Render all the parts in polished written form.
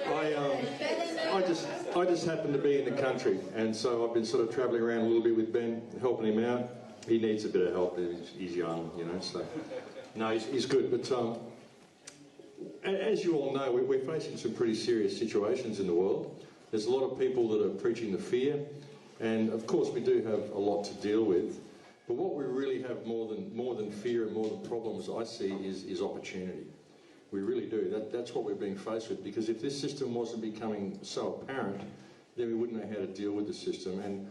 I just happen to be in the country, and so I've been sort of travelling around a little bit with Ben, helping him out. He needs a bit of help. He's young, you know. So no, he's good. But as you all know, we're facing some pretty serious situations in the world. There's a lot of people that are preaching the fear, and of course we do have a lot to deal with. But what we really have more than fear and more than problems, I see, is opportunity. We really do. That's what we're being faced with, because if this system wasn't becoming so apparent, then we wouldn't know how to deal with the system. And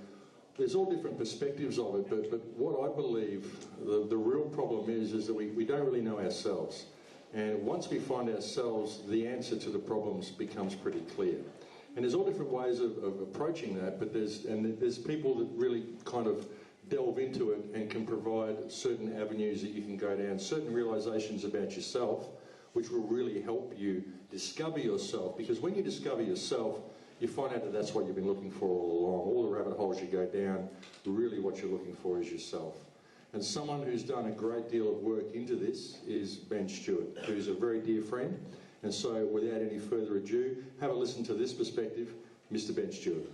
there's all different perspectives of it, but what I believe the real problem is that we don't really know ourselves. And once we find ourselves, the answer to the problems becomes pretty clear. And there's all different ways of approaching that, but there's people that really kind of delve into it and can provide certain avenues that you can go down, certain realizations about yourself, which will really help you discover yourself. Because when you discover yourself, you find out that that's what you've been looking for all along. All the rabbit holes you go down, really what you're looking for is yourself. And someone who's done a great deal of work into this is Ben Stewart, who's a very dear friend. And so without any further ado, have a listen to this perspective, Mr. Ben Stewart.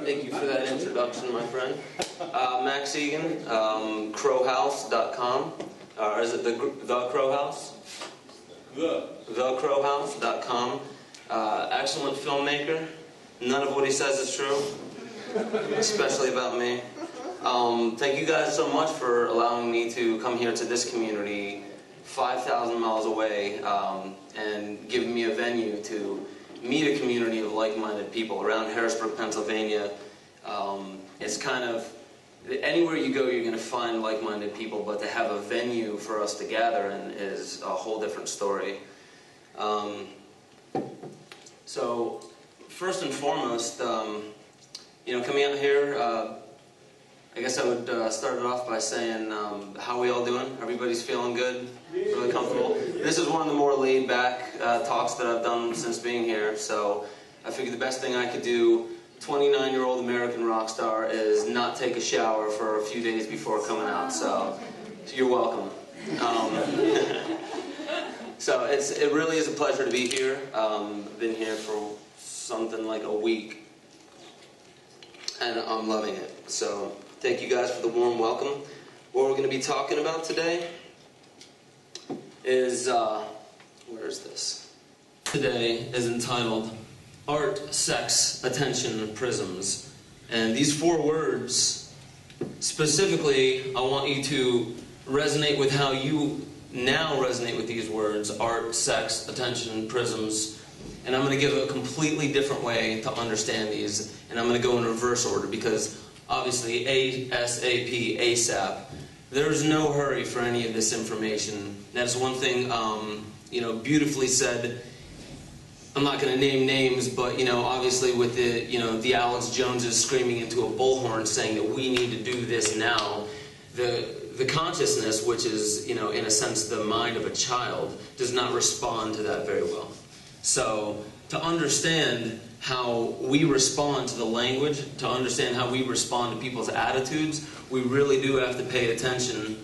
Thank you for that introduction, my friend. Max Igan, crowhouse.com. Or is it the Crow House? TheCrowhouse.com. Excellent filmmaker. None of what he says is true, especially about me. Thank you guys so much for allowing me to come here to this community 5,000 miles away and giving me a venue to meet a community of like-minded people around Harrisburg, Pennsylvania. It's kind of, anywhere you go you're going to find like-minded people, but to have a venue for us to gather in is a whole different story. So first and foremost, coming out here, I guess I would start it off by saying, how we all doing? Everybody's feeling good? Really comfortable? This is one of the more laid-back talks that I've done since being here, so I figured the best thing I could do, 29-year-old American rock star, is not take a shower for a few days before coming out, so you're welcome. So it really is a pleasure to be here. Been here for something like a week, and I'm loving it. So thank you guys for the warm welcome. What we're going to be talking about today is, where is this? Today is entitled Art, Sex, Attention, Prisms. And these 4 words, specifically, I want you to resonate with how you now resonate with these words: art, sex, attention, prisms. And I'm going to give a completely different way to understand these, and I'm going to go in reverse order, because obviously ASAP, ASAP, there's no hurry for any of this information. That's one thing, beautifully said. I'm not going to name names, but, obviously with the Alex Joneses screaming into a bullhorn saying that we need to do this now, the consciousness, which is, in a sense, the mind of a child, does not respond to that very well. So, to understand how we respond to the language, to understand how we respond to people's attitudes, we really do have to pay attention,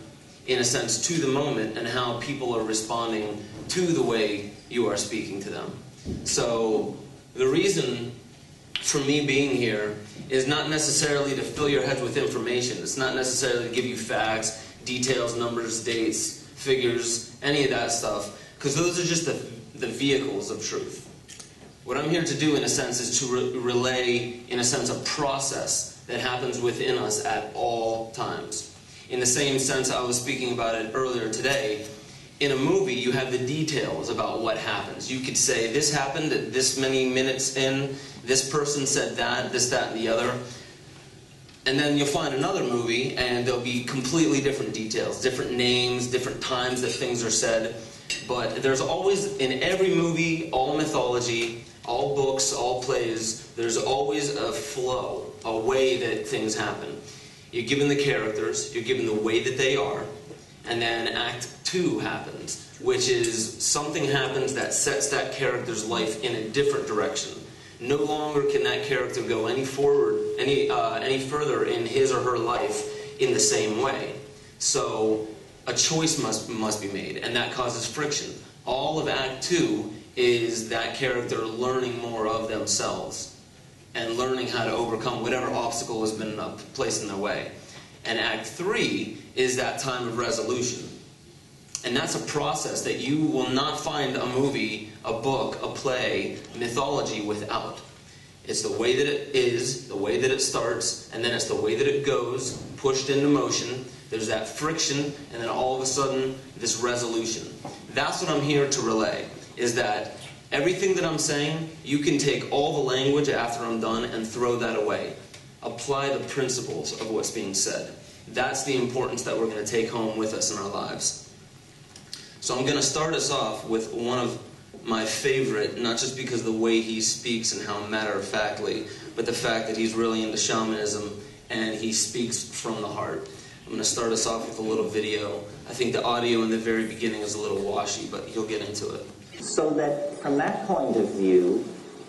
in a sense, to the moment and how people are responding to the way you are speaking to them. So, the reason for me being here is not necessarily to fill your heads with information. It's not necessarily to give you facts, details, numbers, dates, figures, any of that stuff, because those are just the vehicles of truth. What I'm here to do, in a sense, is to relay, in a sense, a process that happens within us at all times. In the same sense I was speaking about it earlier today, in a movie you have the details about what happens. You could say, this happened at this many minutes in, this person said that, this, that, and the other. And then you'll find another movie and there'll be completely different details, different names, different times that things are said. But there's always, in every movie, all mythology, all books, all plays, there's always a flow, a way that things happen. You're given the characters, you're given the way that they are, and then Act 2 happens, which is something happens that sets that character's life in a different direction. No longer can that character go any further in his or her life in the same way. So a choice must be made, and that causes friction. All of Act 2 is that character learning more of themselves and learning how to overcome whatever obstacle has been placed in their way. And Act 3 is that time of resolution. And that's a process that you will not find a movie, a book, a play, mythology without. It's the way that it is, the way that it starts, and then it's the way that it goes, pushed into motion. There's that friction, and then all of a sudden, this resolution. That's what I'm here to relay, is that everything that I'm saying, you can take all the language after I'm done and throw that away. Apply the principles of what's being said. That's the importance that we're going to take home with us in our lives. So I'm going to start us off with one of my favorite, not just because of the way he speaks and how matter-of-factly, but the fact that he's really into shamanism and he speaks from the heart. I'm going to start us off with a little video. I think the audio in the very beginning is a little washy, but he'll get into it. So that from that point of view,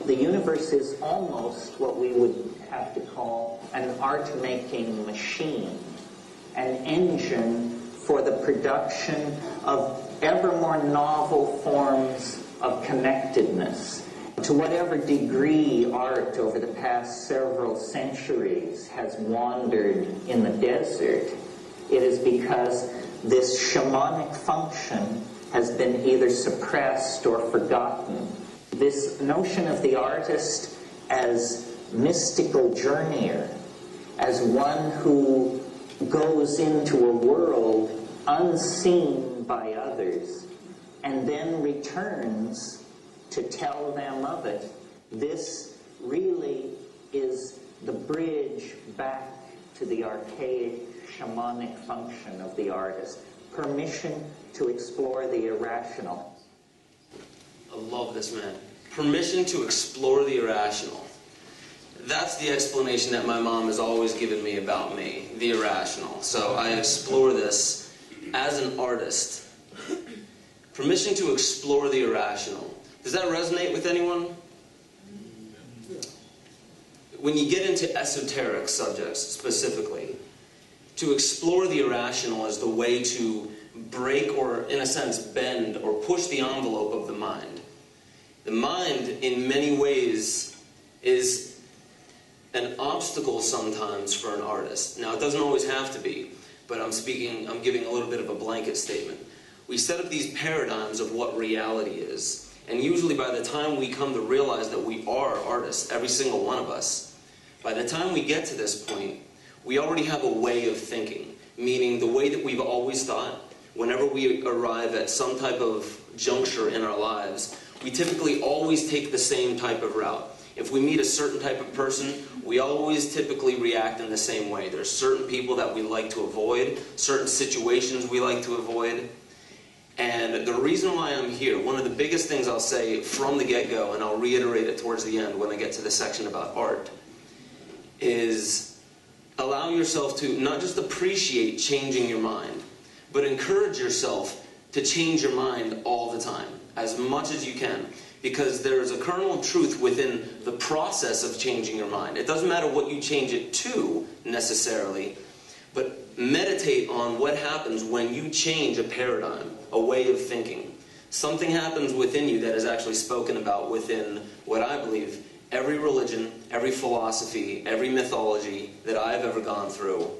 the universe is almost what we would have to call an art-making machine, an engine for the production of ever more novel forms of connectedness. To whatever degree art over the past several centuries has wandered in the desert, it is because this shamanic function has been either suppressed or forgotten. This notion of the artist as mystical journeyer, as one who goes into a world unseen by others and then returns to tell them of it. This really is the bridge back to the archaic shamanic function of the artist. Permission to explore the irrational. I love this, man. Permission to explore the irrational. That's the explanation that my mom has always given me about me, the irrational. So I explore this as an artist. Permission to explore the irrational. Does that resonate with anyone? When you get into esoteric subjects specifically, to explore the irrational is the way to break or, in a sense, bend or push the envelope of the mind. The mind, in many ways, is an obstacle sometimes for an artist. Now, it doesn't always have to be, but I'm giving a little bit of a blanket statement. We set up these paradigms of what reality is, and usually by the time we come to realize that we are artists, every single one of us, by the time we get to this point, we already have a way of thinking, meaning the way that we've always thought. Whenever we arrive at some type of juncture in our lives, we typically always take the same type of route. If we meet a certain type of person, we always typically react in the same way. There's certain people that we like to avoid, certain situations we like to avoid. And the reason why I'm here, one of the biggest things I'll say from the get-go, and I'll reiterate it towards the end when I get to the section about art, is allow yourself to not just appreciate changing your mind, but encourage yourself to change your mind all the time, as much as you can. Because there is a kernel of truth within the process of changing your mind. It doesn't matter what you change it to, necessarily, but meditate on what happens when you change a paradigm, a way of thinking. Something happens within you that is actually spoken about within what I believe every religion, every philosophy, every mythology that I've ever gone through.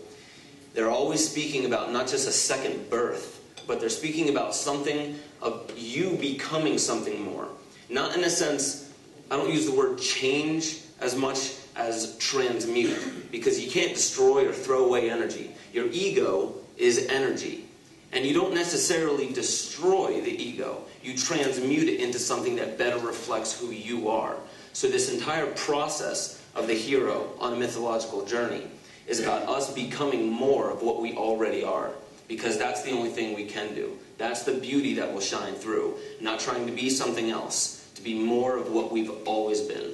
They're always speaking about not just a second birth, but they're speaking about something of you becoming something more. Not in a sense, I don't use the word change as much as transmute, because you can't destroy or throw away energy. Your ego is energy, and you don't necessarily destroy the ego. You transmute it into something that better reflects who you are. So this entire process of the hero on a mythological journey is about us becoming more of what we already are, because that's the only thing we can do. That's the beauty that will shine through, not trying to be something else, to be more of what we've always been.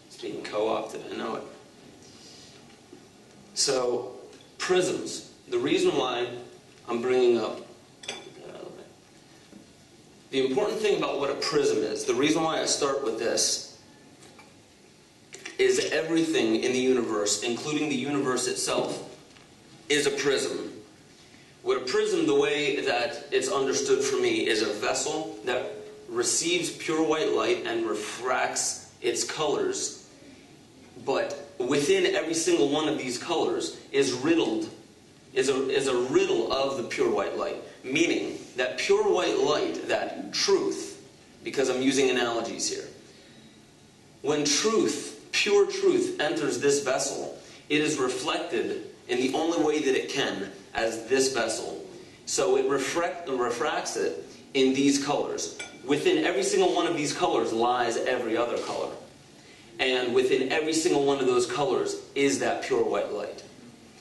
It's being co-opted, I know it. So, prisms. The reason why I'm bringing up the important thing about what a prism is, the reason why I start with this, is everything in the universe, including the universe itself, is a prism. What a prism, the way that it's understood for me, is a vessel that receives pure white light and refracts its colors. But within every single one of these colors is a riddle of the pure white light. Meaning that pure white light, that truth, because I'm using analogies here, when truth, pure truth, enters this vessel, it is reflected in the only way that it can, as this vessel. So it refracts it in these colors. Within every single one of these colors lies every other color. And within every single one of those colors is that pure white light.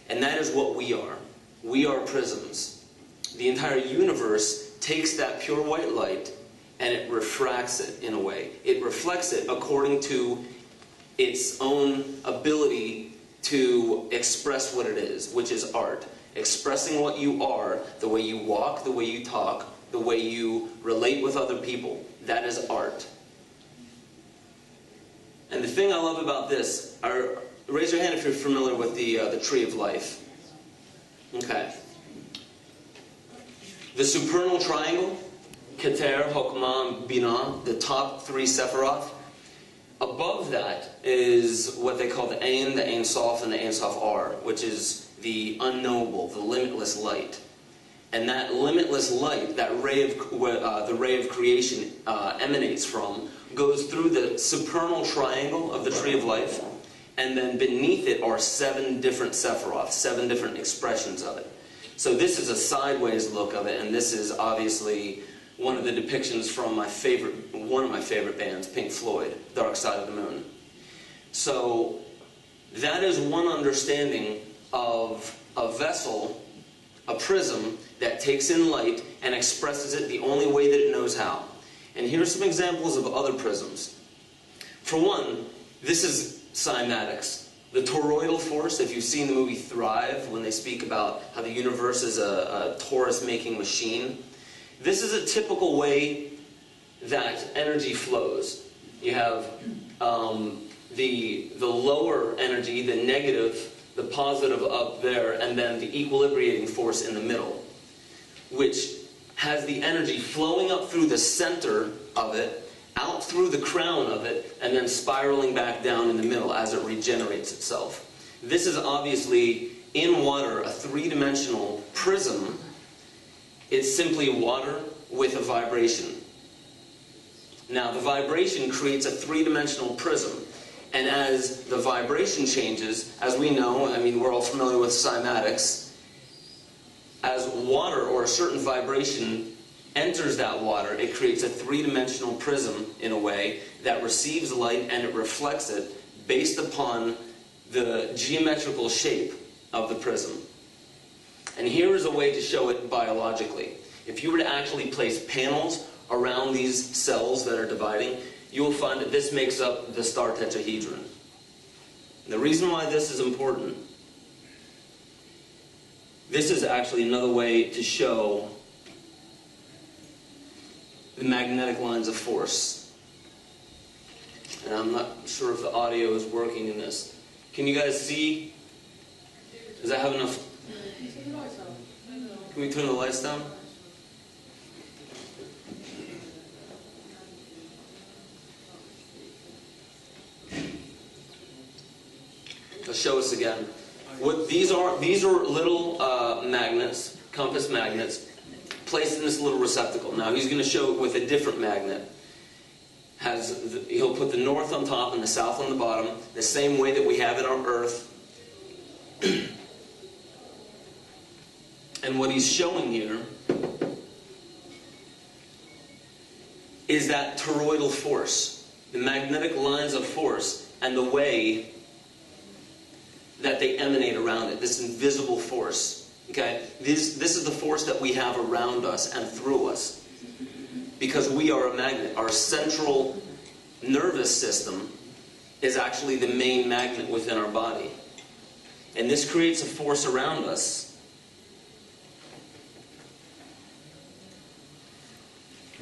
And that is what we are. We are prisms. The entire universe takes that pure white light and it refracts it in a way. It reflects it according to its own ability to express what it is, which is art. Expressing what you are, the way you walk, the way you talk, the way you relate with other people. That is art. And the thing I love about this, raise your hand if you're familiar with the Tree of Life. Okay. The supernal triangle, Keter, Chokmah, and Binah, the top three Sephiroth. Above that is what they call the Ein Sof, and the Ein Sof R, which is the unknowable, the limitless light. And that limitless light, that ray of the ray of creation emanates from, goes through the supernal triangle of the Tree of Life, and then beneath it are 7 different Sephiroth, 7 different expressions of it. So this is a sideways look of it, and this is obviously one of the depictions from one of my favorite bands, Pink Floyd, Dark Side of the Moon. So that is one understanding of a vessel, a prism, that takes in light and expresses it the only way that it knows how. And here are some examples of other prisms. For one, this is cymatics. The toroidal force, if you've seen the movie Thrive, when they speak about how the universe is a torus-making machine, this is a typical way that energy flows. You have the lower energy, the negative, the positive up there, and then the equilibrating force in the middle, which has the energy flowing up through the center of it, out through the crown of it, and then spiraling back down in the middle as it regenerates itself. This is obviously, in water, a 3-dimensional prism. It's simply water with a vibration. Now, the vibration creates a 3-dimensional prism. And as the vibration changes, as we know, I mean, we're all familiar with cymatics, as water or a certain vibration enters that water, it creates a 3-dimensional prism, in a way, that receives light and it reflects it based upon the geometrical shape of the prism. And here is a way to show it biologically. If you were to actually place panels around these cells that are dividing, you will find that this makes up the star tetrahedron. And the reason why this is important, this is actually another way to show the magnetic lines of force. And I'm not sure if the audio is working in this. Can you guys see? Does that have enough? Can we turn the lights down? Let's show us again. What these are little magnets, compass magnets, placed in this little receptacle. Now he's going to show it with a different magnet. He'll put the north on top and the south on the bottom, the same way that we have it on Earth. And what he's showing here is that toroidal force, the magnetic lines of force, and the way that they emanate around it, this invisible force. Okay? This is the force that we have around us and through us. Because we are a magnet. Our central nervous system is actually the main magnet within our body. And this creates a force around us.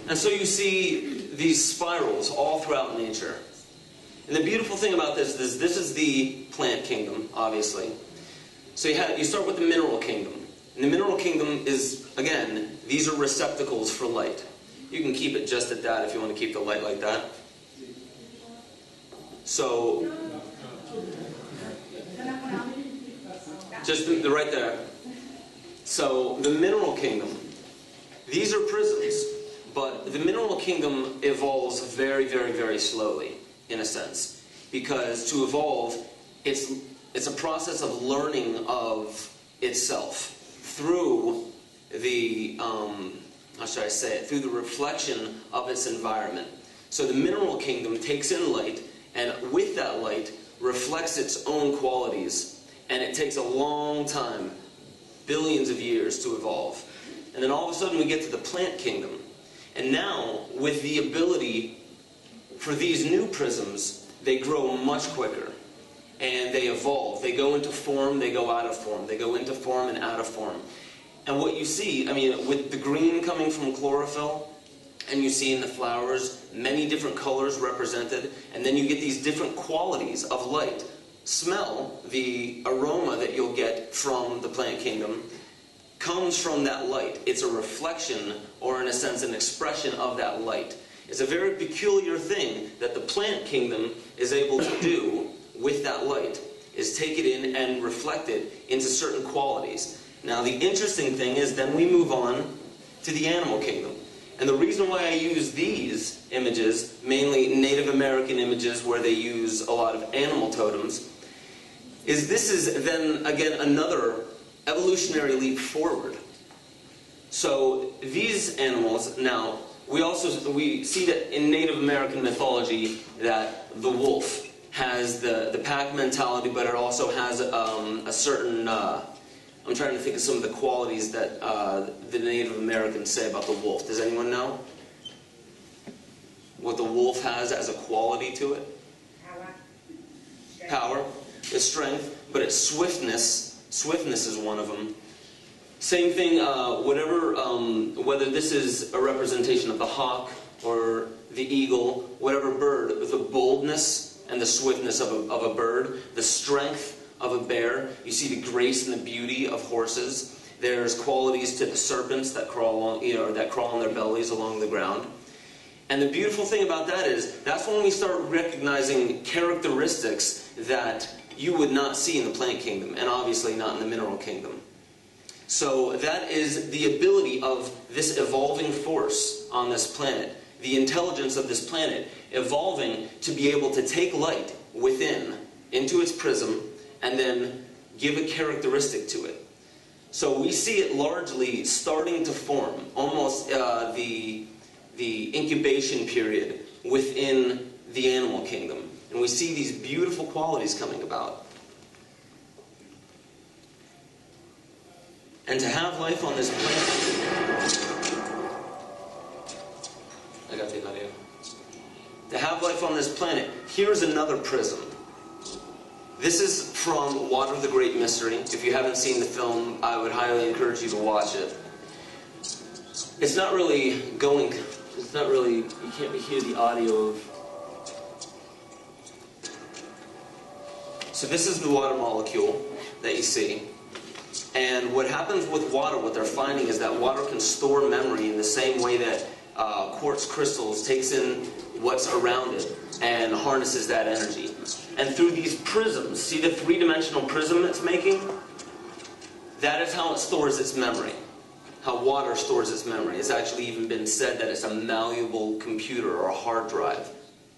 And And so you see these spirals all throughout nature. And the beautiful thing about this is is the plant kingdom, obviously. So you start with the mineral kingdom. And the mineral kingdom is, again, these are receptacles for light. You can keep it just at that if you want to keep the light like that. So, just right there. So, the mineral kingdom, these are prisms, but the mineral kingdom evolves very, very, very slowly, in a sense. Because to evolve, it's a process of learning of itself through the, how should I say it, through the reflection of its environment. So the mineral kingdom takes in light, and with that light reflects its own qualities, and it takes a long time, billions of years to evolve. And then all of a sudden we get to the plant kingdom. And now, with the ability for these new prisms, they grow much quicker. And they evolve. They go into form, they go out of form. They go into form and out of form. And what you see, I mean, with the green coming from chlorophyll, and you see in the flowers many different colors represented, and then you get these different qualities of light. Smell, the aroma that you'll get from the plant kingdom, comes from that light. It's a reflection, or in a sense, an expression of that light. It's a very peculiar thing that the plant kingdom is able to do with that light, is take it in and reflect it into certain qualities. Now the interesting thing is then we move on to the animal kingdom. And the reason why I use these images, mainly Native American images where they use a lot of animal totems, is this is then again another evolutionary leap forward. So these animals, now we see that in Native American mythology that the wolf has the pack mentality, but it also has a certain, I'm trying to think of some of the qualities that the Native Americans say about the wolf. Does anyone know what the wolf has as a quality to it? Power. Its strength, but its swiftness. Swiftness is one of them. Same thing, whether this is a representation of the hawk or the eagle, whatever bird, the boldness and the swiftness of a bird, the strength of a bear. You see the grace and the beauty of horses. There's qualities to the serpents that crawl along, that crawl on their bellies along the ground. And the beautiful thing about that is that's when we start recognizing characteristics that you would not see in the plant kingdom, and obviously not in the mineral kingdom. So that is the ability of this evolving force on this planet, the intelligence of this planet evolving to be able to take light within into its prism and then give a characteristic to it. So we see it largely starting to form, almost the incubation period within the animal kingdom. And we see these beautiful qualities coming about. And to have life on this planet, I got the audio. To have life on this planet, here's another prism. This is from Water the Great Mystery. If you haven't seen the film, I would highly encourage you to watch it. It's not really, you can't hear the audio of. So this is the water molecule that you see. And what happens with water, what they're finding is that water can store memory in the same way that quartz crystals takes in what's around it and harnesses that energy. And through these prisms, see the three-dimensional prism it's making? That is how it stores its memory. How water stores its memory. It's actually even been said that it's a malleable computer or a hard drive.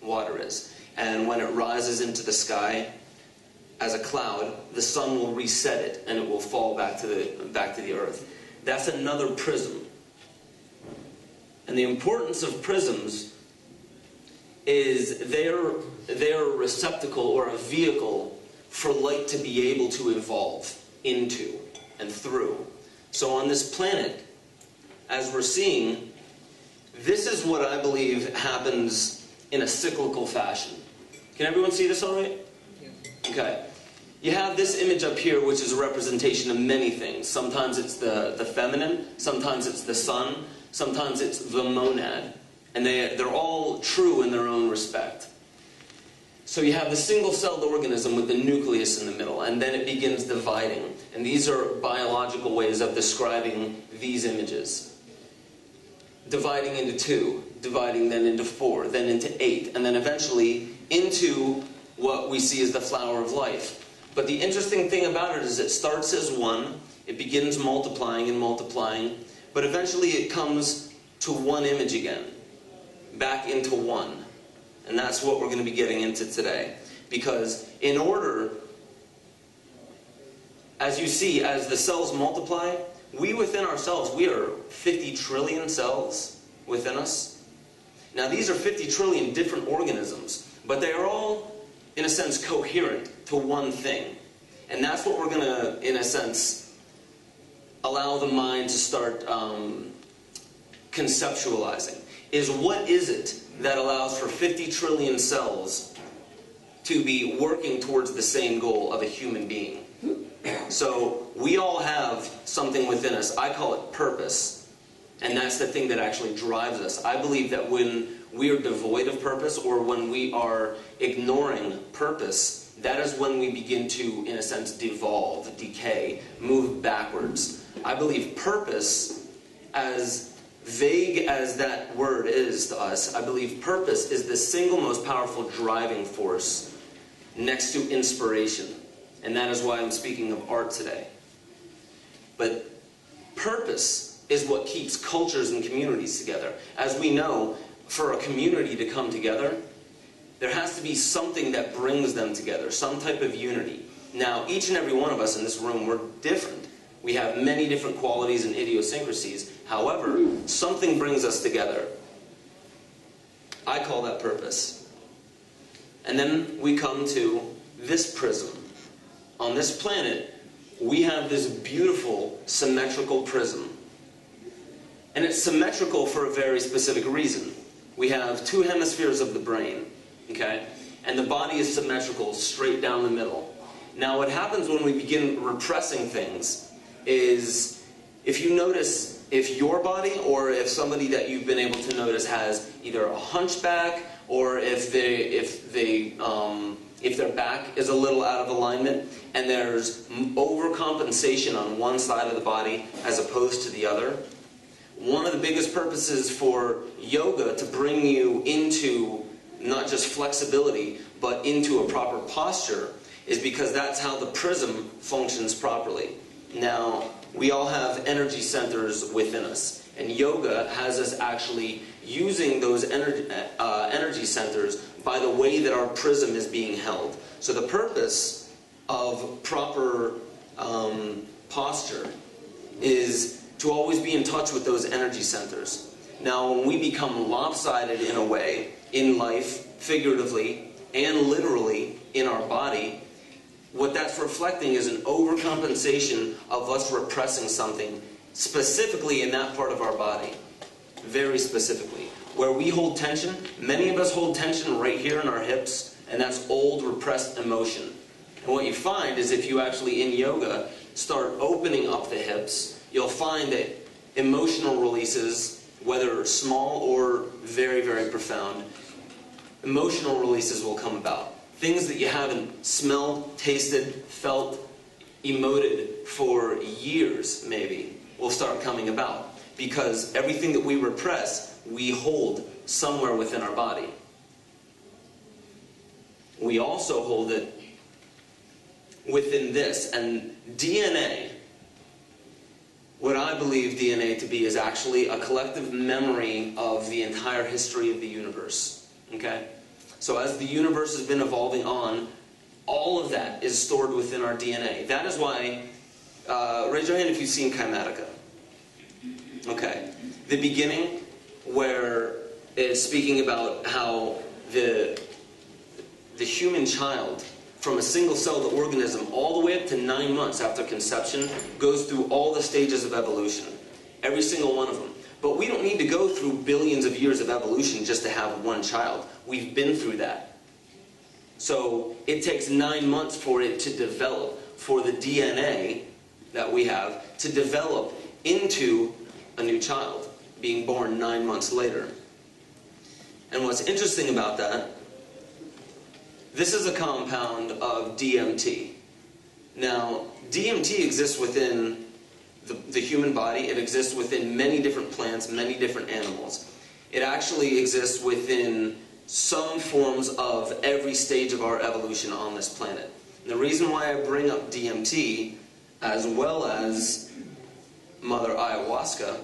Water is. And when it rises into the sky as a cloud, the sun will reset it and it will fall back to the earth. That's another prism. And the importance of prisms is they're a receptacle or a vehicle for light to be able to evolve into and through. So on this planet, as we're seeing, this is what I believe happens in a cyclical fashion. Can everyone see this all right? Yeah. Okay. You have this image up here, which is a representation of many things. Sometimes it's the feminine, sometimes it's the sun, sometimes it's the monad. And they're all true in their own respect. So you have the single-celled organism with the nucleus in the middle, and then it begins dividing. And these are biological ways of describing these images. Dividing into 2, dividing then into 4, then into 8, and then eventually into what we see as the flower of life. But the interesting thing about it is it starts as 1, it begins multiplying and multiplying, but eventually it comes to 1 image again, back into 1. And that's what we're going to be getting into today. Because in order, as you see, as the cells multiply, we within ourselves, we are 50 trillion cells within us. Now these are 50 trillion different organisms, but they are all, in a sense, coherent to one thing. And that's what we're going to, in a sense, allow the mind to start conceptualizing. Is what is it that allows for 50 trillion cells to be working towards the same goal of a human being? So we all have something within us. I call it purpose. And that's the thing that actually drives us. I believe that when we are devoid of purpose, or when we are ignoring purpose, that is when we begin to, in a sense, devolve, decay, move backwards. I believe purpose, as vague as that word is to us, I believe purpose is the single most powerful driving force next to inspiration. And that is why I'm speaking of art today. But purpose is what keeps cultures and communities together. As we know, for a community to come together, there has to be something that brings them together, some type of unity. Now, each and every one of us in this room, we're different. We have many different qualities and idiosyncrasies. However, something brings us together. I call that purpose. And then we come to this prism. On this planet, we have this beautiful symmetrical prism. And it's symmetrical for a very specific reason. We have 2 hemispheres of the brain, okay? And the body is symmetrical, straight down the middle. Now, what happens when we begin repressing things is, if you notice, if your body or if somebody that you've been able to notice has either a hunchback, or if their back is a little out of alignment and there's overcompensation on one side of the body as opposed to the other, one of the biggest purposes for yoga to bring you into not just flexibility but into a proper posture is because that's how the prism functions properly. Now, we all have energy centers within us, and yoga has us actually using those energy centers by the way that our prism is being held. So the purpose of proper posture is to always be in touch with those energy centers. Now, when we become lopsided in a way, in life, figuratively, and literally in our body, what that's reflecting is an overcompensation of us repressing something, specifically in that part of our body. Very specifically. Where we hold tension, many of us hold tension right here in our hips, and that's old repressed emotion. And what you find is if you actually, in yoga, start opening up the hips, you'll find that emotional releases, whether small or very, very profound, emotional releases will come about. Things that you haven't smelled, tasted, felt, emoted for years, maybe, will start coming about. Because everything that we repress, we hold somewhere within our body. We also hold it within this. And DNA, what I believe DNA to be, is actually a collective memory of the entire history of the universe. Okay? So as the universe has been evolving on, all of that is stored within our DNA. That is why, raise your hand if you've seen Kymatica. Okay. The beginning, where it's speaking about how the human child, from a single-celled organism all the way up to 9 months after conception, goes through all the stages of evolution. Every single one of them. But we don't need to go through billions of years of evolution just to have one child. We've been through that. So it takes 9 months for it to develop, for the DNA that we have to develop into a new child, being born 9 months later. And what's interesting about that, this is a compound of DMT. Now, DMT exists within the human body. It exists within many different plants, many different animals. It actually exists within some forms of every stage of our evolution on this planet. And the reason why I bring up DMT, as well as Mother Ayahuasca,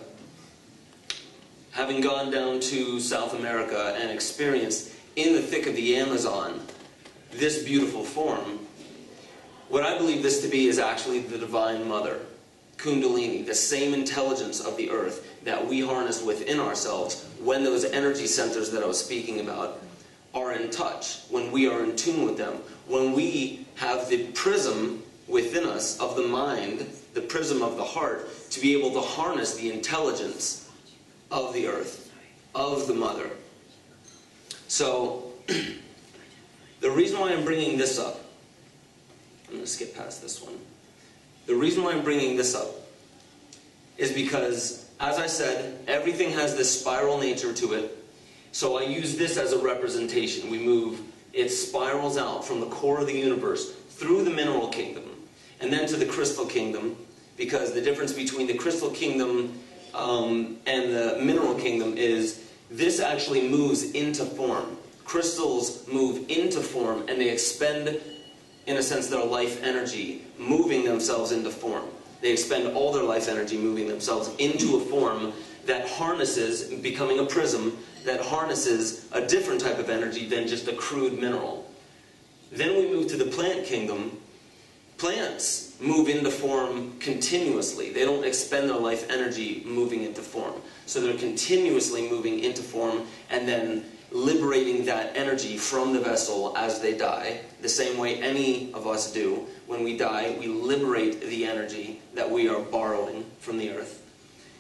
having gone down to South America and experienced in the thick of the Amazon this beautiful form, what I believe this to be is actually the Divine Mother, Kundalini, the same intelligence of the earth that we harness within ourselves when those energy centers that I was speaking about are in touch, when we are in tune with them, when we have the prism within us of the mind, the prism of the heart, to be able to harness the intelligence of the earth, of the mother. So, the reason why I'm bringing this up, I'm going to skip past this one. The reason why I'm bringing this up is because, as I said, everything has this spiral nature to it. So I use this as a representation. We move, it spirals out from the core of the universe through the mineral kingdom and then to the crystal kingdom, because the difference between the crystal kingdom and the mineral kingdom is this actually moves into form. Crystals move into form and they expend, in a sense, their life energy moving themselves into form. They expend all their life energy moving themselves into a form that harnesses, becoming a prism, that harnesses a different type of energy than just a crude mineral. Then we move to the plant kingdom. Plants move into form continuously. They don't expend their life energy moving into form. So they're continuously moving into form and then liberating that energy from the vessel as they die, the same way any of us do. When we die, we liberate the energy that we are borrowing from the earth.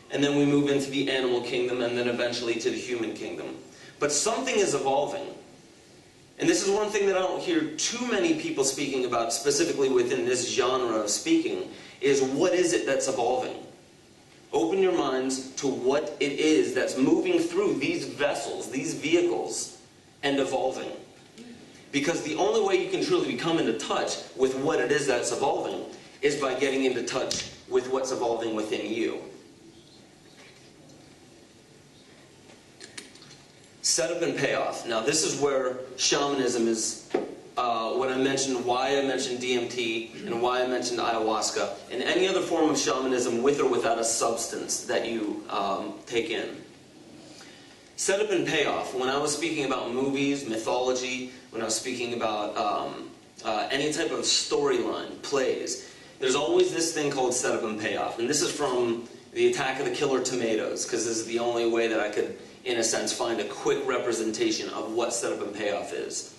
And then we move into the animal kingdom and then eventually to the human kingdom. But something is evolving. And this is one thing that I don't hear too many people speaking about, specifically within this genre of speaking, is what is it that's evolving? Open your minds to what it is that's moving through these vessels, these vehicles, and evolving. Because the only way you can truly become into touch with what it is that's evolving is by getting into touch with what's evolving within you. Setup and payoff. Now this is where shamanism is, when I mentioned why I mentioned DMT and why I mentioned ayahuasca and any other form of shamanism with or without a substance that you take in. Setup and payoff. When I was speaking about movies, mythology, when I was speaking about any type of storyline, plays, there's always this thing called setup and payoff. And this is from the Attack of the Killer Tomatoes, because this is the only way that I could, in a sense, find a quick representation of what setup and payoff is.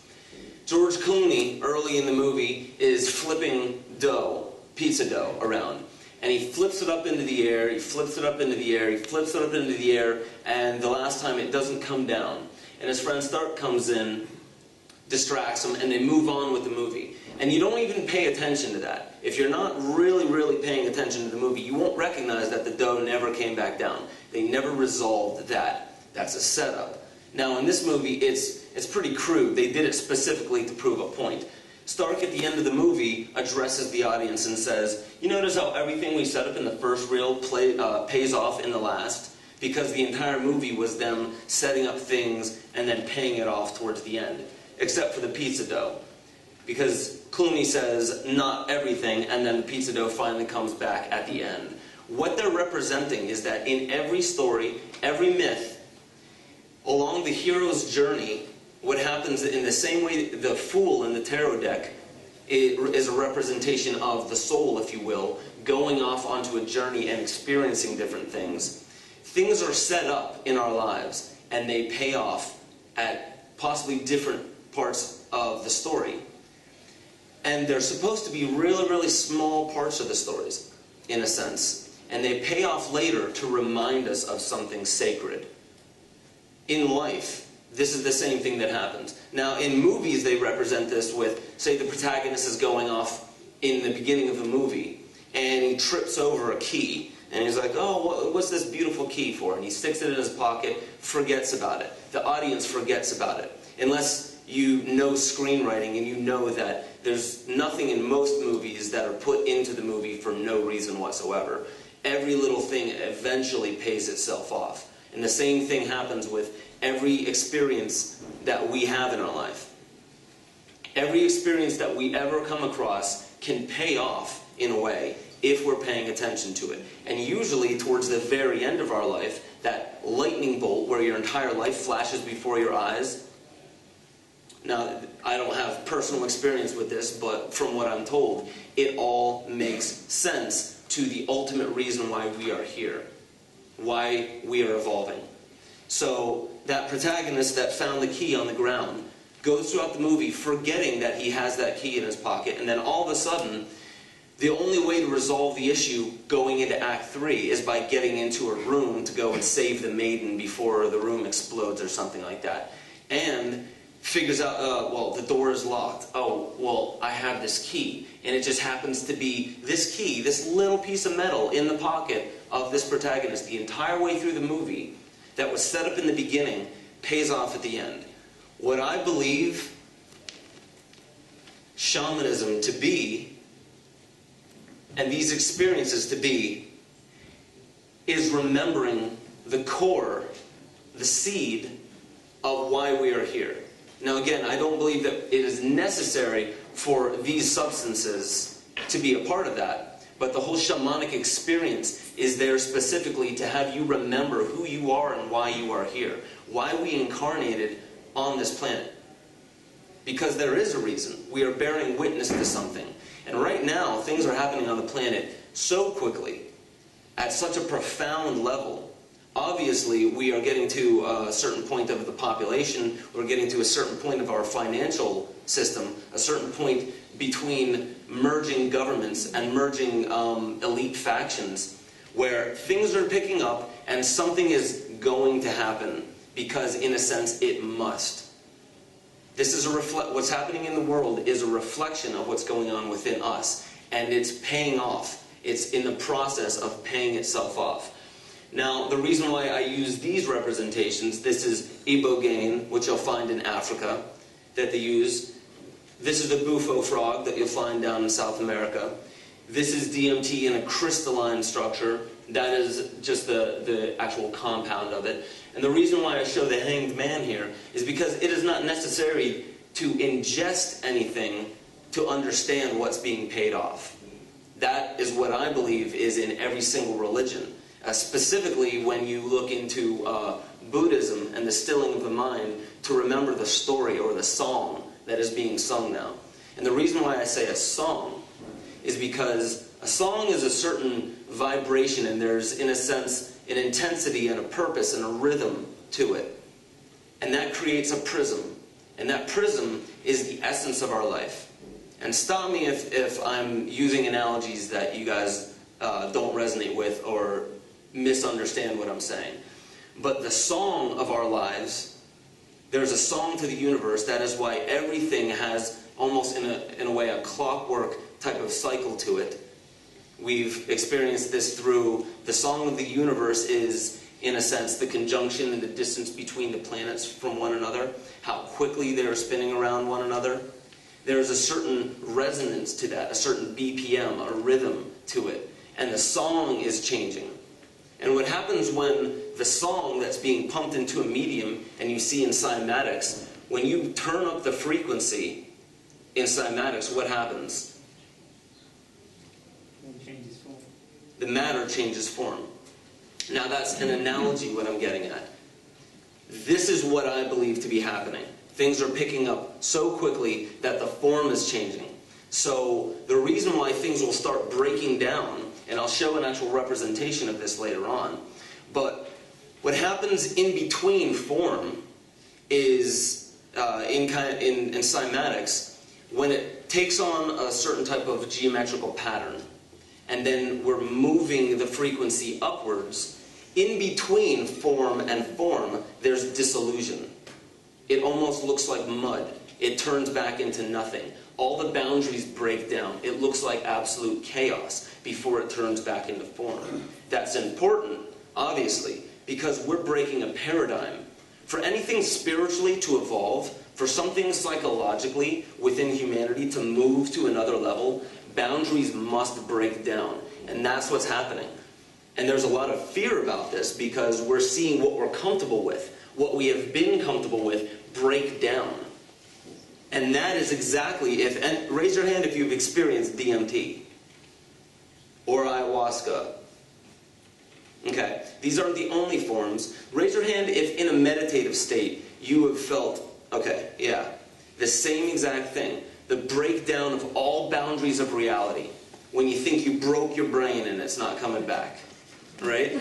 George Clooney, early in the movie, is flipping dough, pizza dough, around. And he flips it up into the air, he flips it up into the air, he flips it up into the air, and the last time it doesn't come down. And his friend Stark comes in, distracts him, and they move on with the movie. And you don't even pay attention to that. If you're not really, really paying attention to the movie, you won't recognize that the dough never came back down. They never resolved that. That's a setup. Now in this movie, it's pretty crude. They did it specifically to prove a point. Stark at the end of the movie addresses the audience and says, you notice how everything we set up in the first reel pays off in the last? Because the entire movie was them setting up things and then paying it off towards the end. Except for the pizza dough. Because Clooney says, not everything, and then the pizza dough finally comes back at the end. What they're representing is that in every story, every myth, along the hero's journey, what happens in the same way the Fool in the tarot deck is a representation of the soul, if you will, going off onto a journey and experiencing different things. Things are set up in our lives, and they pay off at possibly different parts of the story. And they're supposed to be really, really small parts of the stories, in a sense. And they pay off later to remind us of something sacred. In life, this is the same thing that happens. Now, in movies, they represent this with, say, the protagonist is going off in the beginning of the movie, and he trips over a key, And he's like, oh, what's this beautiful key for? And he sticks it in his pocket, forgets about it. The audience forgets about it. Unless you know screenwriting and you know that there's nothing in most movies that are put into the movie for no reason whatsoever. Every little thing eventually pays itself off. And the same thing happens with every experience that we have in our life. Every experience that we ever come across can pay off in a way if we're paying attention to it. And usually towards the very end of our life, that lightning bolt where your entire life flashes before your eyes. Now, I don't have personal experience with this, but from what I'm told, it all makes sense to the ultimate reason why we are here, why we are evolving. So that protagonist that found the key on the ground goes throughout the movie forgetting that he has that key in his pocket, and then all of a sudden, the only way to resolve the issue going into Act 3 is by getting into a room to go and save the maiden before the room explodes or something like that. And figures out, well, the door is locked. Oh, well, I have this key. And it just happens to be this key, this little piece of metal in the pocket of this protagonist the entire way through the movie that was set up in the beginning pays off at the end. What I believe shamanism to be, and these experiences to be, is remembering the core, the seed of why we are here. Now again, I don't believe that it is necessary for these substances to be a part of that, but the whole shamanic experience is there specifically to have you remember who you are and why you are here, why we incarnated on this planet. Because there is a reason. We are bearing witness to something. And right now, things are happening on the planet so quickly, at such a profound level. Obviously, we are getting to a certain point of the population, we're getting to a certain point of our financial system, a certain point between merging governments and merging elite factions, where things are picking up and something is going to happen, because in a sense it must. This is what's happening in the world is a reflection of what's going on within us, and it's paying off. It's in the process of paying itself off. Now, the reason why I use these representations, this is ibogaine, which you'll find in Africa, that they use. This is the bufo frog that you'll find down in South America. This is DMT in a crystalline structure. That is just the actual compound of it. And the reason why I show the hanged man here is because it is not necessary to ingest anything to understand what's being paid off. That is what I believe is in every single religion. Specifically when you look into Buddhism and the stilling of the mind to remember the story or the song that is being sung now. And the reason why I say a song is because a song is a certain vibration, and there's, in a sense, an intensity and a purpose and a rhythm to it. And that creates a prism. And that prism is the essence of our life. And stop me if I'm using analogies that you guys don't resonate with or misunderstand what I'm saying. But the song of our lives, there's a song to the universe. That is why everything has almost in a way a clockwork type of cycle to it. We've experienced this through the song of the universe is, in a sense, the conjunction and the distance between the planets from one another, how quickly they're spinning around one another. There's a certain resonance to that, a certain BPM, a rhythm to it. And the song is changing. And what happens when the song that's being pumped into a medium, and you see in cymatics, when you turn up the frequency in cymatics, what happens? The matter changes form. Now that's an analogy what I'm getting at. This is what I believe to be happening. Things are picking up so quickly that the form is changing. So the reason why things will start breaking down, and I'll show an actual representation of this later on, but what happens in between form is, in cymatics, when it takes on a certain type of geometrical pattern, and then we're moving the frequency upwards, in between form and form, there's dissolution. It almost looks like mud. it turns back into nothing. All the boundaries break down. It looks like absolute chaos before it turns back into form. That's important, obviously, because we're breaking a paradigm. For anything spiritually to evolve, for something psychologically within humanity to move to another level, boundaries must break down. And that's what's happening. And there's a lot of fear about this because we're seeing what we're comfortable with, what we have been comfortable with, break down. And that is exactly and raise your hand if you've experienced DMT or ayahuasca. Okay, these aren't the only forms. Raise your hand if in a meditative state you have felt, okay, yeah, the same exact thing. The breakdown of all boundaries of reality. When you think you broke your brain and it's not coming back. Right?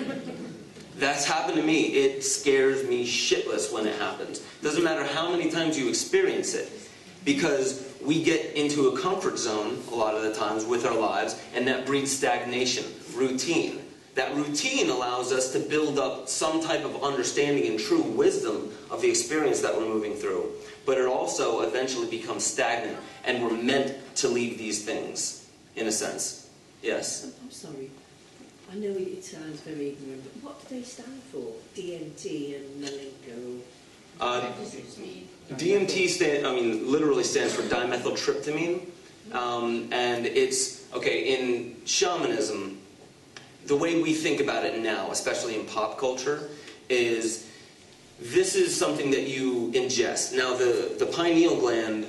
That's happened to me. It scares me shitless when it happens. Doesn't matter how many times you experience it. Because we get into a comfort zone a lot of the times with our lives, and that breeds stagnation, routine. That routine allows us to build up some type of understanding and true wisdom of the experience that we're moving through. But it also eventually becomes stagnant, and we're meant to leave these things, in a sense. Yes? I'm sorry. I know it sounds very ignorant, but what do they stand for? DMT and Malenko? DMT literally stands for dimethyltryptamine. And it's, okay, in shamanism, the way we think about it now, especially in pop culture, is this is something that you ingest. Now, the pineal gland,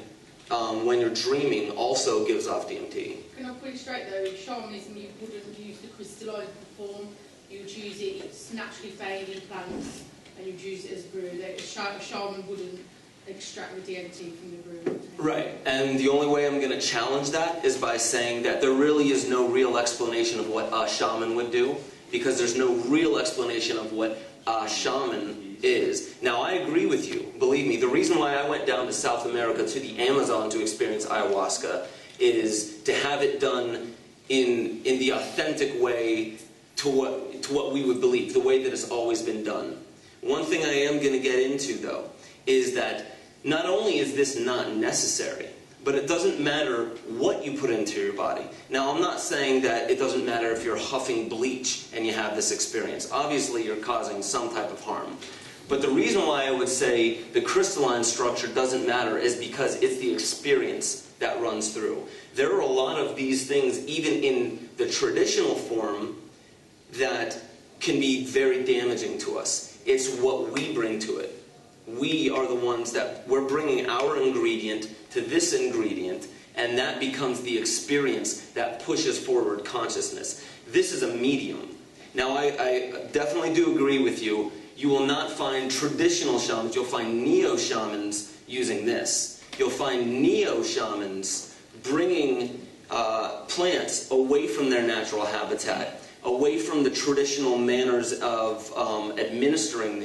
when you're dreaming, also gives off DMT. Can I put it straight though, in shamanism you wouldn't use the crystalline form, you would use it, it's naturally found in plants, and you'd use it as brew. A shaman wouldn't extract the DMT from the brew. Right, and the only way I'm going to challenge that is by saying that there really is no real explanation of what a shaman would do, because there's no real explanation of what a shaman is. Now, I agree with you, believe me. The reason why I went down to South America, to the Amazon, to experience ayahuasca is to have it done in the authentic way to what we would believe, the way that it's always been done. One thing I am going to get into, though, is that not only is this not necessary, but it doesn't matter what you put into your body. Now, I'm not saying that it doesn't matter if you're huffing bleach and you have this experience. Obviously, you're causing some type of harm. But the reason why I would say the crystalline structure doesn't matter is because it's the experience that runs through. There are a lot of these things, even in the traditional form, that can be very damaging to us. It's what we bring to it. We are the ones that we're bringing our ingredient to this ingredient, and that becomes the experience that pushes forward consciousness. This is a medium. Now, I definitely do agree with you. You will not find traditional shamans. You'll find neo-shamans using this. You'll find neo-shamans bringing plants away from their natural habitat, away from the traditional manners of administering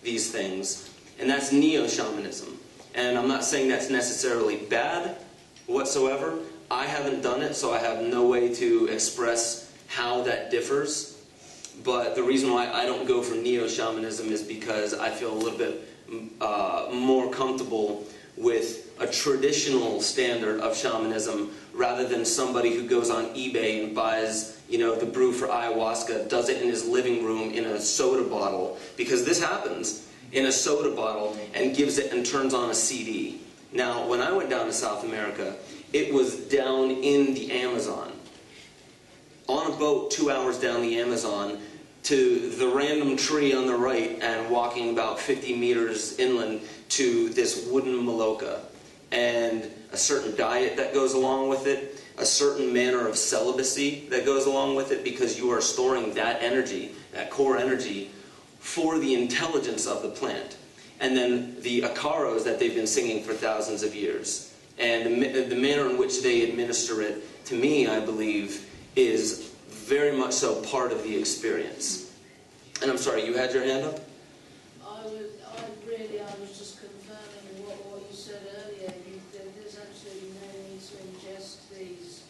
these things, and that's neo-shamanism. And I'm not saying that's necessarily bad whatsoever. I haven't done it, so I have no way to express how that differs. But the reason why I don't go for neo-shamanism is because I feel a little bit more comfortable with a traditional standard of shamanism rather than somebody who goes on eBay and buys, the brew for ayahuasca, does it in his living room in a soda bottle, because this happens, in a soda bottle, and gives it and turns on a CD. Now, when I went down to South America, it was down in the Amazon, on a boat 2 hours down the Amazon, to the random tree on the right, and walking about 50 meters inland to this wooden maloca, and a certain diet that goes along with it, a certain manner of celibacy that goes along with it, because you are storing that energy, that core energy, for the intelligence of the plant. And then the acaros that they've been singing for thousands of years. And the manner in which they administer it, to me, I believe, is very much so part of the experience. And I'm sorry, you had your hand up? I was just confirming what you said earlier. There's absolutely no need to ingest these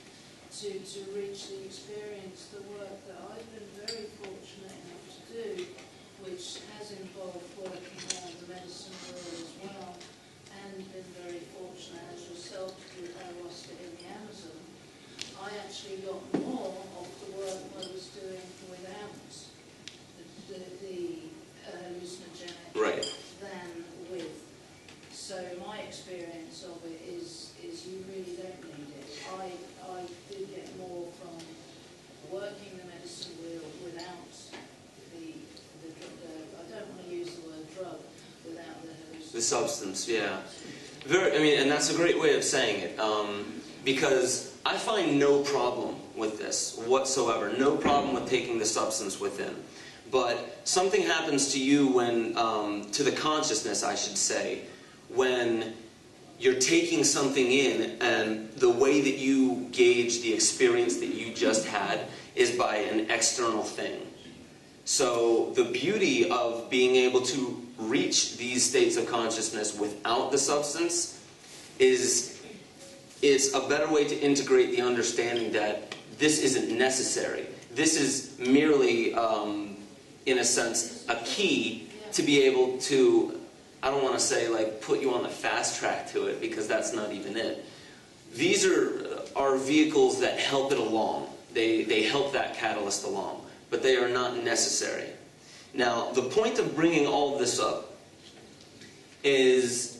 to reach the experience. The work that I've been very fortunate enough to do, which has involved working around the medicine world as well, and been very fortunate as yourself to do ayahuasca in the Amazon. I actually got more of the work I was doing without the hallucinogenic Right. than with. So my experience of it is you really don't need it. I do get more from working the medicine wheel without I don't want to use the word drug, without the hallucinogenic. The substance, yeah. I mean, and that's a great way of saying it, because I find no problem with this whatsoever. No problem with taking the substance within. But something happens to you when, to the consciousness, I should say, when you're taking something in, and the way that you gauge the experience that you just had is by an external thing. So the beauty of being able to reach these states of consciousness without the substance is it's a better way to integrate the understanding that this isn't necessary. This is merely, in a sense, a key to be able to, I don't want to say like put you on the fast track to it, because that's not even it. These are vehicles that help it along. They help that catalyst along, but they are not necessary. Now, the point of bringing all of this up is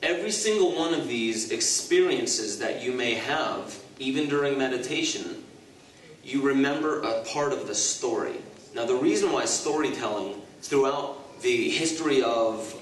every single one of these experiences that you may have, even during meditation, you remember a part of the story. Now, the reason why storytelling throughout the history of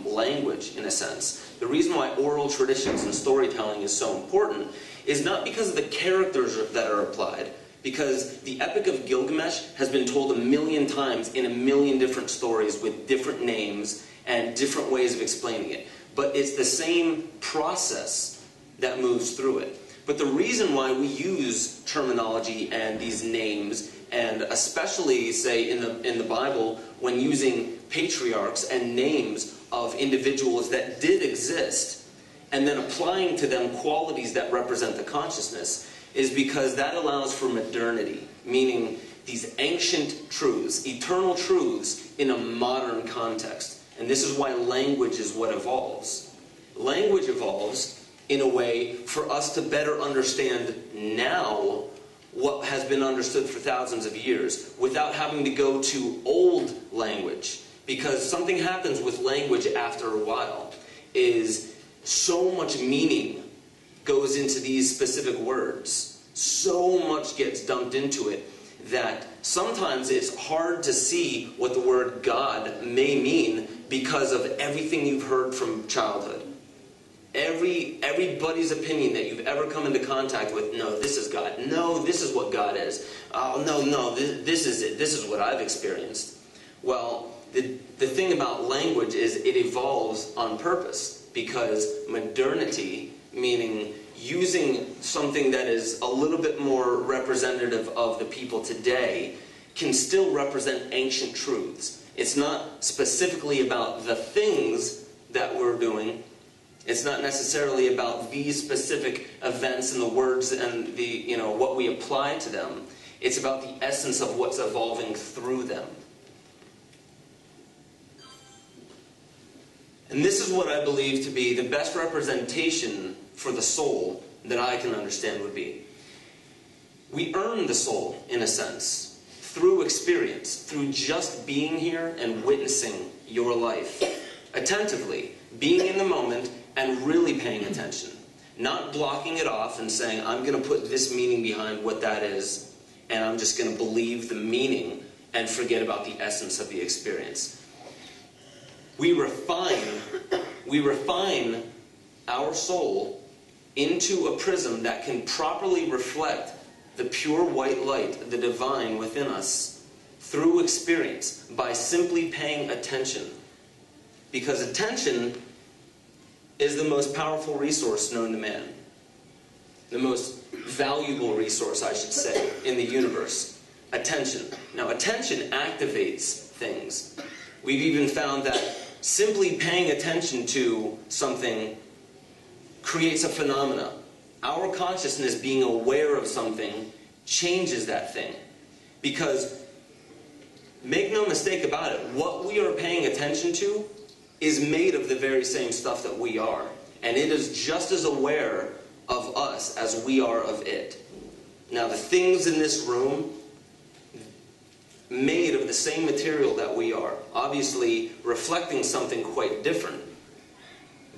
language, in a sense, the reason why oral traditions and storytelling is so important is not because of the characters that are applied, because the Epic of Gilgamesh has been told 1,000,000 times in 1,000,000 different stories with different names and different ways of explaining it. But it's the same process that moves through it. But the reason why we use terminology and these names, and especially, say, in the Bible, when using patriarchs and names of individuals that did exist, and then applying to them qualities that represent the consciousness, is because that allows for modernity, meaning these ancient truths, eternal truths in a modern context. And this is why language is what evolves. Language evolves in a way for us to better understand now what has been understood for thousands of years without having to go to old language. Because something happens with language after a while, is so much meaning goes into these specific words. So much gets dumped into it that sometimes it's hard to see what the word God may mean because of everything you've heard from childhood. Everybody's opinion that you've ever come into contact with, no, this is God. No, this is what God is. Oh, no, this is it. This is what I've experienced. Well, the thing about language is it evolves on purpose, because modernity, meaning using something that is a little bit more representative of the people today, can still represent ancient truths. It's not specifically about the things that we're doing. It's not necessarily about these specific events and the words and the, what we apply to them. It's about the essence of what's evolving through them. And this is what I believe to be the best representation for the soul that I can understand would be. We earn the soul, in a sense, through experience, through just being here and witnessing your life attentively, being in the moment and really paying attention. Not blocking it off and saying, I'm going to put this meaning behind what that is, and I'm just going to believe the meaning and forget about the essence of the experience. We refine our soul into a prism that can properly reflect the pure white light, the divine within us, through experience, by simply paying attention. Because attention is the most powerful resource known to man. The most valuable resource, I should say, in the universe. Attention. Now, attention activates things. We've even found that simply paying attention to something creates a phenomena. Our consciousness being aware of something changes that thing. Because, make no mistake about it, what we are paying attention to is made of the very same stuff that we are. And it is just as aware of us as we are of it. Now, the things in this room, made of the same material that we are, obviously reflecting something quite different.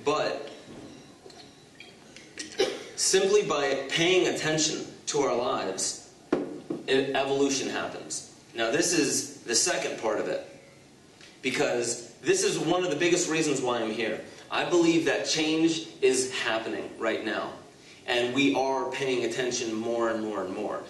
But simply by paying attention to our lives, evolution happens. Now, this is the second part of it, because this is one of the biggest reasons why I'm here. I believe that change is happening right now, and we are paying attention more and more and more.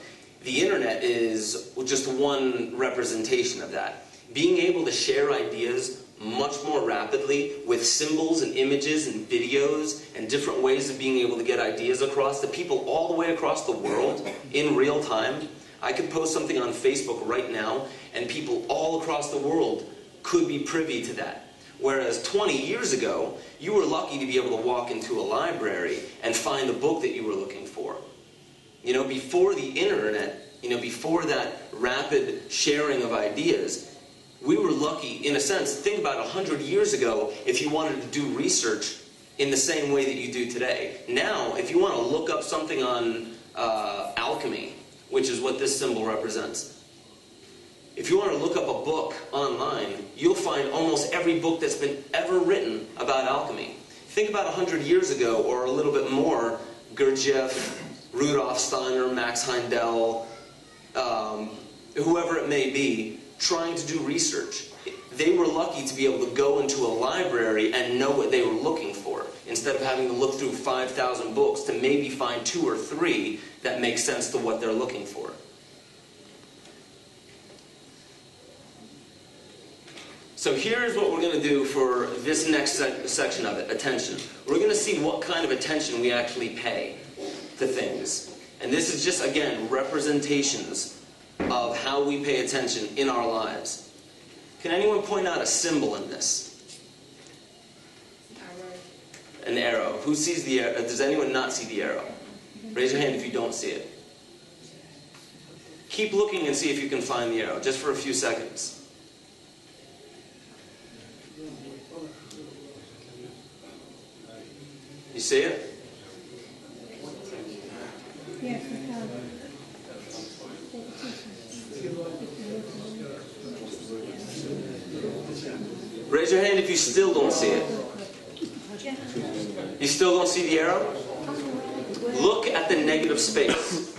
The internet is just one representation of that. Being able to share ideas much more rapidly with symbols and images and videos and different ways of being able to get ideas across to people all the way across the world in real time. I could post something on Facebook right now, and people all across the world could be privy to that. Whereas 20 years ago, you were lucky to be able to walk into a library and find the book that you were looking for. You know, before the internet, before that rapid sharing of ideas, we were lucky, in a sense. Think about 100 years ago, if you wanted to do research in the same way that you do today. Now, if you want to look up something on alchemy, which is what this symbol represents, if you want to look up a book online, you'll find almost every book that's been ever written about alchemy. Think about 100 years ago, or a little bit more, Gurdjieff, Rudolf Steiner, Max Heindel, whoever it may be, trying to do research. They were lucky to be able to go into a library and know what they were looking for, instead of having to look through 5,000 books to maybe find 2 or 3 that make sense to what they're looking for. So here's what we're going to do for this next section of it, attention. We're going to see what kind of attention we actually pay to things. And this is just, again, representations of how we pay attention in our lives. Can anyone point out a symbol in this? Arrow. An arrow. Who sees the arrow? Does anyone not see the arrow? Raise your hand if you don't see it. Keep looking and see if you can find the arrow, just for a few seconds. You see it? Yes, I can. Raise your hand if you still don't see it. You still don't see the arrow? Look at the negative space.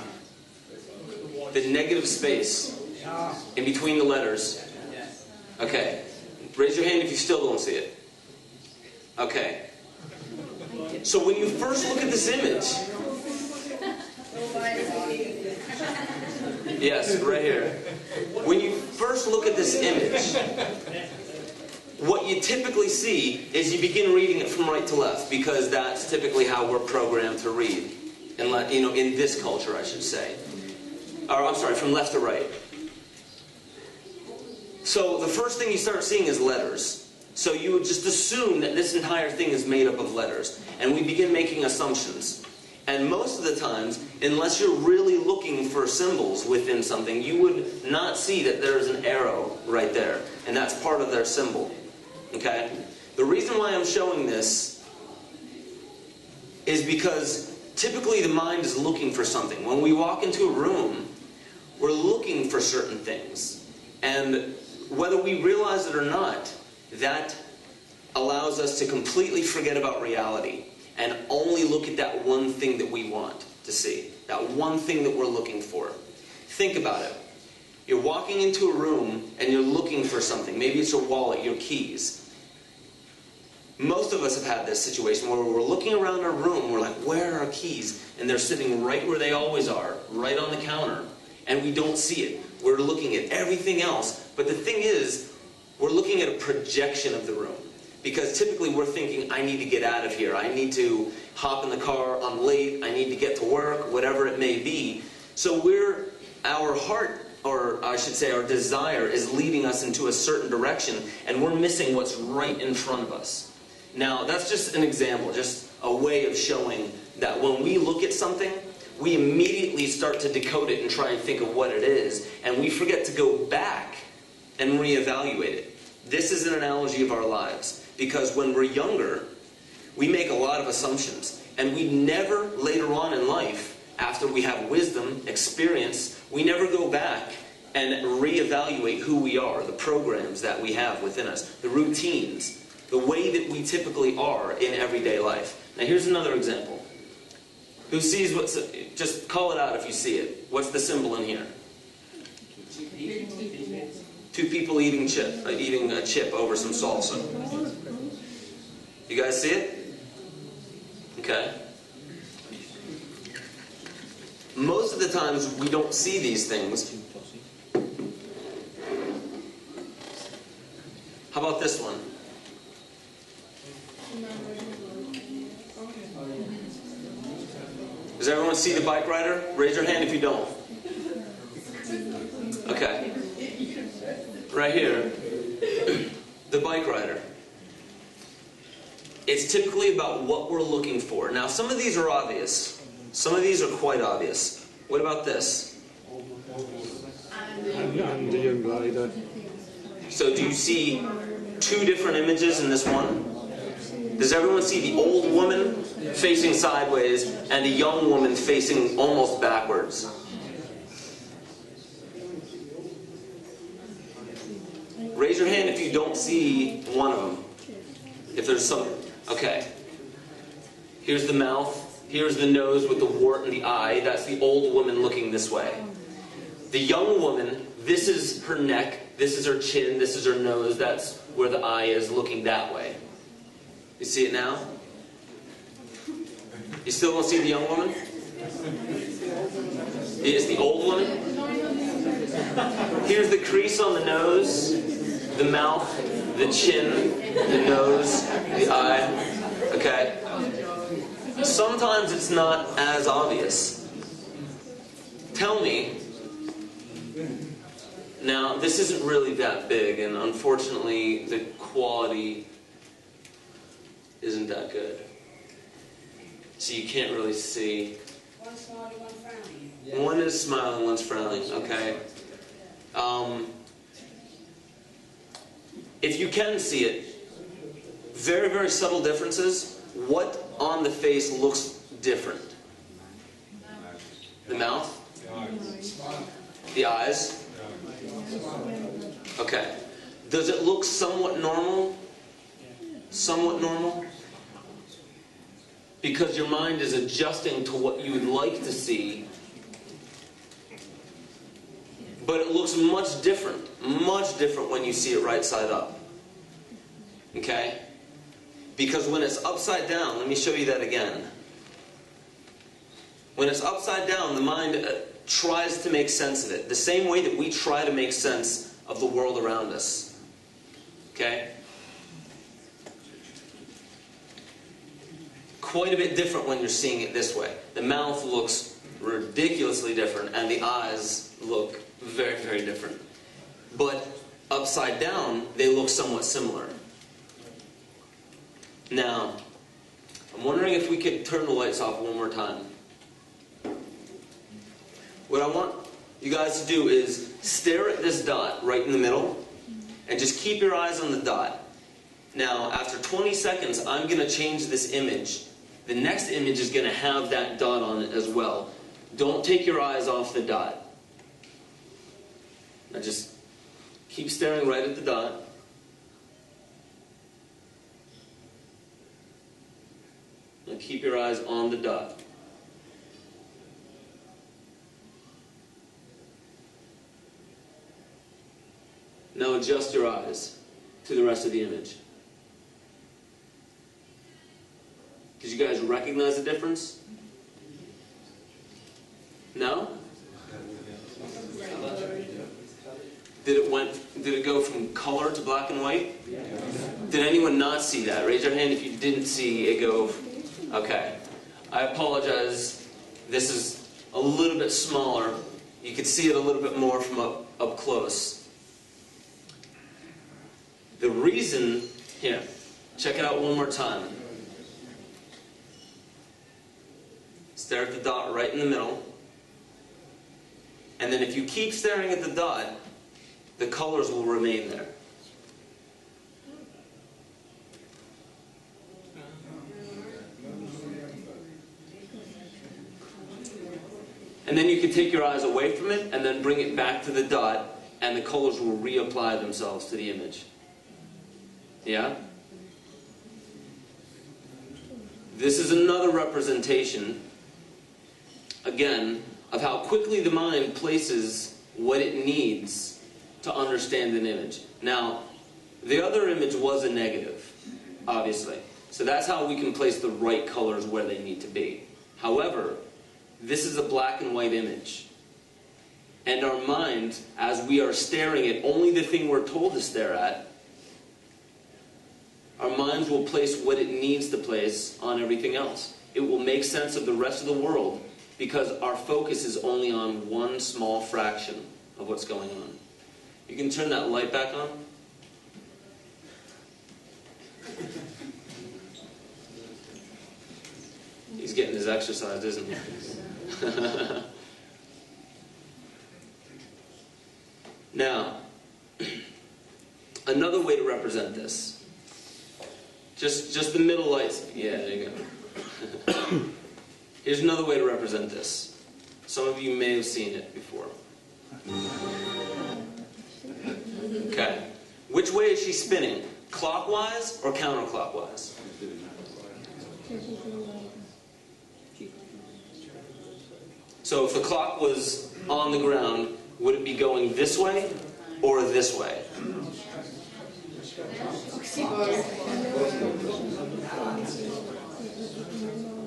The negative space in between the letters. Okay. Raise your hand if you still don't see it. Okay. So when you first look at this image, yes, right here. When you first look at this image, what you typically see is you begin reading it from right to left, because that's typically how we're programmed to read. And in this culture, I should say. Or I'm sorry, from left to right. So the first thing you start seeing is letters. So you would just assume that this entire thing is made up of letters. And we begin making assumptions. And most of the times, unless you're really looking for symbols within something, you would not see that there's an arrow right there. And that's part of their symbol. Okay? The reason why I'm showing this is because typically the mind is looking for something. When we walk into a room, we're looking for certain things. And whether we realize it or not, that allows us to completely forget about reality and only look at that one thing that we want to see, that one thing that we're looking for. Think about it. You're walking into a room and you're looking for something. Maybe it's your wallet, your keys. Most of us have had this situation where we're looking around our room, we're like, where are our keys? And they're sitting right where they always are, right on the counter. And we don't see it. We're looking at everything else. But the thing is, we're looking at a projection of the room. Because typically we're thinking, I need to get out of here. I need to hop in the car. I'm late. I need to get to work, whatever it may be. So our heart, or I should say our desire, is leading us into a certain direction. And we're missing what's right in front of us. Now, that's just an example, just a way of showing that when we look at something, we immediately start to decode it and try and think of what it is. And we forget to go back and reevaluate it. This is an analogy of our lives. Because when we're younger, we make a lot of assumptions. And we never, later on in life, after we have wisdom, experience, we never go back and reevaluate who we are, the programs that we have within us, the routines, the way that we typically are in everyday life. Now here's another example. Who sees what's... Just call it out if you see it. What's the symbol in here? Two people eating a chip over some salsa. You guys see it? Okay. Most of the times we don't see these things. How about this one? Does everyone see the bike rider? Raise your hand if you don't. Okay. Right here, the bike rider. It's typically about what we're looking for. Now, some of these are obvious. Some of these are quite obvious. What about this? And the young rider. So do you see two different images in this one? Does everyone see the old woman facing sideways and a young woman facing almost backwards? Raise your hand if you don't see one of them. If there's some... Okay. Here's the mouth. Here's the nose with the wart and the eye. That's the old woman looking this way. The young woman, this is her neck. This is her chin. This is her nose. That's where the eye is, looking that way. You see it now? You still don't see the young woman? It's the old woman. Here's the crease on the nose, the mouth, the chin, the nose, the eye. Okay? Sometimes it's not as obvious. Tell me. Now, this isn't really that big, and unfortunately, the quality isn't that good. So you can't really see. One smiling, one frowning. One is smiling, one's frowning, okay? If you can see it, very, very subtle differences. What on the face looks different? The mouth? The eyes? Okay. Does it look somewhat normal? Somewhat normal? Because your mind is adjusting to what you would like to see. But it looks much different when you see it right side up. Okay? Because when it's upside down, let me show you that again. When it's upside down, the mind tries to make sense of it. The same way that we try to make sense of the world around us. Okay? Quite a bit different when you're seeing it this way. The mouth looks ridiculously different, and the eyes look very, very different. But upside down, they look somewhat similar. Now, I'm wondering if we could turn the lights off one more time. What I want you guys to do is stare at this dot right in the middle, and just keep your eyes on the dot. Now, after 20 seconds, I'm going to change this image. The next image is going to have that dot on it as well. Don't take your eyes off the dot. Now just keep staring right at the dot. Now keep your eyes on the dot. Now adjust your eyes to the rest of the image. Did you guys recognize the difference? No? Did it go from color to black and white? Did anyone not see that? Raise your hand if you didn't see it go. Okay. I apologize. This is a little bit smaller. You could see it a little bit more from up close. The reason, here, check it out one more time. Stare at the dot right in the middle. And then if you keep staring at the dot, the colors will remain there. And then you can take your eyes away from it and then bring it back to the dot, and the colors will reapply themselves to the image. Yeah? This is another representation, again, of how quickly the mind places what it needs to understand an image. Now, the other image was a negative, obviously. So that's how we can place the right colors where they need to be. However, this is a black and white image. And our mind, as we are staring at only the thing we're told to stare at, our minds will place what it needs to place on everything else. It will make sense of the rest of the world because our focus is only on one small fraction of what's going on. You can turn that light back on. He's getting his exercise, isn't he? Now, another way to represent this. Just the middle lights. Yeah, there you go. Here's another way to represent this. Some of you may have seen it before. Okay. Which way is she spinning? Clockwise or counterclockwise? So if the clock was on the ground, would it be going this way or this way?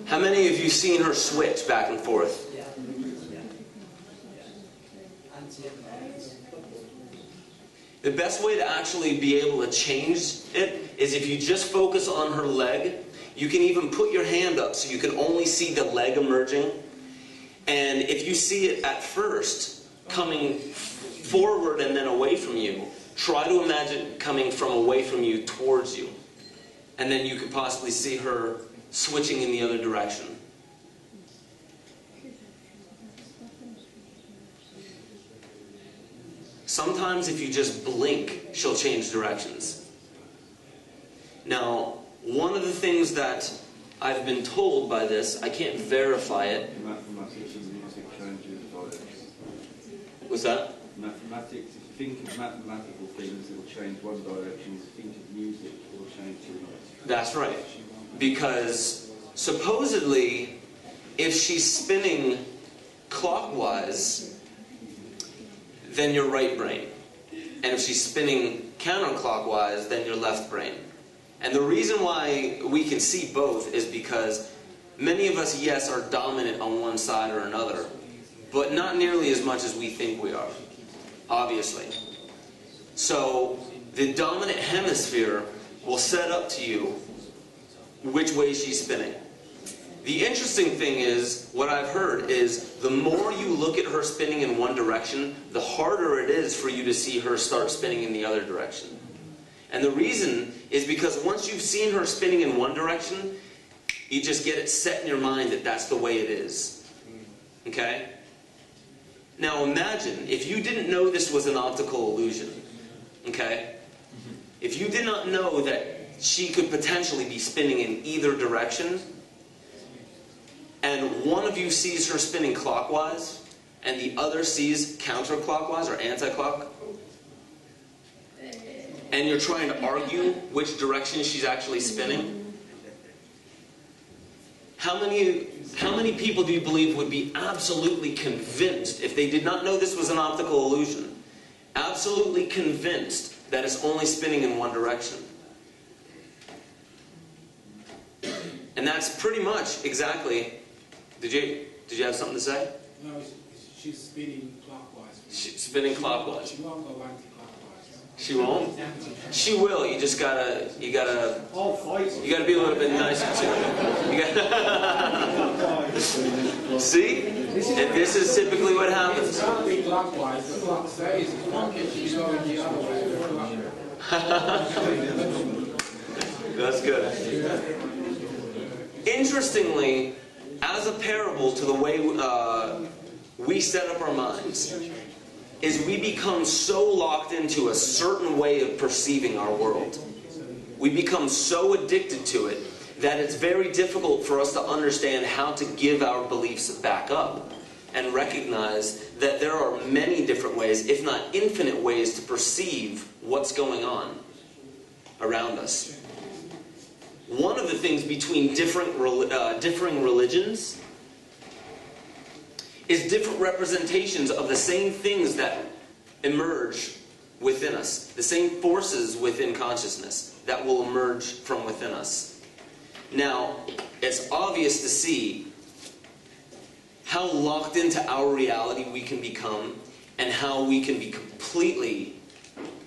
How many of you seen her switch back and forth? The best way to actually be able to change it is if you just focus on her leg. You can even put your hand up so you can only see the leg emerging. And if you see it at first coming forward and then away from you, try to imagine it coming from away from you towards you. And then you could possibly see her switching in the other direction. Sometimes if you just blink, she'll change directions. Now, one of the things that I've been told by this, I can't verify it. Mathematics and music changes direction. What's that? Mathematics, if you think of mathematical things, it will change one direction. If you think of music, it will change two directions. That's right. Because supposedly, if she's spinning clockwise, then your right brain. And if she's spinning counterclockwise, then your left brain. And the reason why we can see both is because many of us, yes, are dominant on one side or another, but not nearly as much as we think we are, obviously. So the dominant hemisphere will set up to you which way she's spinning. The interesting thing is, what I've heard is, the more you look at her spinning in one direction, the harder it is for you to see her start spinning in the other direction. And the reason is because once you've seen her spinning in one direction, you just get it set in your mind that that's the way it is. Okay? Now imagine, if you didn't know this was an optical illusion, okay? If you did not know that she could potentially be spinning in either direction, and one of you sees her spinning clockwise, and the other sees counterclockwise or anti-clock, and you're trying to argue which direction she's actually spinning, how many people do you believe would be absolutely convinced, if they did not know this was an optical illusion, absolutely convinced that it's only spinning in one direction? And that's pretty much exactly... Did you have something to say? No, she's spinning clockwise. She's spinning clockwise. She won't go anti-clockwise. She won't? She will. You just gotta be a little bit nicer to her. You gotta see? And this is typically what happens. It's not be clockwise. The clock says it's going the other way. That's good. Interestingly, as a parable to the way we set up our minds, is we become so locked into a certain way of perceiving our world. We become so addicted to it that it's very difficult for us to understand how to give our beliefs back up. and recognize that there are many different ways, if not infinite ways, to perceive what's going on around us. One of the things between differing religions is different representations of the same things that emerge within us, the same forces within consciousness that will emerge from within us. Now, it's obvious to see how locked into our reality we can become, and how we can be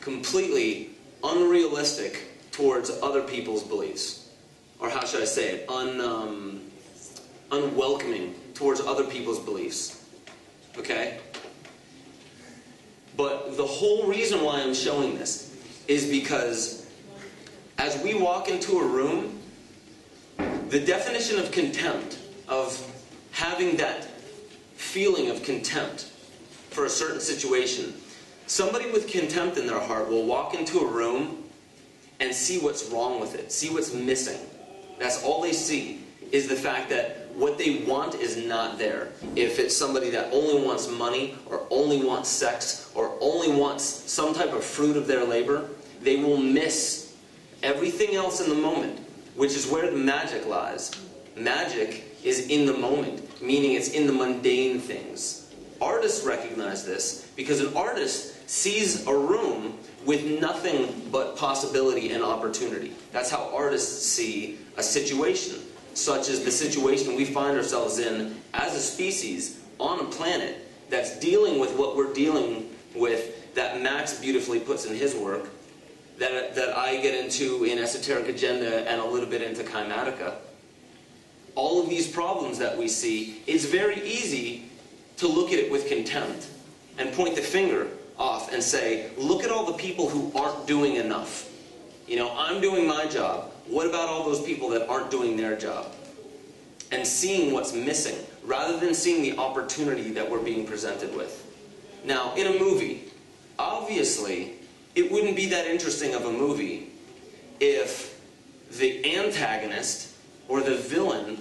completely unrealistic towards other people's beliefs. Or how should I say it? Unwelcoming towards other people's beliefs. Okay? But the whole reason why I'm showing this is because as we walk into a room, the definition of contempt, of having that feeling of contempt for a certain situation, somebody with contempt in their heart will walk into a room and see what's wrong with it, see what's missing. That's all they see, is the fact that what they want is not there. If it's somebody that only wants money, or only wants sex, or only wants some type of fruit of their labor, they will miss everything else in the moment, which is where the magic lies. Magic is in the moment, meaning it's in the mundane things. Artists recognize this because an artist sees a room with nothing but possibility and opportunity. That's how artists see a situation, such as the situation we find ourselves in as a species on a planet that's dealing with what we're dealing with, that Max beautifully puts in his work, that I get into in Esoteric Agenda and a little bit into Kymatica. All of these problems that we see, it's very easy to look at it with contempt and point the finger off and say, look at all the people who aren't doing enough. You know, I'm doing my job. What about all those people that aren't doing their job? And seeing what's missing, rather than seeing the opportunity that we're being presented with. Now, in a movie, obviously, it wouldn't be that interesting of a movie if the antagonist or the villain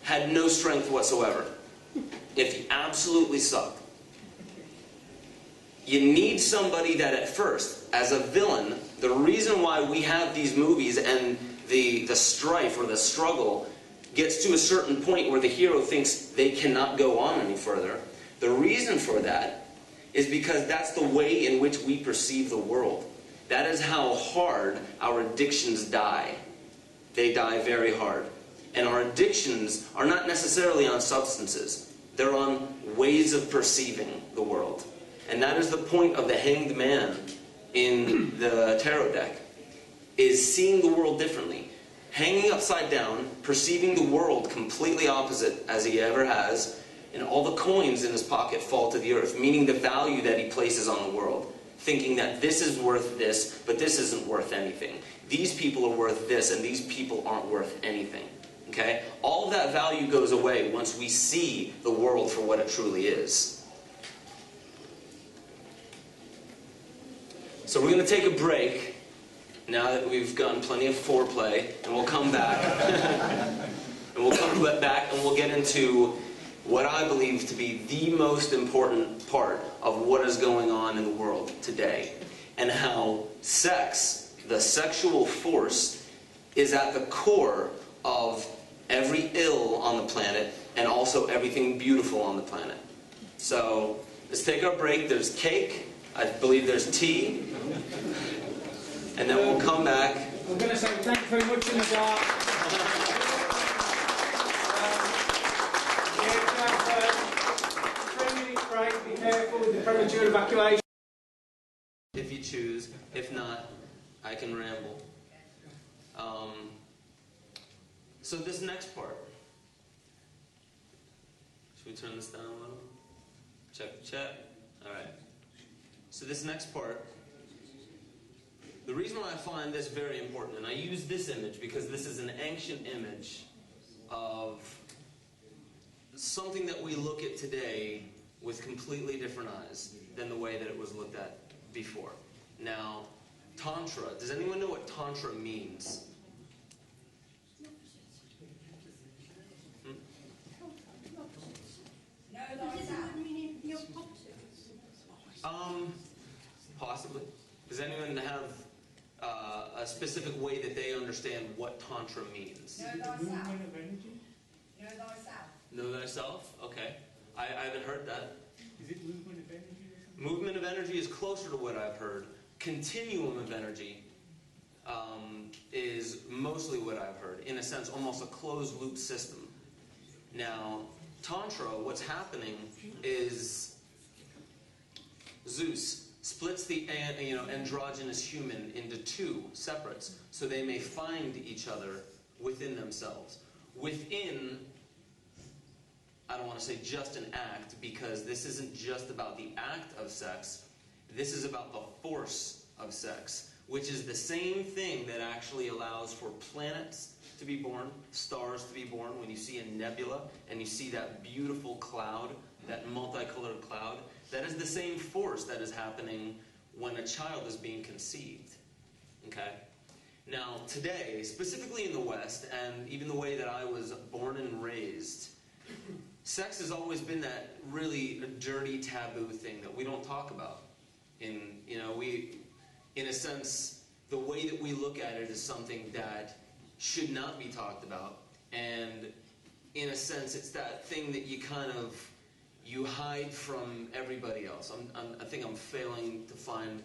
had no strength whatsoever. If he absolutely sucked. You need somebody that at first, as a villain, the reason why we have these movies and the strife or the struggle gets to a certain point where the hero thinks they cannot go on any further, the reason for that is because that's the way in which we perceive the world. That is how hard our addictions die. They die very hard. And our addictions are not necessarily on substances. They're on ways of perceiving the world. And that is the point of the Hanged Man in the tarot deck, is seeing the world differently. Hanging upside down, perceiving the world completely opposite as he ever has, and all the coins in his pocket fall to the earth, meaning the value that he places on the world, thinking that this is worth this, but this isn't worth anything. These people are worth this, and these people aren't worth anything. Okay? All of that value goes away once we see the world for what it truly is. So we're going to take a break, now that we've gotten plenty of foreplay, and we'll come back. And we'll come back and we'll get into what I believe to be the most important part of what is going on in the world today, and how sex, the sexual force, is at the core of every ill on the planet and also everything beautiful on the planet. So let's take our break. There's cake. I believe there's tea. And then we'll come back. I'm going to say thank you very much in the dark. Yeah, 3-minute break. Be careful with the premature evacuation. If you choose. If not, I can ramble. So this next part. Should we turn this down a little? Check. Alright. So this next part, the reason why I find this very important, and I use this image because this is an ancient image of something that we look at today with completely different eyes than the way that it was looked at before. Now, Tantra, does anyone know what Tantra means? Does anyone have a specific way that they understand what Tantra means? Know thyself. Movement of energy? Know thyself. Know thyself? Okay. I haven't heard that. Is it movement of energy or something? Movement of energy is closer to what I've heard. Continuum of energy is mostly what I've heard. In a sense, almost a closed loop system. Now, Tantra, what's happening is Zeus splits the androgynous human into two separates so they may find each other within themselves. Within, I don't want to say just an act, because this isn't just about the act of sex. This is about the force of sex, which is the same thing that actually allows for planets to be born, stars to be born. When you see a nebula and you see that beautiful cloud, that multicolored cloud, that is the same force that is happening when a child is being conceived. Okay? Now, today, specifically in the West, and even the way that I was born and raised, sex has always been that really dirty, taboo thing that we don't talk about. In a sense, the way that we look at it is something that should not be talked about. And in a sense, it's that thing that you hide from everybody else. I think I'm failing to find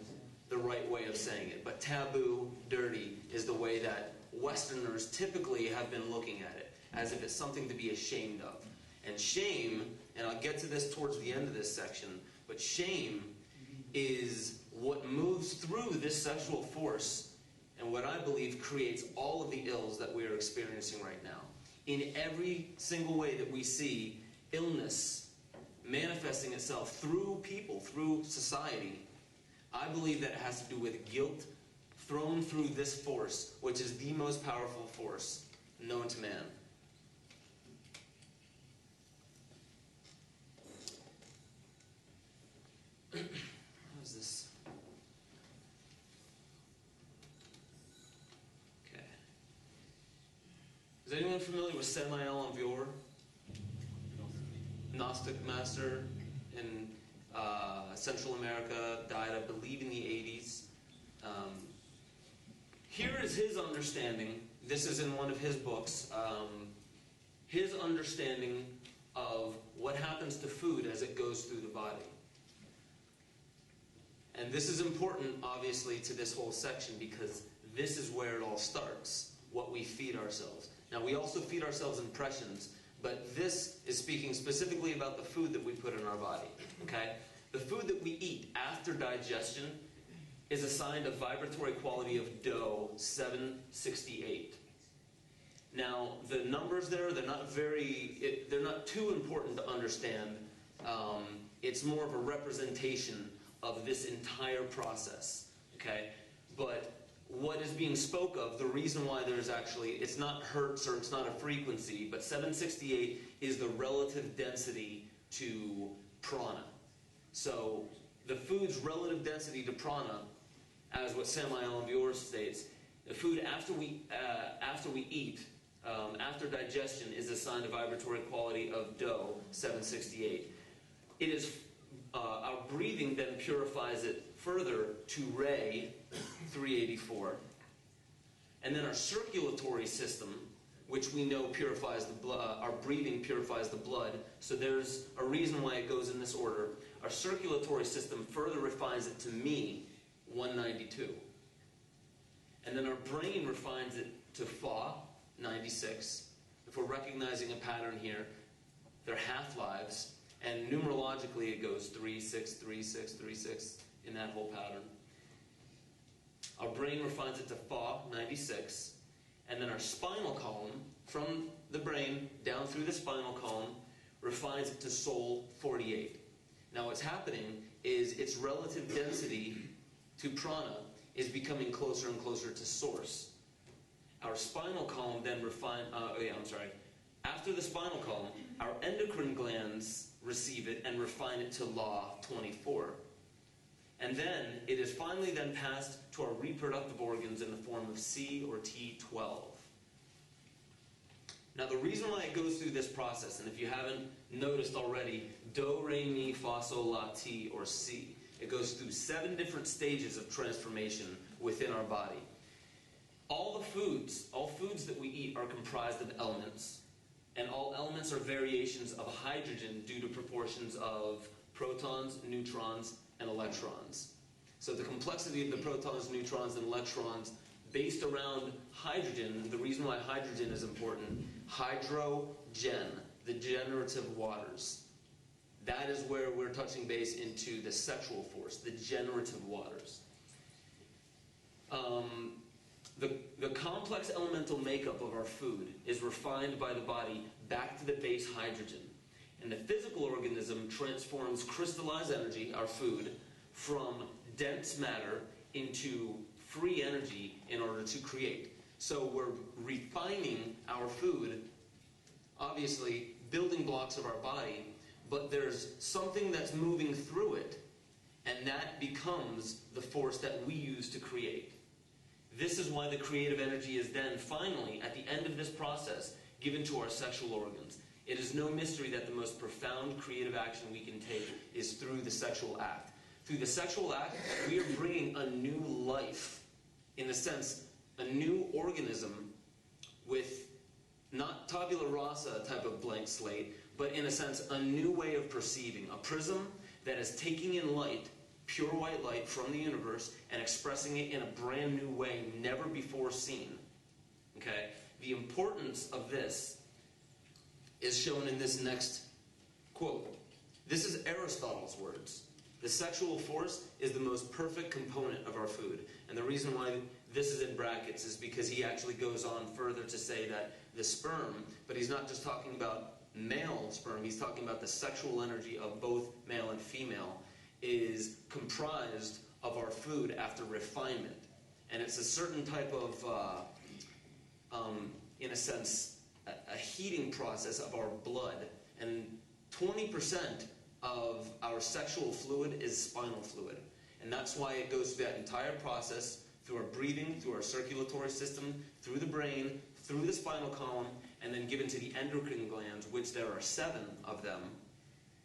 the right way of saying it. But taboo, dirty, is the way that Westerners typically have been looking at it, as if it's something to be ashamed of. And shame, and I'll get to this towards the end of this section, but shame is what moves through this sexual force and what I believe creates all of the ills that we are experiencing right now. In every single way that we see illness manifesting itself through people, through society, I believe that it has to do with guilt thrown through this force, which is the most powerful force known to man. How is this? Okay. Is anyone familiar with Semi-Alamvior? Gnostic master in Central America, died, I believe, in the 80s. Here is his understanding. This is in one of his books. His understanding of what happens to food as it goes through the body. And this is important, obviously, to this whole section because this is where it all starts, what we feed ourselves. Now, we also feed ourselves impressions, but this is speaking specifically about the food that we put in our body, okay? The food that we eat after digestion is assigned a vibratory quality of dough 768. Now, the numbers there, they're not too important to understand. It's more of a representation of this entire process, okay? But what is being spoke of, the reason why there's actually, it's not hertz or it's not a frequency, but 768 is the relative density to prana. So the food's relative density to prana, as what Semi-Alamvior states, the food after we eat, after digestion, is assigned a vibratory quality of dough 768. It is our breathing then purifies it further to Ray 384, and then our circulatory system, which we know purifies the blood, our breathing purifies the blood, so there's a reason why it goes in this order. Our circulatory system further refines it to Me 192, and then our brain refines it to Fa 96. If we're recognizing a pattern here, they're half-lives. And numerologically, it goes 3, 6, 3, 6, 3, 6 in that whole pattern. Our brain refines it to Fa, 96. And then our spinal column, from the brain down through the spinal column, refines it to Soul, 48. Now what's happening is its relative density to prana is becoming closer and closer to Source. Our spinal column then after the spinal column, our endocrine glands receive it and refine it to Law 24. And then it is finally then passed to our reproductive organs in the form of C or T12. Now the reason why it goes through this process, and if you haven't noticed already, Do, Re, Mi, Fa, Sol, La, Ti, or Si. It goes through 7 different stages of transformation within our body. All foods that we eat are comprised of elements, and all elements are variations of hydrogen due to proportions of protons, neutrons, and electrons. So the complexity of the protons, neutrons, and electrons based around hydrogen, the reason why hydrogen is important, hydrogen, the generative waters. That is where we're touching base into the sexual force, the generative waters. The complex elemental makeup of our food is refined by the body back to the base hydrogen. And the physical organism transforms crystallized energy, our food, from dense matter into free energy in order to create. So we're refining our food, obviously building blocks of our body, but there's something that's moving through it, and that becomes the force that we use to create. This is why the creative energy is then finally, at the end of this process, given to our sexual organs. It is no mystery that the most profound creative action we can take is through the sexual act. Through the sexual act, we are bringing a new life, in a sense, a new organism with not tabula rasa type of blank slate, but in a sense, a new way of perceiving. A prism that is taking in light, pure white light from the universe, and expressing it in a brand new way never before seen. Okay? The importance of this is shown in this next quote. This is Aristotle's words. The sexual force is the most perfect component of our food. And the reason why this is in brackets is because he actually goes on further to say that the sperm, but he's not just talking about male sperm, he's talking about the sexual energy of both male and female, is comprised of our food after refinement. And it's a certain type of, in a sense, a heating process of our blood. And 20% of our sexual fluid is spinal fluid. And that's why it goes through that entire process, through our breathing, through our circulatory system, through the brain, through the spinal column, and then given to the endocrine glands, which there are 7 of them.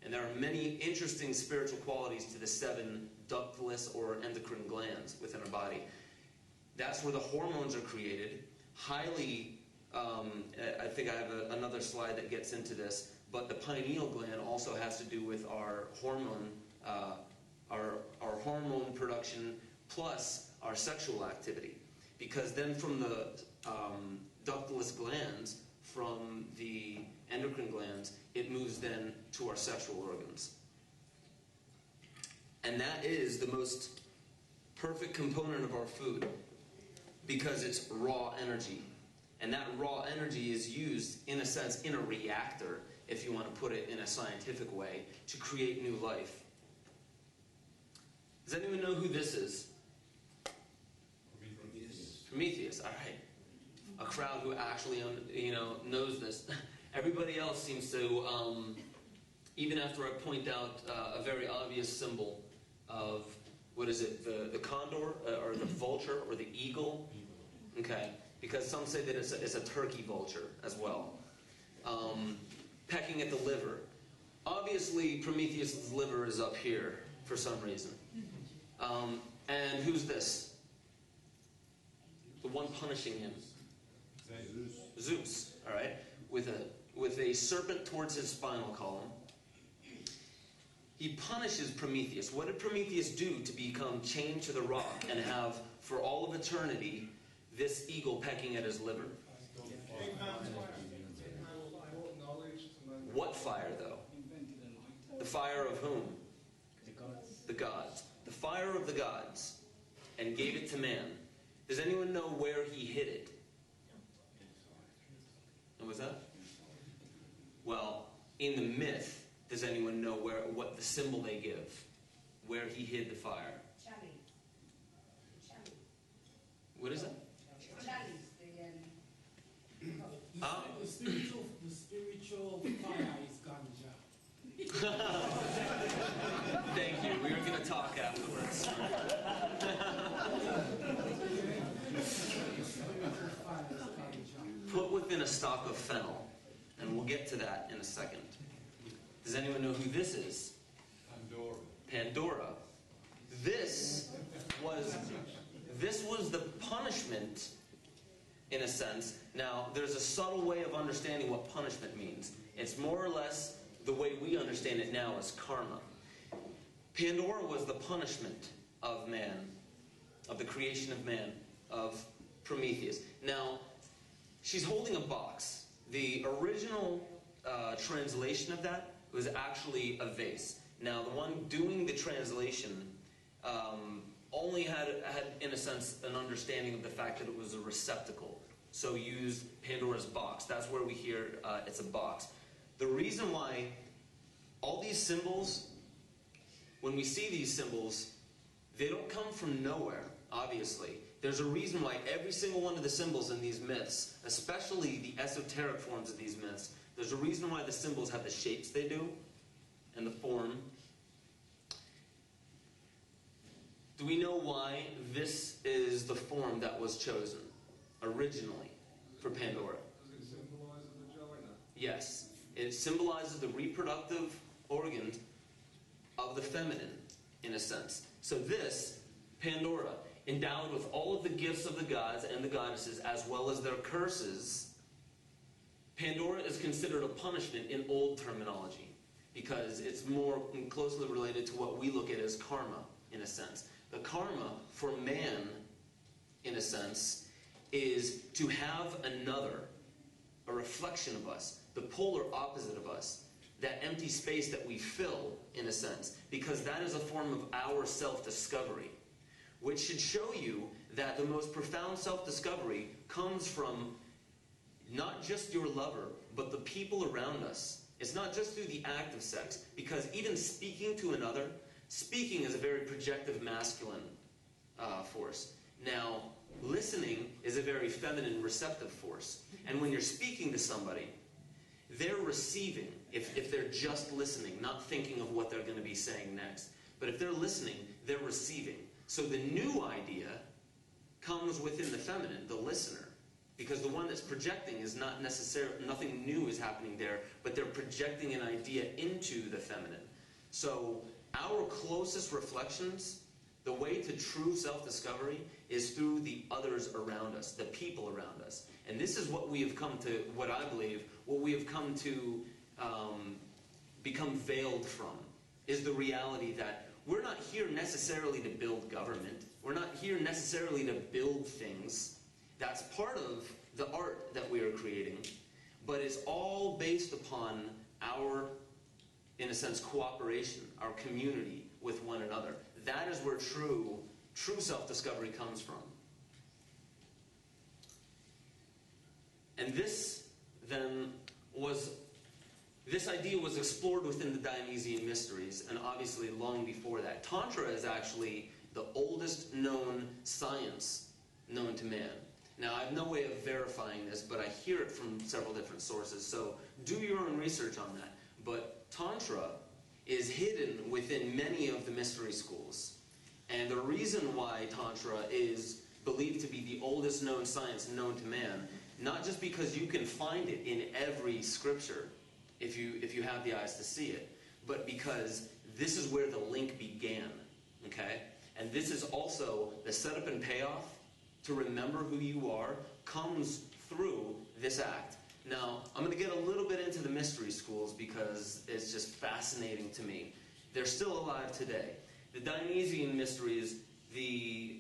And there are many interesting spiritual qualities to the 7 ductless or endocrine glands within our body. That's where the hormones are created. Highly, I think I have another slide that gets into this, but the pineal gland also has to do with our hormone, our hormone production plus our sexual activity. Because then from the ductless glands, from the endocrine glands, it moves then to our sexual organs. And that is the most perfect component of our food, because it's raw energy. And that raw energy is used, in a sense, in a reactor, if you want to put it in a scientific way, to create new life. Does anyone know who this is? Prometheus, all right. A crowd who actually, knows this. Everybody else seems to, even after I point out a very obvious symbol of, what is it, the condor, or the vulture, or the eagle? Okay, because some say that it's a turkey vulture as well. Pecking at the liver. Obviously, Prometheus' liver is up here for some reason. And who's this? The one punishing him. Zeus, all right, with a serpent towards his spinal column. He punishes Prometheus. What did Prometheus do to become chained to the rock and have, for all of eternity, this eagle pecking at his liver? What fire, though? The fire of whom? The gods. The fire of the gods, and gave it to man. Does anyone know where he hid it? And what's that? Well, in the myth, does anyone know what the symbol they give? Where he hid the fire? Chalice. What is that? Chalice, The spiritual fire is ganja. Thank you. We were going to talk afterwards. Put within a stock of fennel, and we'll get to that in a second. Does anyone know who this is? Pandora. Pandora. this was the punishment, in a sense. Now, there's a subtle way of understanding what punishment means. It's more or less the way we understand it now as karma. Pandora was the punishment of man, of the creation of man, of Prometheus. Now, she's holding a box. The original translation of that was actually a vase. Now, the one doing the translation only had, in a sense, an understanding of the fact that it was a receptacle. So used Pandora's box. That's where we hear it's a box. The reason why all these symbols, when we see these symbols, they don't come from nowhere, obviously. There's a reason why every single one of the symbols in these myths, especially the esoteric forms of these myths, there's a reason why the symbols have the shapes they do and the form. Do we know why this is the form that was chosen originally for Pandora? Does it symbolize a vagina? Yes. It symbolizes the reproductive organ of the feminine, in a sense. So this, Pandora, endowed with all of the gifts of the gods and the goddesses, as well as their curses, Pandora is considered a punishment in old terminology, because it's more closely related to what we look at as karma, in a sense. The karma for man, in a sense, is to have another, a reflection of us, the polar opposite of us, that empty space that we fill, in a sense, because that is a form of our self-discovery, which should show you that the most profound self-discovery comes from not just your lover, but the people around us. It's not just through the act of sex, because even speaking to another, speaking is a very projective masculine force. Now, listening is a very feminine receptive force. And when you're speaking to somebody, they're receiving, if they're just listening, not thinking of what they're going to be saying next. But if they're listening, they're receiving. So the new idea comes within the feminine, the listener. Because the one that's projecting is not necessarily, nothing new is happening there, but they're projecting an idea into the feminine. So our closest reflections, the way to true self-discovery is through the others around us, the people around us. And this is what we have come to, what I believe, what we have come to become veiled from, is the reality that we're not here necessarily to build government. We're not here necessarily to build things. That's part of the art that we are creating. But it's all based upon our, in a sense, cooperation, our community with one another. That is where true self-discovery comes from. And this, then, this idea was explored within the Dionysian mysteries, and obviously long before that. Tantra is actually the oldest known science known to man. Now, I have no way of verifying this, but I hear it from several different sources, so do your own research on that. But Tantra is hidden within many of the mystery schools. And the reason why Tantra is believed to be the oldest known science known to man, not just because you can find it in every scripture, if you have the eyes to see it, but because this is where the link began, okay? And this is also the setup and payoff to remember who you are comes through this act. Now, I'm going to get a little bit into the mystery schools because it's just fascinating to me. They're still alive today. The Dionysian mysteries, the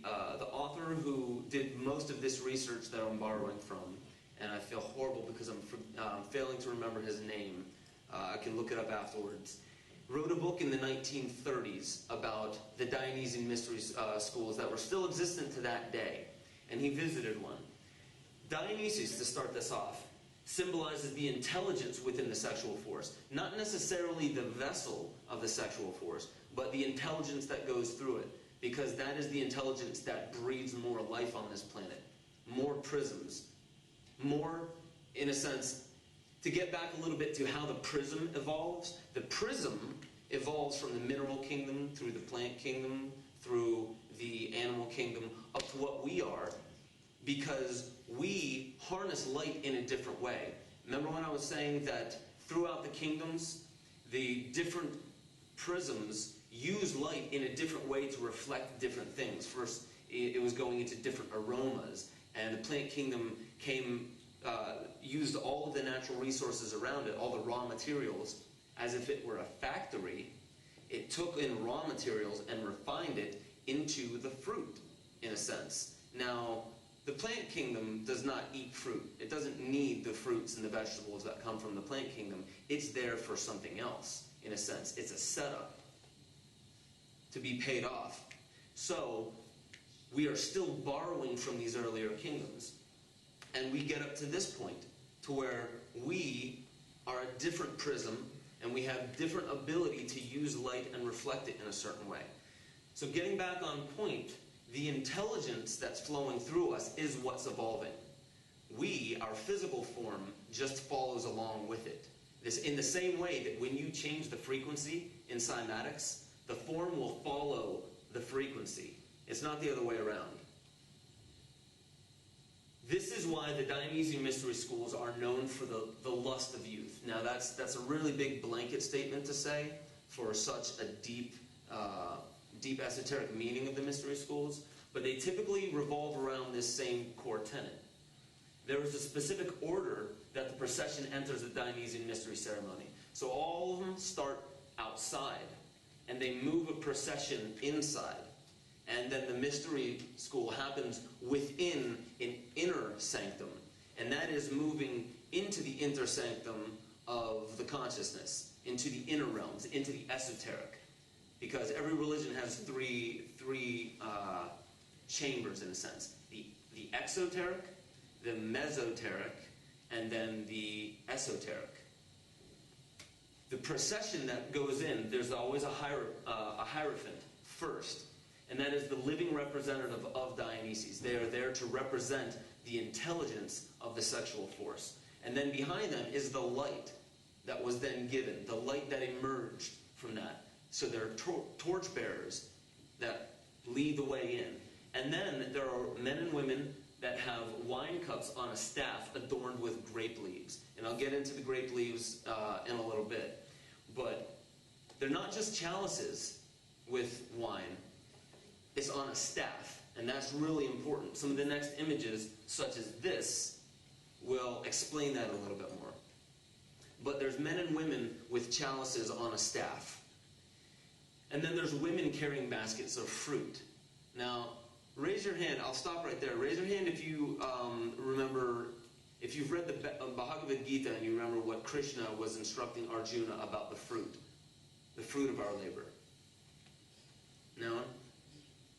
author who did most of this research that I'm borrowing from, and I feel horrible because I'm failing to remember his name. I can look it up afterwards. Wrote a book in the 1930s about the Dionysian mystery schools that were still existent to that day. And he visited one. Dionysus, to start this off, symbolizes the intelligence within the sexual force. Not necessarily the vessel of the sexual force, but the intelligence that goes through it. Because that is the intelligence that breeds more life on this planet. More prisms. More, in a sense, to get back a little bit to how the prism evolves. The prism evolves from the mineral kingdom, through the plant kingdom, through the animal kingdom, up to what we are, because we harness light in a different way. Remember when I was saying that throughout the kingdoms, the different prisms use light in a different way to reflect different things. First, it was going into different aromas, and the plant kingdom used all of the natural resources around it, all the raw materials, as if it were a factory. It took in raw materials and refined it into the fruit, in a sense. Now, the plant kingdom does not eat fruit. It doesn't need the fruits and the vegetables that come from the plant kingdom. It's there for something else, in a sense. It's a setup to be paid off. So, we are still borrowing from these earlier kingdoms. And we get up to this point, to where we are a different prism, and we have different ability to use light and reflect it in a certain way. So getting back on point, the intelligence that's flowing through us is what's evolving. We, our physical form, just follows along with it. This, in the same way that when you change the frequency in cymatics, the form will follow the frequency. It's not the other way around. This is why the Dionysian mystery schools are known for the lust of youth. Now that's a really big blanket statement to say for such a deep esoteric meaning of the mystery schools, but they typically revolve around this same core tenet. There is a specific order that the procession enters the Dionysian mystery ceremony. So all of them start outside, and they move a procession inside. And then the mystery school happens within an inner sanctum. And that is moving into the inner sanctum of the consciousness, into the inner realms, into the esoteric. Because every religion has three chambers, in a sense. The exoteric, the mesoteric, and then the esoteric. The procession that goes in, there's always a hierophant first. And that is the living representative of Dionysus. They are there to represent the intelligence of the sexual force. And then behind them is the light that was then given, the light that emerged from that. So there are torch bearers that lead the way in. And then there are men and women that have wine cups on a staff adorned with grape leaves. And I'll get into the grape leaves in a little bit. But they're not just chalices with wine. It's on a staff, and that's really important. Some of the next images, such as this, will explain that a little bit more. But there's men and women with chalices on a staff. And then there's women carrying baskets of fruit. Now, raise your hand. I'll stop right there. Raise your hand if you remember, if you've read the Bhagavad Gita and you remember what Krishna was instructing Arjuna about the fruit of our labor. No?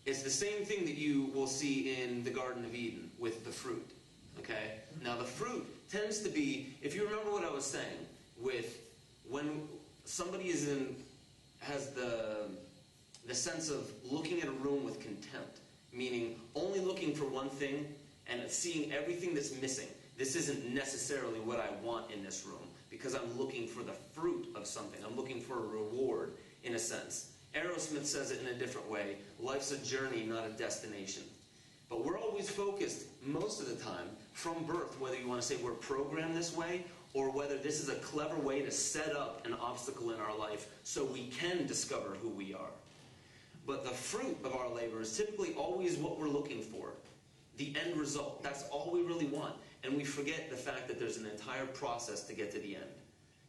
It's the same thing that you will see in the Garden of Eden with the fruit. Okay? Now the fruit tends to be, if you remember what I was saying, with when somebody has the sense of looking at a room with contempt, meaning only looking for one thing and seeing everything that's missing. This isn't necessarily what I want in this room because I'm looking for the fruit of something. I'm looking for a reward, in a sense. Aerosmith says it in a different way. Life's a journey, not a destination. But we're always focused, most of the time, from birth, whether you want to say we're programmed this way, or whether this is a clever way to set up an obstacle in our life so we can discover who we are. But the fruit of our labor is typically always what we're looking for. The end result. That's all we really want. And we forget the fact that there's an entire process to get to the end.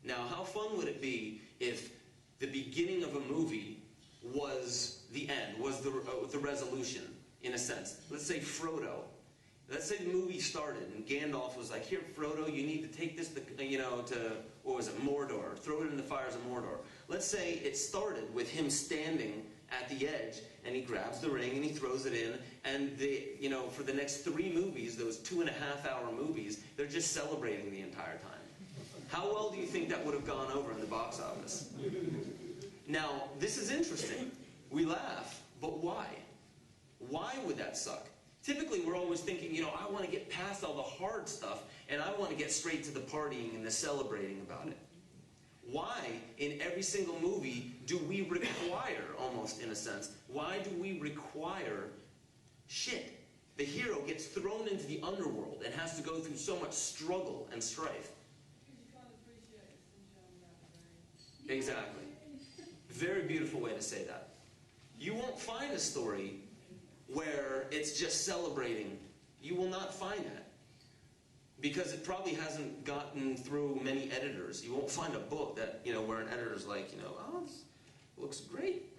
Now, how fun would it be if the beginning of a movie was the end, was the resolution, in a sense? Let's say Frodo. Let's say the movie started and Gandalf was like, here, Frodo, you need to take this, to what was it, Mordor. Throw it in the fires of Mordor. Let's say it started with him standing at the edge and he grabs the ring and he throws it in, and for the next 3 movies, those 2.5-hour movies, they're just celebrating the entire time. How well do you think that would have gone over in the box office? Now, this is interesting. We laugh, but why? Why would that suck? Typically, we're always thinking, I want to get past all the hard stuff, and I want to get straight to the partying and the celebrating about it. Why, in every single movie, do we require, almost in a sense, why do we require shit? The hero gets thrown into the underworld and has to go through so much struggle and strife. Because you can't appreciate it. Exactly. Very beautiful way to say that. You won't find a story where it's just celebrating. You will not find that. Because it probably hasn't gotten through many editors. You won't find a book that, where an editor's like, oh, this looks great.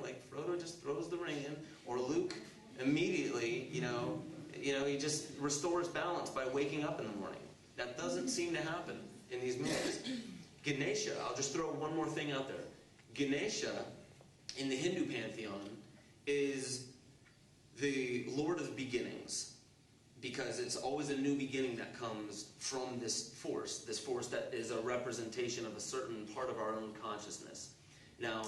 Like Frodo just throws the ring in, or Luke immediately, he just restores balance by waking up in the morning. That doesn't seem to happen in these movies. Ganesha, I'll just throw one more thing out there. Ganesha, in the Hindu pantheon, is the Lord of Beginnings, because it's always a new beginning that comes from this force that is a representation of a certain part of our own consciousness. Now,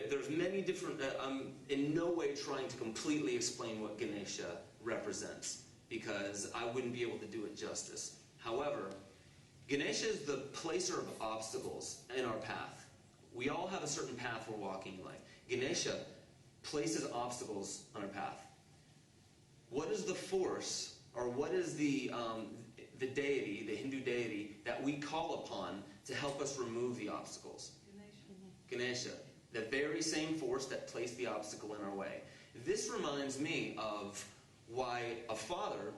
there's many different, I'm in no way trying to completely explain what Ganesha represents, because I wouldn't be able to do it justice. However, Ganesha is the placer of obstacles in our path. We all have a certain path we're walking in life. Ganesha places obstacles on our path. What is the force, or what is the deity, the Hindu deity, that we call upon to help us remove the obstacles? Ganesha. The very same force that placed the obstacle in our way. This reminds me of why a father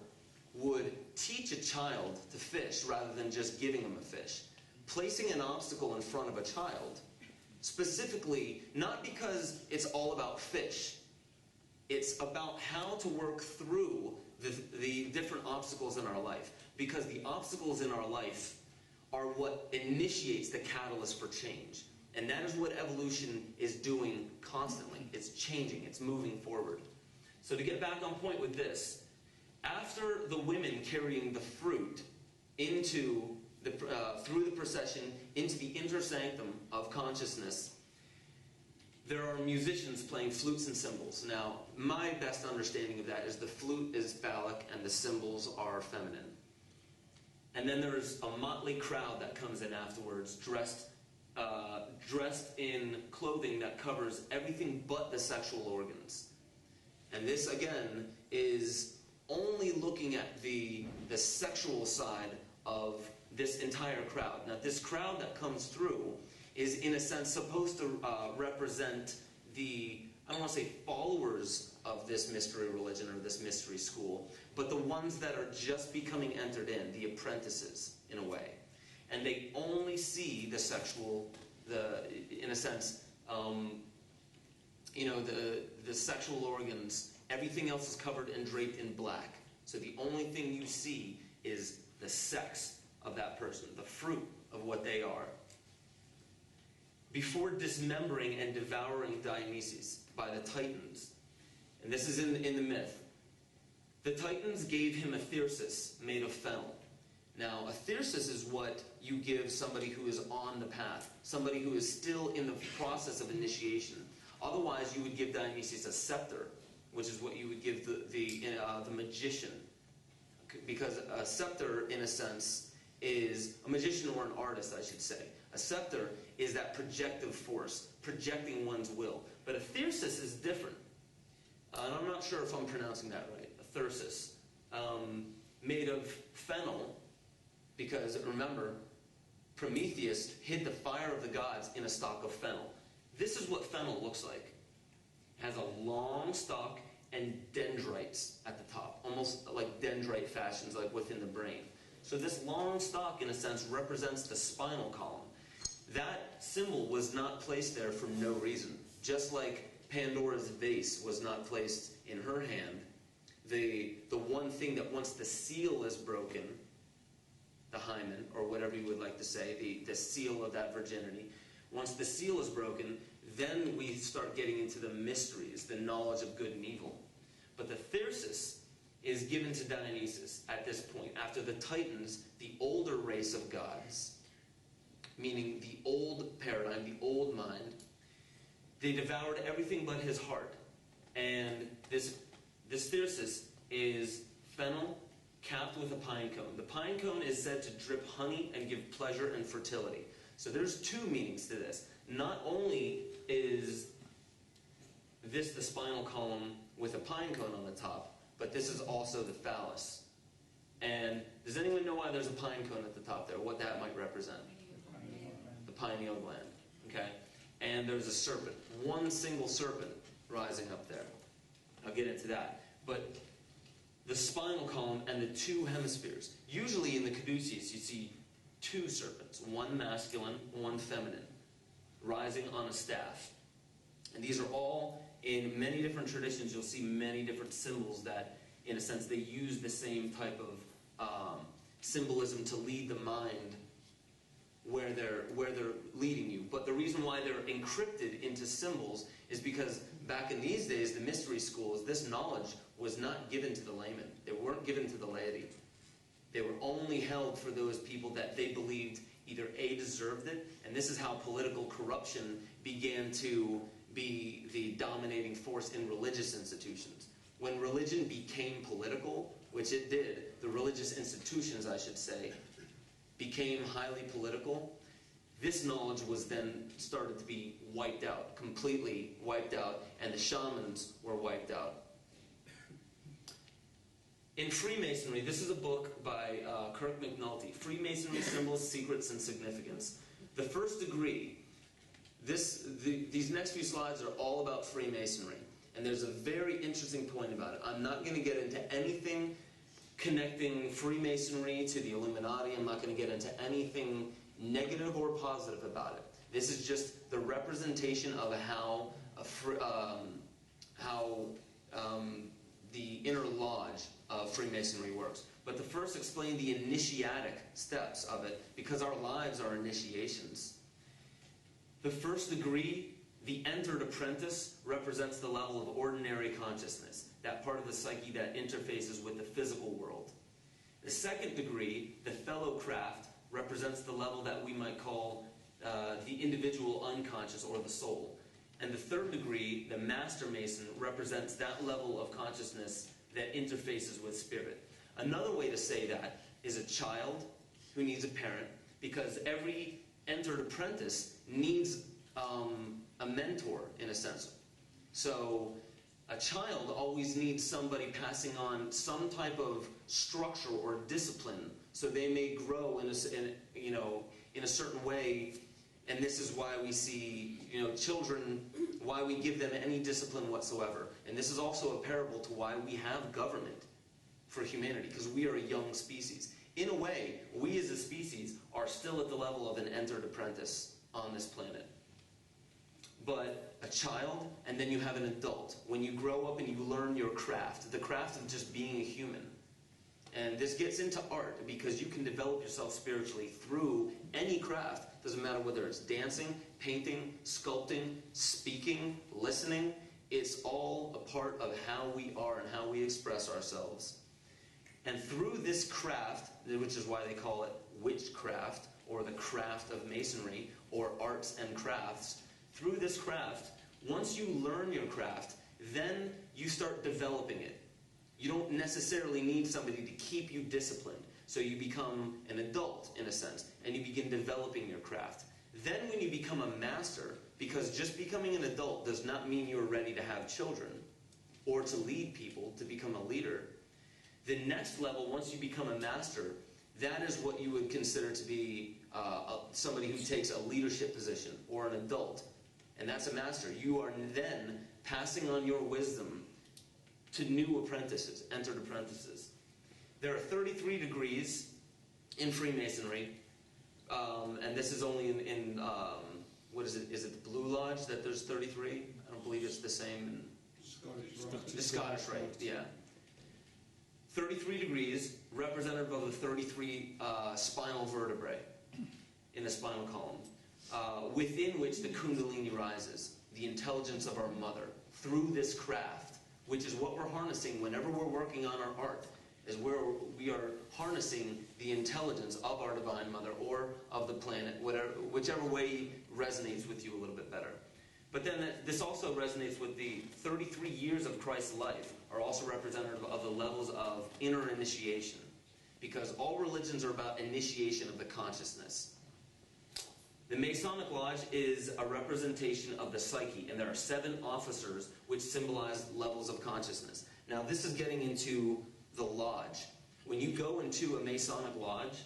would teach a child to fish rather than just giving him a fish. Placing an obstacle in front of a child, specifically, not because it's all about fish. It's about how to work through the different obstacles in our life. Because the obstacles in our life are what initiates the catalyst for change. And that is what evolution is doing constantly. It's changing. It's moving forward. So to get back on point with this, after the women carrying the fruit into through the procession into the inner sanctum of consciousness, there are musicians playing flutes and cymbals. Now, my best understanding of that is the flute is phallic and the cymbals are feminine. And then there's a motley crowd that comes in afterwards, dressed in clothing that covers everything but the sexual organs. And this, again, is only looking at the sexual side of this entire crowd. Now, this crowd that comes through is, in a sense, supposed to represent the, I don't want to say followers of this mystery religion or this mystery school, but the ones that are just becoming entered in, the apprentices, in a way. And they only see the sexual, in a sense, the sexual organs. Everything else is covered and draped in black. So the only thing you see is the sex of that person, the fruit of what they are. Before dismembering and devouring Dionysus by the Titans, and this is in the myth, the Titans gave him a thyrsus made of fennel. Now, a thyrsus is what you give somebody who is on the path, somebody who is still in the process of initiation. Otherwise, you would give Dionysus a scepter, which is what you would give the magician. Because a scepter, in a sense, is a magician or an artist, I should say. A scepter is that projective force, projecting one's will. But a thyrsus is different. And I'm not sure if I'm pronouncing that right. A thyrsus. Made of fennel. Because, remember, Prometheus hid the fire of the gods in a stalk of fennel. This is what fennel looks like. It has a long stalk and dendrites at the top, almost like dendrite fashions, like within the brain. So this long stalk, in a sense, represents the spinal column. That symbol was not placed there for no reason. Just like Pandora's vase was not placed in her hand, the one thing that once the seal is broken, the hymen, or whatever you would like to say, the seal of that virginity. Once the seal is broken, then we start getting into the mysteries, the knowledge of good and evil. But the thyrsus is given to Dionysus at this point, after the Titans, the older race of gods, meaning the old paradigm, the old mind, they devoured everything but his heart. And this thyrsus is fennel, capped with a pine cone. The pine cone is said to drip honey and give pleasure and fertility. So there's two meanings to this. Not only is this the spinal column with a pine cone on the top, but this is also the phallus. And does anyone know why there's a pine cone at the top there? What that might represent? The pineal gland. okay? And there's a serpent, one single serpent rising up there. I'll get into that. But the spinal column and the two hemispheres. Usually in the Caduceus you see two serpents, one masculine, one feminine, rising on a staff. And these are all, in many different traditions, you'll see many different symbols that, in a sense, they use the same type of symbolism to lead the mind where they're leading you. But the reason why they're encrypted into symbols is because back in these days, the mystery schools, this knowledge was not given to the layman. They weren't given to the laity. They were only held for those people that they believed either A, deserved it, and this is how political corruption began to be the dominating force in religious institutions. When religion became political, which it did, the religious institutions, I should say, became highly political, this knowledge was then started to be wiped out, completely wiped out, and the shamans were wiped out. In Freemasonry, this is a book by Kirk McNulty, Freemasonry Symbols, Secrets, and Significance. The first degree, these next few slides are all about Freemasonry, and there's a very interesting point about it. I'm not going to get into anything connecting Freemasonry to the Illuminati. I'm not going to get into anything negative or positive about it. This is just the representation of how the inner lodge of Freemasonry works. But to first explain the initiatic steps of it, because our lives are initiations. The first degree, the entered apprentice, represents the level of ordinary consciousness, that part of the psyche that interfaces with the physical world. The second degree, the fellow craft, represents the level that we might call the individual unconscious or the soul. And the third degree, the master mason, represents that level of consciousness that interfaces with spirit. Another way to say that is a child who needs a parent, because every entered apprentice needs a mentor, in a sense. So a child always needs somebody passing on some type of structure or discipline, so they may grow in a certain way. And this is why we see, children, why we give them any discipline whatsoever. And this is also a parable to why we have government for humanity, because we are a young species. In a way, we as a species are still at the level of an entered apprentice on this planet. But a child, and then you have an adult. When you grow up and you learn your craft, the craft of just being a human. And this gets into art, because you can develop yourself spiritually through any craft. Doesn't matter whether it's dancing, painting, sculpting, speaking, listening. It's all a part of how we are and how we express ourselves. And through this craft, which is why they call it witchcraft, or the craft of masonry, or arts and crafts, through this craft, once you learn your craft, then you start developing it. You don't necessarily need somebody to keep you disciplined. So you become an adult, in a sense, and you begin developing your craft. Then when you become a master, because just becoming an adult does not mean you're ready to have children or to lead people, to become a leader. The next level, once you become a master, that is what you would consider to be somebody who takes a leadership position, or an adult. And that's a master. You are then passing on your wisdom to new apprentices, entered apprentices. There are 33 degrees in Freemasonry, and this is only in what is it? Is it the Blue Lodge that there's 33? I don't believe it's the same in the Scottish Rite, yeah. 33 degrees, representative of the 33 spinal vertebrae in the spinal column, within which the Kundalini rises, the intelligence of our mother, through this craft, which is what we're harnessing whenever we're working on our art, is where we are harnessing the intelligence of our Divine Mother, or of the planet, whichever way resonates with you a little bit better. But then this also resonates with the 33 years of Christ's life are also representative of the levels of inner initiation, because all religions are about initiation of the consciousness. The Masonic Lodge is a representation of the psyche, and there are 7 officers which symbolize levels of consciousness. Now this is getting into the lodge. When you go into a Masonic Lodge,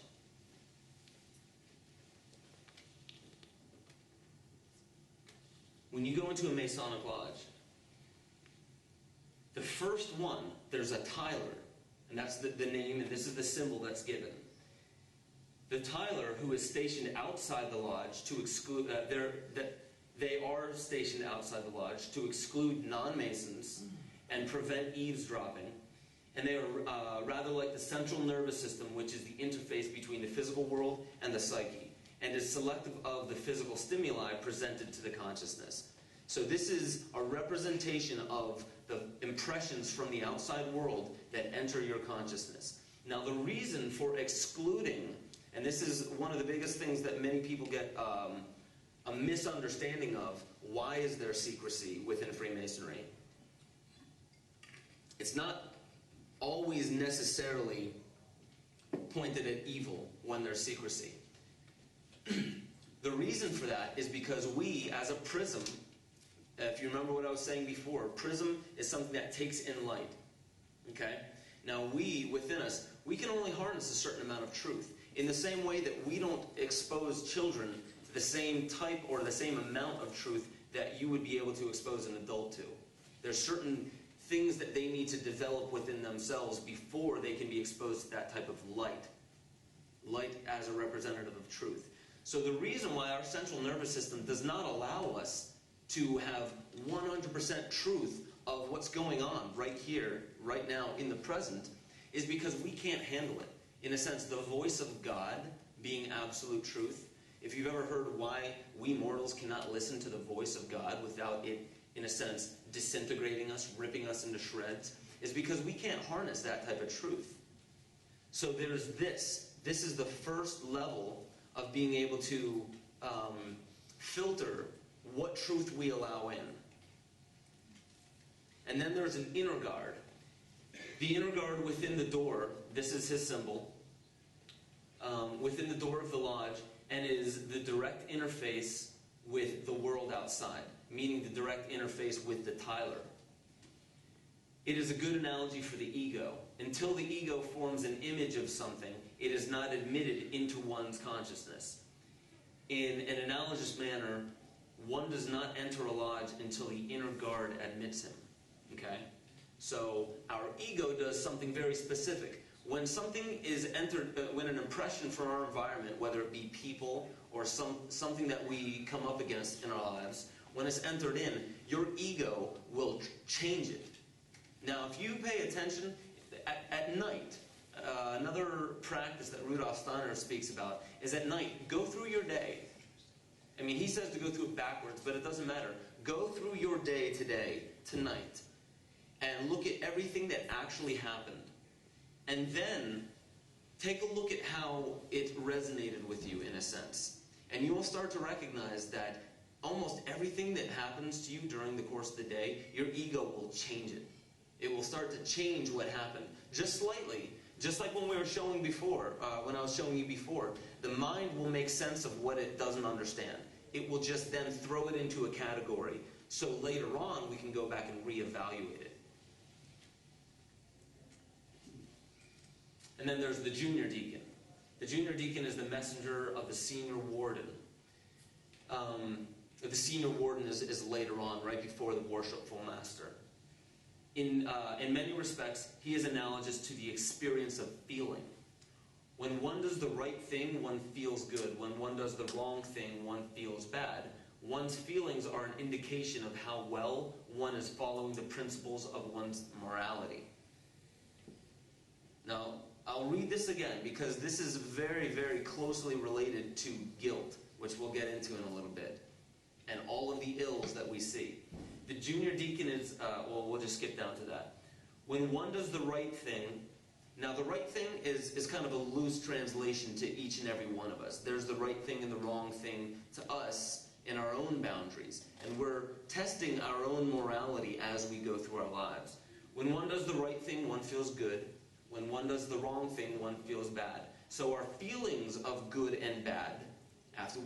when you go into a Masonic lodge, the first one, there's a Tyler, and that's the name, and this is the symbol that's given. The Tyler, who is stationed outside the lodge to exclude, they are stationed outside the lodge to exclude non-Masons and prevent eavesdropping. And they are rather like the central nervous system, which is the interface between the physical world and the psyche, and is selective of the physical stimuli presented to the consciousness. So this is a representation of the impressions from the outside world that enter your consciousness. Now the reason for excluding, and this is one of the biggest things that many people get a misunderstanding of, why is there secrecy within Freemasonry? It's not always necessarily pointed at evil when there's secrecy. The reason for that is because we, as a prism, if you remember what I was saying before, prism is something that takes in light. Okay? Now we, within us, we can only harness a certain amount of truth. In the same way that we don't expose children to the same type or the same amount of truth that you would be able to expose an adult to. There's certain things that they need to develop within themselves before they can be exposed to that type of light. Light as a representative of truth. So the reason why our central nervous system does not allow us to have 100% truth of what's going on right here, right now, in the present, is because we can't handle it. In a sense, the voice of God being absolute truth. If you've ever heard why we mortals cannot listen to the voice of God without it, in a sense, disintegrating us, ripping us into shreds, is because we can't harness that type of truth. So there's this. This is the first level of being able to filter what truth we allow in. And then there's an inner guard. The inner guard within the door, this is his symbol, within the door of the lodge, and is the direct interface with the world outside, meaning the direct interface with the Tyler. It is a good analogy for the ego. Until the ego forms an image of something, it is not admitted into one's consciousness. In an analogous manner, one does not enter a lodge until the inner guard admits him. Okay? So our ego does something very specific. When something is entered, when an impression from our environment, whether it be people or something that we come up against in our lives, when it's entered in, your ego will change it. Now, if you pay attention, at night, another practice that Rudolf Steiner speaks about is at night, go through your day. I mean, he says to go through it backwards, but it doesn't matter. Go through your day today, tonight, and look at everything that actually happened. And then take a look at how it resonated with you, in a sense. And you will start to recognize that almost everything that happens to you during the course of the day, your ego will change it. It will start to change what happened, just slightly. Just like when we were showing before, when I was showing you before, the mind will make sense of what it doesn't understand. It will just then throw it into a category. So later on, we can go back and reevaluate it. And then there's the junior deacon. The junior deacon is the messenger of the senior warden. The senior warden is later on, right before the worshipful master. In many respects, he is analogous to the experience of feeling. When one does the right thing, one feels good. When one does the wrong thing, one feels bad. One's feelings are an indication of how well one is following the principles of one's morality. Now, I'll read this again because this is very, very closely related to guilt, which we'll get into in a little bit, and all of the ills that we see. The junior deacon is, well, we'll just skip down to that. When one does the right thing, now the right thing is kind of a loose translation to each and every one of us. There's the right thing and the wrong thing to us in our own boundaries, and we're testing our own morality as we go through our lives. When one does the right thing, one feels good. When one does the wrong thing, one feels bad. So our feelings of good and bad, after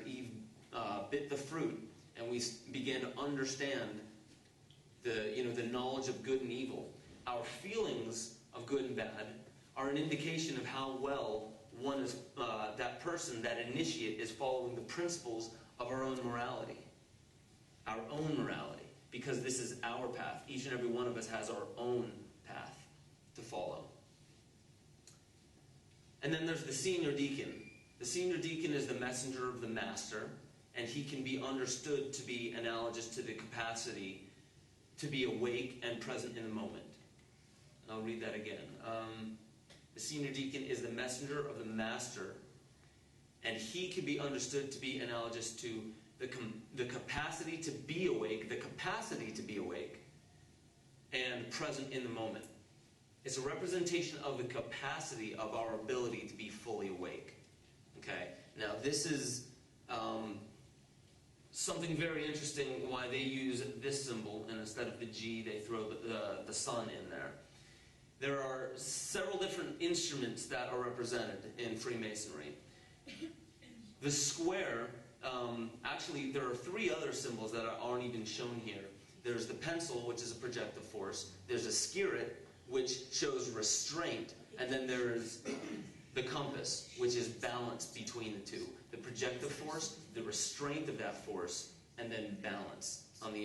Eve bit the fruit, and we began to understand the knowledge of good and evil, our feelings of good and bad are an indication of how well one is, that person, that initiate, is following the principles of our own morality. our own morality, because this is our path. Each and every one of us has our own path to follow. And then there's the senior deacon. The senior deacon is the messenger of the master, and he can be understood to be analogous to the capacity to be awake and present in the moment. And I'll read that again. The senior deacon is the messenger of the master, and he can be understood to be analogous to the capacity to be awake, and present in the moment. It's a representation of the capacity of our ability to be fully awake. Okay? Now, this is something very interesting why they use this symbol, and instead of the G, they throw the sun in there. There are several different instruments that are represented in Freemasonry. The square, actually, there are three other symbols that aren't even shown here. There's the pencil, which is a projective force. There's a spirit, which shows restraint. And then there's the compass, which is balance between the two. The projective force, the restraint of that force, and then balance on the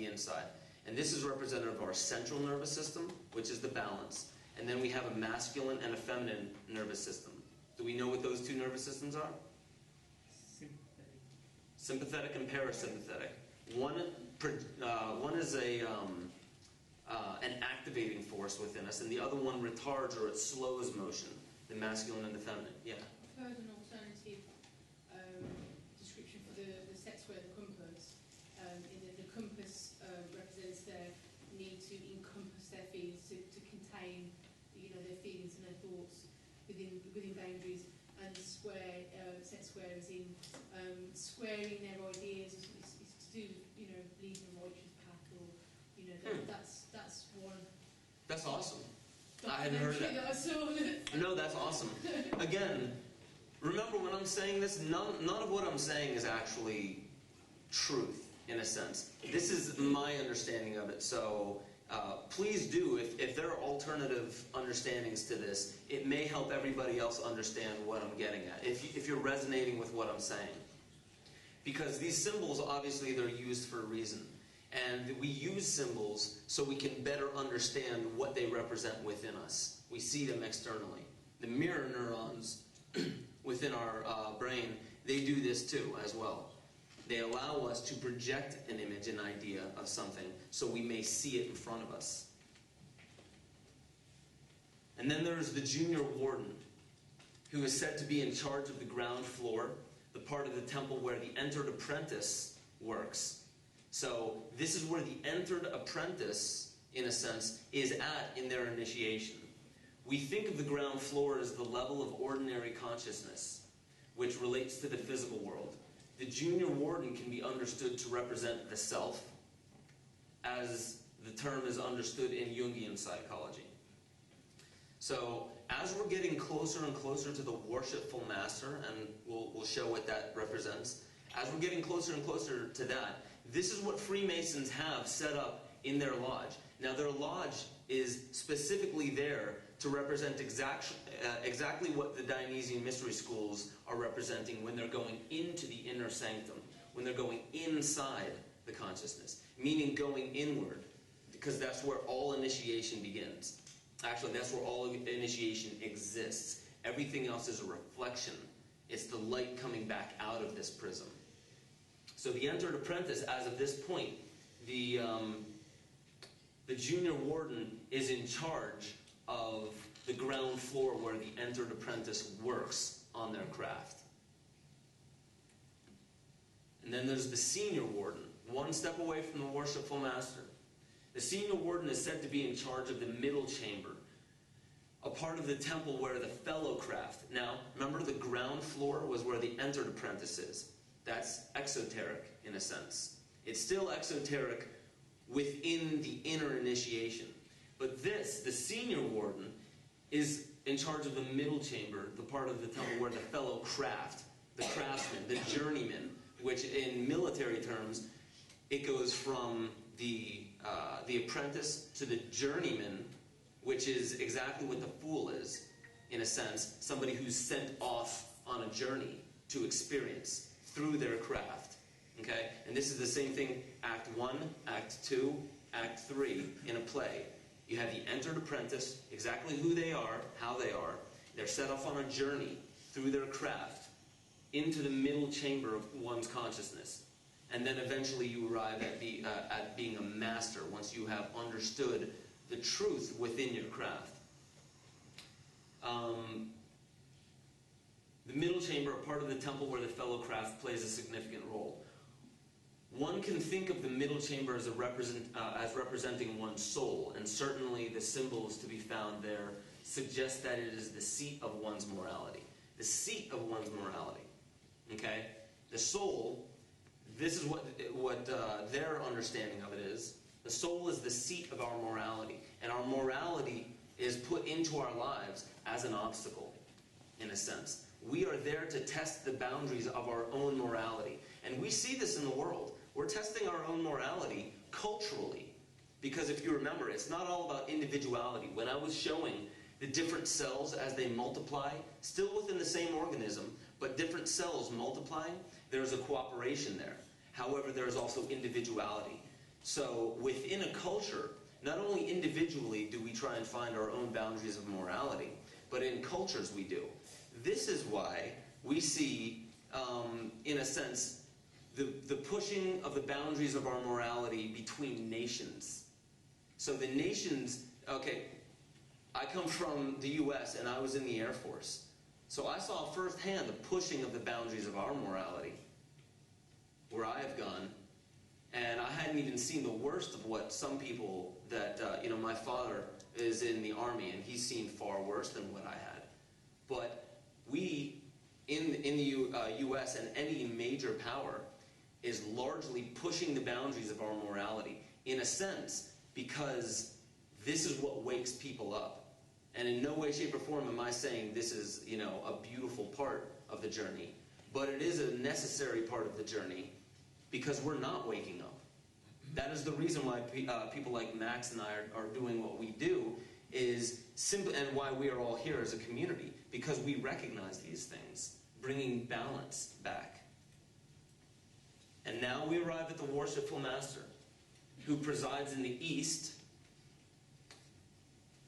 inside. And this is representative of our central nervous system, which is the balance. And then we have a masculine and a feminine nervous system. Do we know what those two nervous systems are? Sympathetic and parasympathetic. One is an activating force within us, and the other one retards or it slows motion. The masculine and the feminine. Yeah. I've heard an alternative description for the set square, the compass. The compass represents their need to encompass their feelings, to contain, their feelings and their thoughts within boundaries. And the square, set square, is in squaring their ideas. Is to do, leading a righteous path, or that's one. That's awesome. I hadn't heard that. No, that's awesome. Again, remember when I'm saying this, none of what I'm saying is actually truth, in a sense. This is my understanding of it, so please do, if there are alternative understandings to this, it may help everybody else understand what I'm getting at, if you're resonating with what I'm saying. Because these symbols, obviously, they're used for a reason. And we use symbols so we can better understand what they represent within us. We see them externally. The mirror neurons within our brain, they do this too, as well. They allow us to project an image, an idea of something, so we may see it in front of us. And then there's the junior warden, who is said to be in charge of the ground floor, the part of the temple where the entered apprentice works. So this is where the entered apprentice, in a sense, is at in their initiation. We think of the ground floor as the level of ordinary consciousness, which relates to the physical world. The junior warden can be understood to represent the self, as the term is understood in Jungian psychology. So as we're getting closer and closer to the worshipful master, and we'll show what that represents, as we're getting closer and closer to that, this is what Freemasons have set up in their lodge. Now, their lodge is specifically there to represent exactly what the Dionysian mystery schools are representing when they're going into the inner sanctum, when they're going inside the consciousness, meaning going inward, because that's where all initiation begins. Actually, that's where all initiation exists. Everything else is a reflection. It's the light coming back out of this prism. So the entered apprentice, as of this point, the junior warden is in charge of the ground floor where the entered apprentice works on their craft. And then there's the senior warden, one step away from the worshipful master. The senior warden is said to be in charge of the middle chamber, a part of the temple where the fellow craft. Now, remember, the ground floor was where the entered apprentice is. That's exoteric, in a sense. It's still exoteric within the inner initiation. But this, the senior warden, is in charge of the middle chamber, the part of the temple where the fellow craft, the craftsman, the journeyman, which in military terms, it goes from the apprentice to the journeyman, which is exactly what the fool is, in a sense, somebody who's sent off on a journey to experience through their craft. Okay? And this is the same thing, Act 1, Act 2, Act 3 in a play. You have the entered apprentice, exactly who they are, how they are. They're set off on a journey through their craft into the middle chamber of one's consciousness. And then eventually you arrive at being a master once you have understood the truth within your craft. The middle chamber, a part of the temple where the fellow craft plays a significant role. One can think of the middle chamber as representing one's soul, and certainly the symbols to be found there suggest that it is the seat of one's morality. The seat of one's morality. Okay? The soul, this is what their understanding of it is. The soul is the seat of our morality, and our morality is put into our lives as an obstacle, in a sense. We are there to test the boundaries of our own morality. And we see this in the world. We're testing our own morality culturally. Because if you remember, it's not all about individuality. When I was showing the different cells as they multiply, still within the same organism, but different cells multiplying, there's a cooperation there. However, there's also individuality. So within a culture, not only individually do we try and find our own boundaries of morality, but in cultures we do. This is why we see, in a sense, the pushing of the boundaries of our morality between nations. So the nations, okay, I come from the US and I was in the Air Force. So I saw firsthand the pushing of the boundaries of our morality, where I have gone. And I hadn't even seen the worst of what some people that, my father is in the Army and he's seen far worse than what I had. But we, in the US and any major power, is largely pushing the boundaries of our morality, in a sense, because this is what wakes people up. And in no way, shape, or form am I saying this is, a beautiful part of the journey. But it is a necessary part of the journey, because we're not waking up. That is the reason why people like Max and I are doing what we do, is simply, and why we are all here as a community, because we recognize these things, bringing balance back. And now we arrive at the worshipful master, who presides in the east,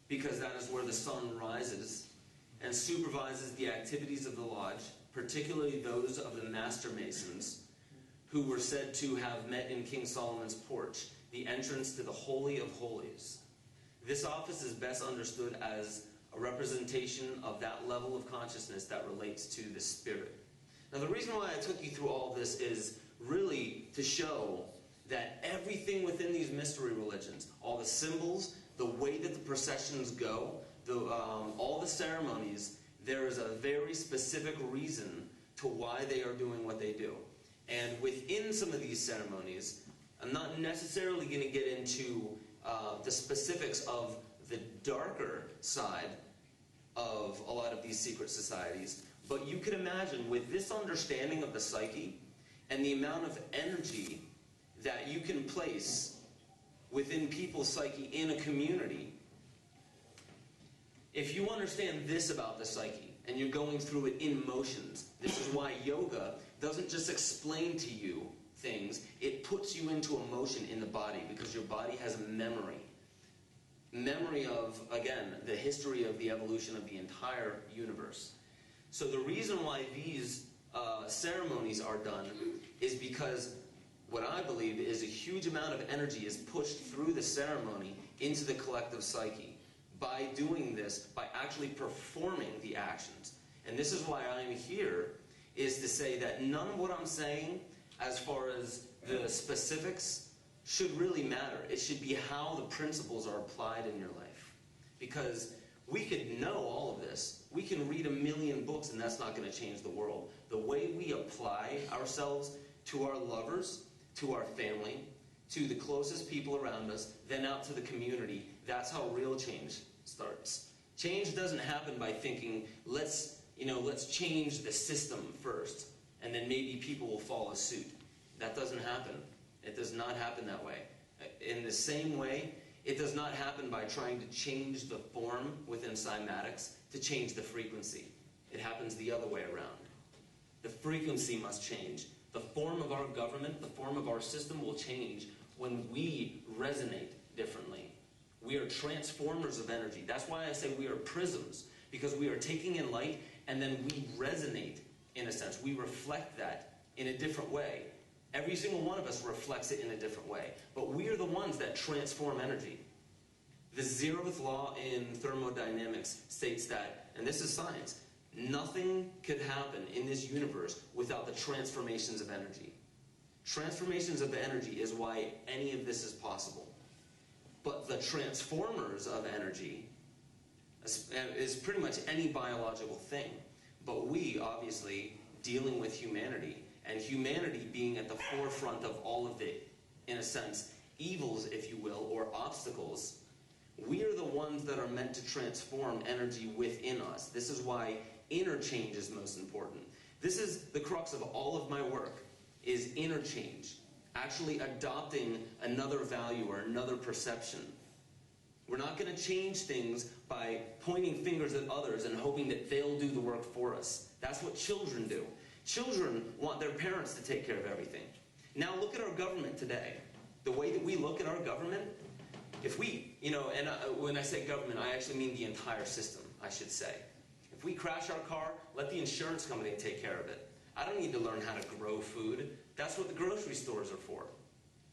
because that is where the sun rises, and supervises the activities of the lodge, particularly those of the master masons, who were said to have met in King Solomon's porch, the entrance to the Holy of Holies. This office is best understood as a representation of that level of consciousness that relates to the spirit. Now, the reason why I took you through all of this is really to show that everything within these mystery religions, all the symbols, the way that the processions go, all the ceremonies, there is a very specific reason to why they are doing what they do. And within some of these ceremonies, I'm not necessarily going to get into the specifics of the darker side of a lot of these secret societies, but you can imagine with this understanding of the psyche and the amount of energy that you can place within people's psyche in a community, if you understand this about the psyche and you're going through it in motions, this is why yoga doesn't just explain to you things, it puts you into a motion in the body, because your body has a memory of, again, the history of the evolution of the entire universe. So the reason why these ceremonies are done is because what I believe is a huge amount of energy is pushed through the ceremony into the collective psyche by doing this, by actually performing the actions. And this is why I'm here, is to say that none of what I'm saying, as far as the specifics, should really matter. It should be how the principles are applied in your life. Because we could know all of this. We can read 1,000,000 books and that's not going to change the world. The way we apply ourselves to our lovers, to our family, to the closest people around us, then out to the community, that's how real change starts. Change doesn't happen by thinking, let's change the system first, and then maybe people will follow suit. That doesn't happen. It does not happen that way. In the same way, it does not happen by trying to change the form within Cymatics to change the frequency. It happens the other way around. The frequency must change. The form of our government, the form of our system will change when we resonate differently. We are transformers of energy. That's why I say we are prisms, because we are taking in light and then we resonate, in a sense. We reflect that in a different way. Every single one of us reflects it in a different way. But we are the ones that transform energy. The zeroth law in thermodynamics states that, and this is science, nothing could happen in this universe without the transformations of energy. Transformations of energy is why any of this is possible. But the transformers of energy is pretty much any biological thing. But we, obviously, dealing with humanity, and humanity being at the forefront of all of the, in a sense, evils, if you will, or obstacles, we are the ones that are meant to transform energy within us. This is why interchange is most important. This is the crux of all of my work, is interchange. Actually adopting another value or another perception. We're not going to change things by pointing fingers at others and hoping that they'll do the work for us. That's what children do. Children want their parents to take care of everything. Now look at our government today. The way that we look at our government, if we, and when I say government, I actually mean the entire system, I should say. If we crash our car, let the insurance company take care of it. I don't need to learn how to grow food. That's what the grocery stores are for,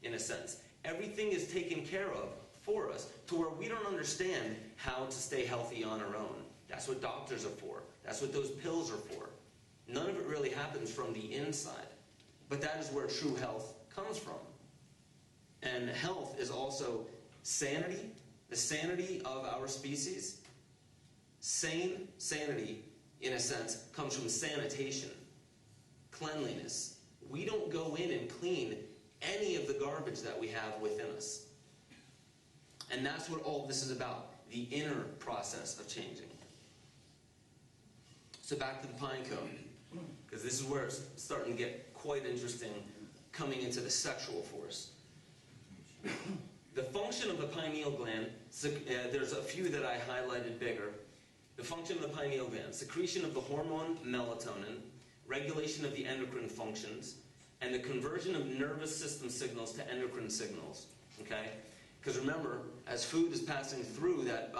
in a sense. Everything is taken care of for us to where we don't understand how to stay healthy on our own. That's what doctors are for. That's what those pills are for. None of it really happens from the inside. But that is where true health comes from. And health is also sanity, the sanity of our species. Sanity, in a sense, comes from sanitation. Cleanliness. We don't go in and clean any of the garbage that we have within us. And that's what all this is about, the inner process of changing. So back to the pine cone, because this is where it's starting to get quite interesting coming into the sexual force. The function of the pineal gland, there's a few that I highlighted bigger. The function of the pineal gland, secretion of the hormone melatonin, regulation of the endocrine functions, and the conversion of nervous system signals to endocrine signals. Okay? Because remember, as food is passing through that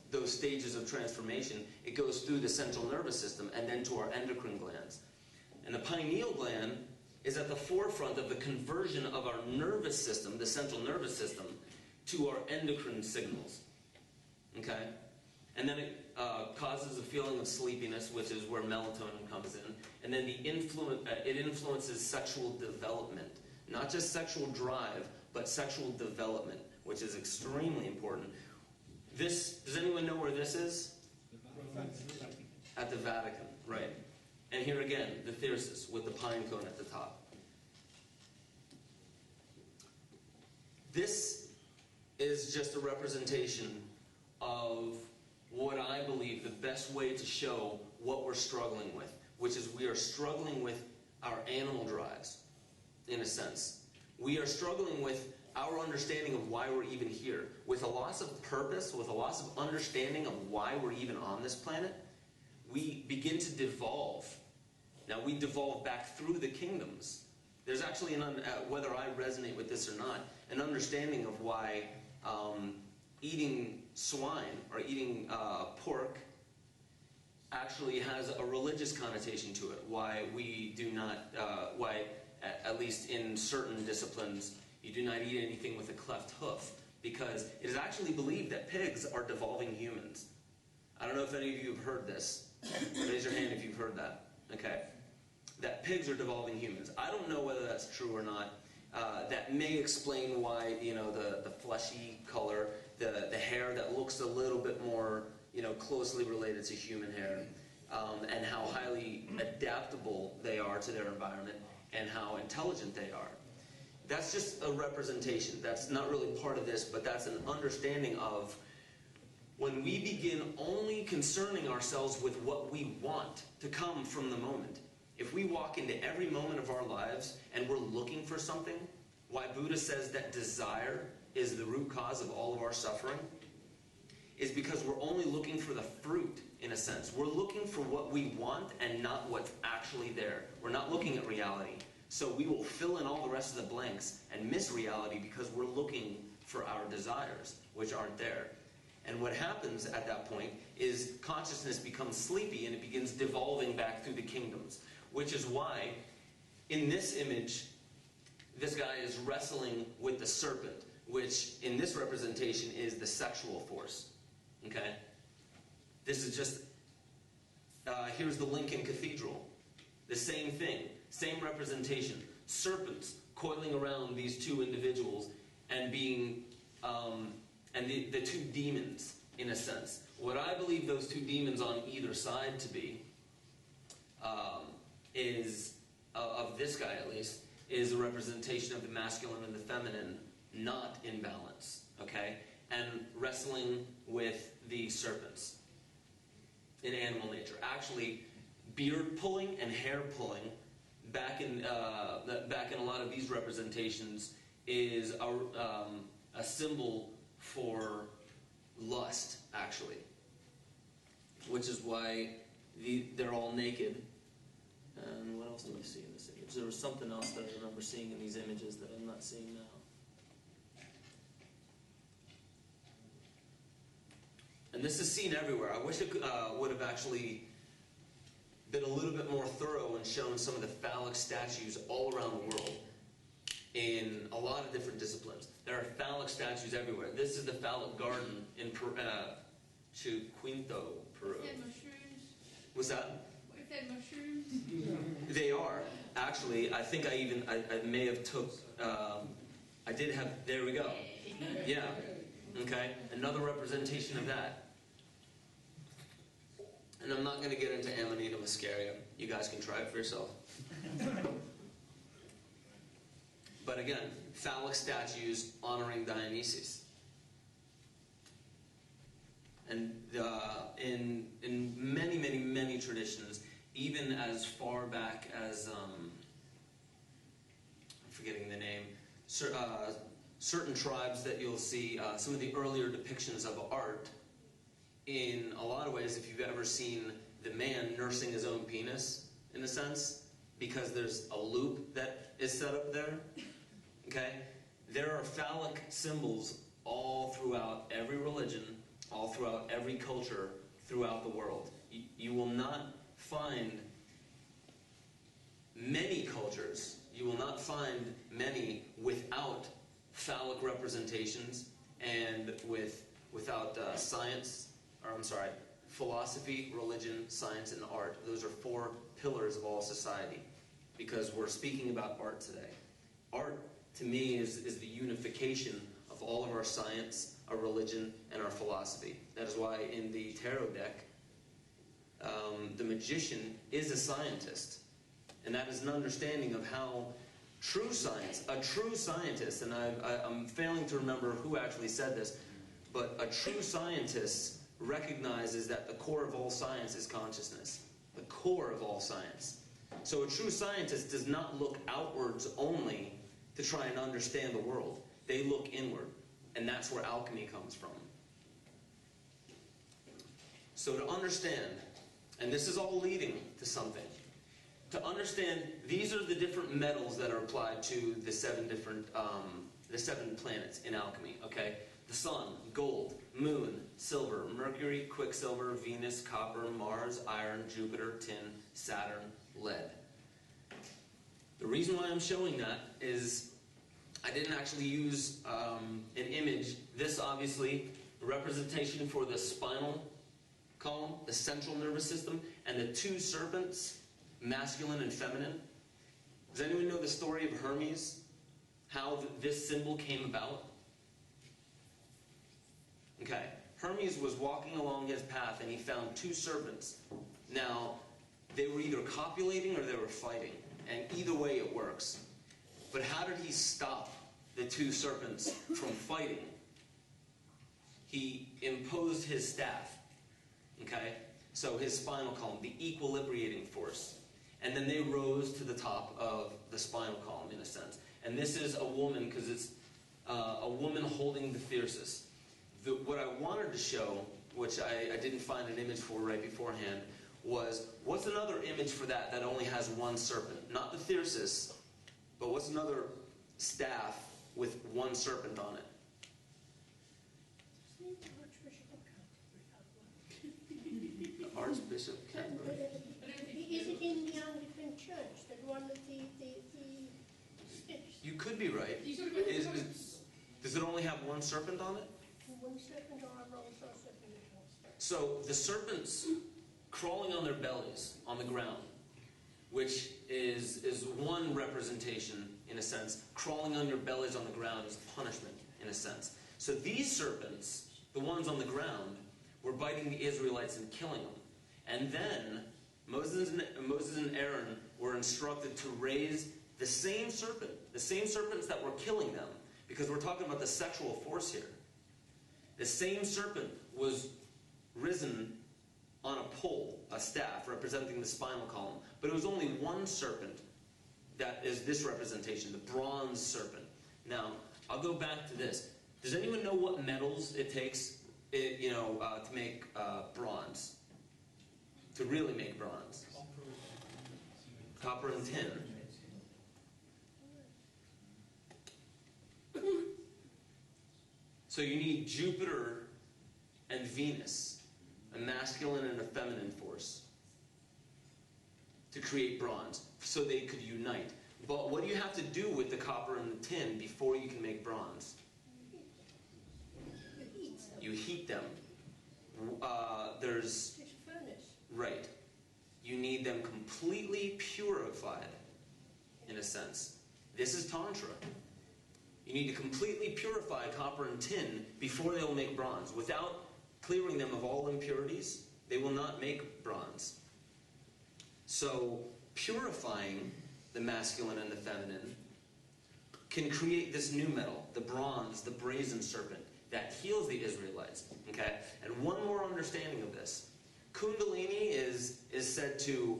those stages of transformation, it goes through the central nervous system and then to our endocrine glands. And the pineal gland is at the forefront of the conversion of our nervous system, the central nervous system, to our endocrine signals. Okay? And then it causes a feeling of sleepiness, which is where melatonin comes in. And then it influences sexual development. Not just sexual drive, but sexual development, which is extremely important. Does anyone know where this is? At the Vatican, right. And here again, the thyrsus with the pine cone at the top. This is just a representation of what I believe the best way to show what we're struggling with, which is we are struggling with our animal drives, in a sense. We are struggling with our understanding of why we're even here. With a loss of purpose, with a loss of understanding of why we're even on this planet, we begin to devolve. Now, we devolve back through the kingdoms. There's actually, whether I resonate with this or not, an understanding of why eating swine or eating pork actually has a religious connotation to it. Why we do not, at least in certain disciplines, you do not eat anything with a cleft hoof, because it is actually believed that pigs are devolving humans. I don't know if any of you have heard this. Raise your hand if you've heard that. Okay. That pigs are devolving humans. I don't know whether that's true or not. That may explain why, the fleshy color, the hair that looks a little bit more, closely related to human hair, and how highly adaptable they are to their environment and how intelligent they are. That's just a representation. That's not really part of this, but that's an understanding of when we begin only concerning ourselves with what we want to come from the moment. If we walk into every moment of our lives and we're looking for something, why Buddha says that desire is the root cause of all of our suffering, is because we're only looking for the fruit, in a sense. We're looking for what we want and not what's actually there. We're not looking at reality. So we will fill in all the rest of the blanks and miss reality because we're looking for our desires, which aren't there. And what happens at that point is consciousness becomes sleepy and it begins devolving back through the kingdoms. Which is why, in this image, this guy is wrestling with the serpent, which in this representation is the sexual force. Okay? This is just, here's the Lincoln Cathedral. The same thing, same representation. Serpents coiling around these two individuals and being, and the two demons, in a sense. What I believe those two demons on either side to be, is, of this guy at least, is a representation of the masculine and the feminine not in balance, okay? And wrestling with the serpents in animal nature. Actually, beard pulling and hair pulling, back in a lot of these representations, is a symbol for lust, actually. Which is why they're all naked. And what else do I see in this image? There was something else that I remember seeing in these images that I'm not seeing now. And this is seen everywhere. I wish it would have actually been a little bit more thorough and shown some of the phallic statues all around the world in a lot of different disciplines. There are phallic statues everywhere. This is the phallic garden in Quinto, Peru. Mushrooms. What's that? What if they're mushrooms? They are. Actually, I think I may have took, I did have, there we go. Yeah. Okay. Another representation of that. And I'm not going to get into Amanita muscaria. You guys can try it for yourself. But again, phallic statues honoring Dionysus. And in many, many, many traditions, even as far back as, I'm forgetting the name, certain tribes that you'll see, some of the earlier depictions of art, in a lot of ways, if you've ever seen the man nursing his own penis, in a sense, because there's a loop that is set up there, okay? There are phallic symbols all throughout every religion, all throughout every culture throughout the world. You will not find many cultures, you will not find many without phallic representations and without philosophy, religion, science, and art. Those are four pillars of all society, because we're speaking about art today. Art, to me, is the unification of all of our science, our religion, and our philosophy. That is why in the tarot deck, the magician is a scientist. And that is an understanding of how true science, a true scientist, and I'm failing to remember who actually said this, but a true scientist recognizes that the core of all science is consciousness. The core of all science. So a true scientist does not look outwards only to try and understand the world. They look inward. And that's where alchemy comes from. So to understand, and this is all leading to something, to understand these are the different metals that are applied to the seven planets in alchemy, okay? The sun, gold, moon, silver, Mercury, quicksilver, Venus, copper, Mars, iron, Jupiter, tin, Saturn, lead. The reason why I'm showing that is I didn't actually use an image. This obviously, a representation for the spinal column, the central nervous system, and the two serpents, masculine and feminine. Does anyone know the story of Hermes? How this symbol came about? Okay, Hermes was walking along his path and he found two serpents. Now, they were either copulating or they were fighting. And either way it works. But how did he stop the two serpents from fighting? He imposed his staff. Okay? So his spinal column, the equilibrating force. And then they rose to the top of the spinal column, in a sense. And this is a woman, because it's a woman holding the thyrsus. What I wanted to show, which I didn't find an image for right beforehand, was what's another image for that only has one serpent? Not the thyrsus, What's another staff with one serpent on it? The Archbishop of Canterbury. Is it in the Anglican Church that one of the sticks? You could be right. Does it only have one serpent on it? One serpent or a rose or serpent? So the serpents crawling on their bellies on the ground, which is one representation, in a sense. Crawling on your bellies on the ground is punishment, in a sense. So these serpents, the ones on the ground, were biting the Israelites and killing them. And then Moses and Aaron were instructed to raise the same serpents that were killing them, because we're talking about the sexual force here. The same serpent was risen on a pole, a staff, representing the spinal column. But it was only one serpent that is this representation, the bronze serpent. Now, I'll go back to this. Does anyone know what metals it takes to make bronze? To really make bronze? Copper and tin. So you need Jupiter and Venus, a masculine and a feminine force, to create bronze, so they could unite. But what do you have to do with the copper and the tin before you can make bronze? You heat them. It's a furnace. Right. You need them completely purified, in a sense. This is Tantra. You need to completely purify copper and tin before they will make bronze. Without clearing them of all impurities, they will not make bronze. So, purifying the masculine and the feminine can create this new metal, the bronze, the brazen serpent, that heals the Israelites. Okay? And one more understanding of this. Kundalini is said to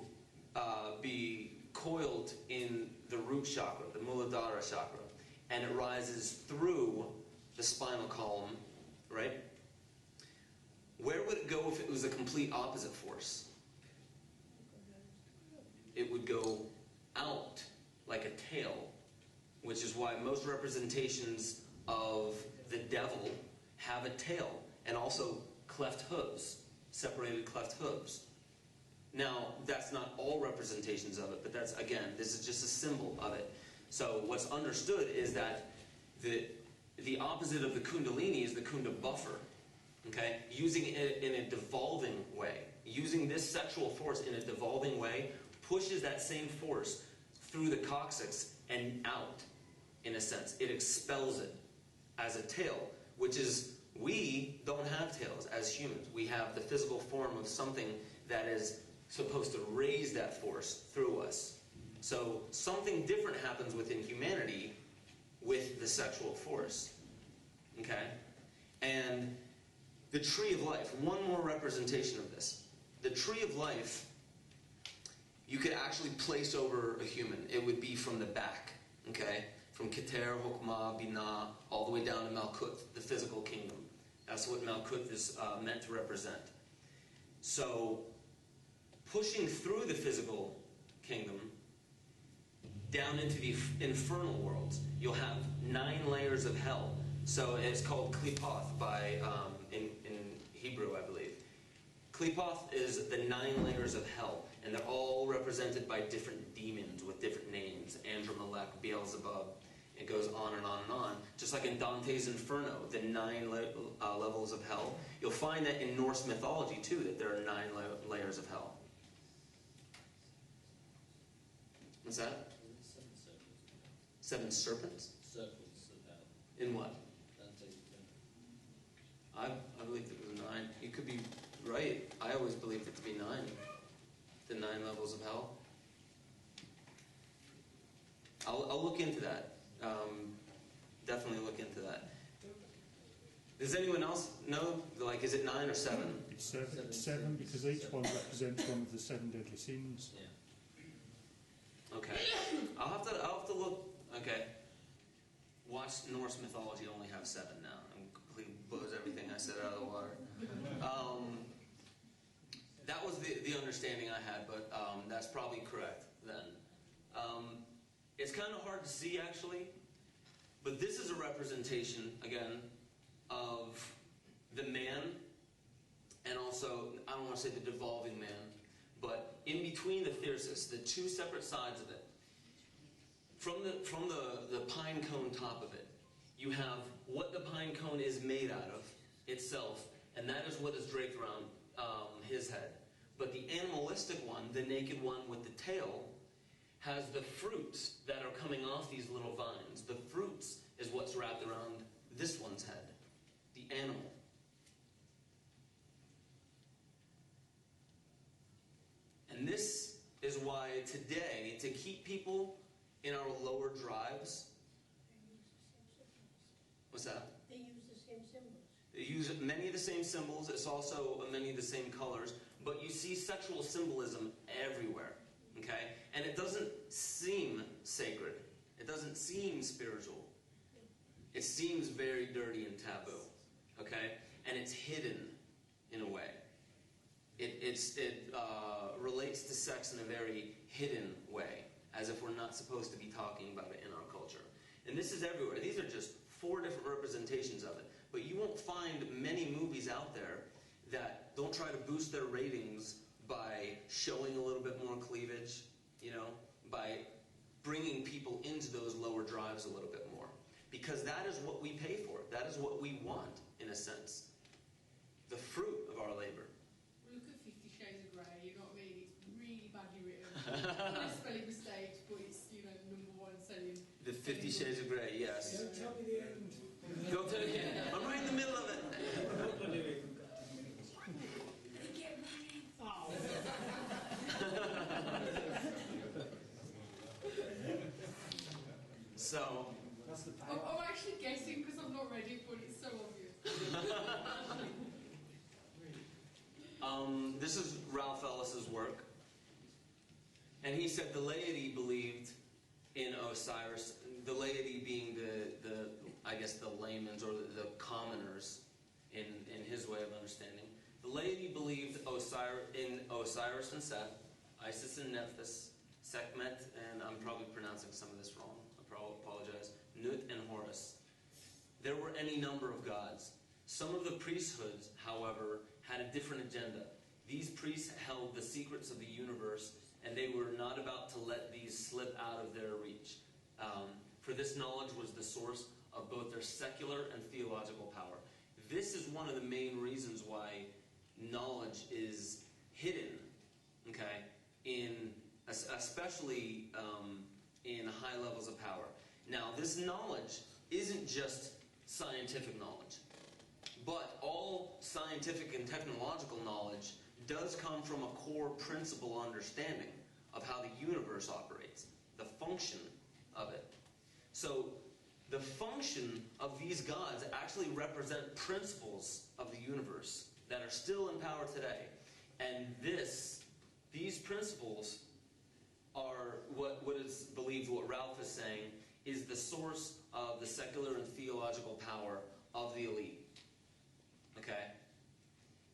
be coiled in the root chakra, the Muladhara chakra, and it rises through the spinal column, right? Where would it go if it was a complete opposite force? It would go out like a tail, which is why most representations of the devil have a tail, and also cleft hooves, separated cleft hooves. Now, that's not all representations of it, but that's, again, this is just a symbol of it. So what's understood is that the opposite of the Kundalini is the Kunda buffer. Okay? Using it in a devolving way. Using this sexual force in a devolving way pushes that same force through the coccyx and out, in a sense. It expels it as a tail, which is, we don't have tails as humans. We have the physical form of something that is supposed to raise that force through us. So something different happens within humanity with the sexual force. Okay? And the tree of life, one more representation of this. The tree of life, you could actually place over a human. It would be from the back. Okay? From Keter, Hokmah, Binah, all the way down to Malkuth, the physical kingdom. That's what Malkuth is meant to represent. So, pushing through the physical kingdom, down into the infernal worlds, you'll have 9 layers of hell. So it's called Klipoth by in Hebrew, I believe. Klipoth is the 9 layers of hell, and they're all represented by different demons with different names. Andromelech, Beelzebub. It goes on and on and on. Just like in Dante's Inferno, the 9 levels of hell. You'll find that in Norse mythology too, that there are 9 layers of hell. What's that? 7 serpents? Circles of hell. In what? Dante's Inferno. I believe it was 9. You could be right. I always believed it to be 9. The 9 levels of hell. I'll look into that. Definitely look into that. Does anyone else know? Like, is it 9 or 7? It's 7 because each one represents one of the 7 deadly sins. Yeah. Okay. I'll have to look. Okay. Watch Norse mythology only have 7 now. I'm completely blows everything I said out of the water. That was the understanding I had, but that's probably correct then. It's kind of hard to see, actually, but this is a representation, again, of the man, and also, I don't want to say the devolving man, but in between the thyrsus, the two separate sides of it, from the pine cone top of it, you have what the pine cone is made out of itself, and that is what is draped around his head. But the animalistic one, the naked one with the tail, has the fruits that are coming off these little vines. The fruits is what's wrapped around this one's head, the animal. And this is why today, to keep people in our lower drives, what's that? They use the same symbols. They use many of the same symbols. It's also many of the same colors. But you see sexual symbolism everywhere. Okay? And it doesn't seem sacred. It doesn't seem spiritual. It seems very dirty and taboo. Okay? And it's hidden in a way. It relates to sex in a very hidden way, as if we're not supposed to be talking about it in our culture. And this is everywhere. These are just 4 different representations of it. But you won't find many movies out there that don't try to boost their ratings by showing a little bit more cleavage, you know, by bringing people into those lower drives a little bit more. Because that is what we pay for. That is what we want, in a sense. The fruit of our labor. Look at 50 Shades of Grey, you know what I mean? It's really badly written. Not spelling mistakes, but it's, you know, #1 selling. The 50 Shades of Grey, yes. Don't tell me the end. Don't tell me the end. I'm right in the middle of it. They get money. So, I'm actually guessing because I'm not ready, but it's so obvious. This is Ralph Ellis's work, and he said the laity believed in Osiris. The laity being the I guess the laymen's or the commoners in his way of understanding. The laity believed in Osiris and Set, Isis and Nephthys, Sekhmet, and I'm probably pronouncing some of this wrong. I apologize. Nut and Horus. There were any number of gods. Some of the priesthoods, however, had a different agenda. These priests held the secrets of the universe, and they were not about to let these slip out of their reach. For this knowledge was the source of both their secular and theological power. This is one of the main reasons why knowledge is hidden, okay, especially in high levels of power. Now, this knowledge isn't just scientific knowledge. But all scientific and technological knowledge does come from a core principle understanding of how the universe operates, the function of it. So the function of these gods actually represent principles of the universe that are still in power today. And these principles are what is believed, what Ralph is saying, is the source of the secular and theological power of the elite. Okay?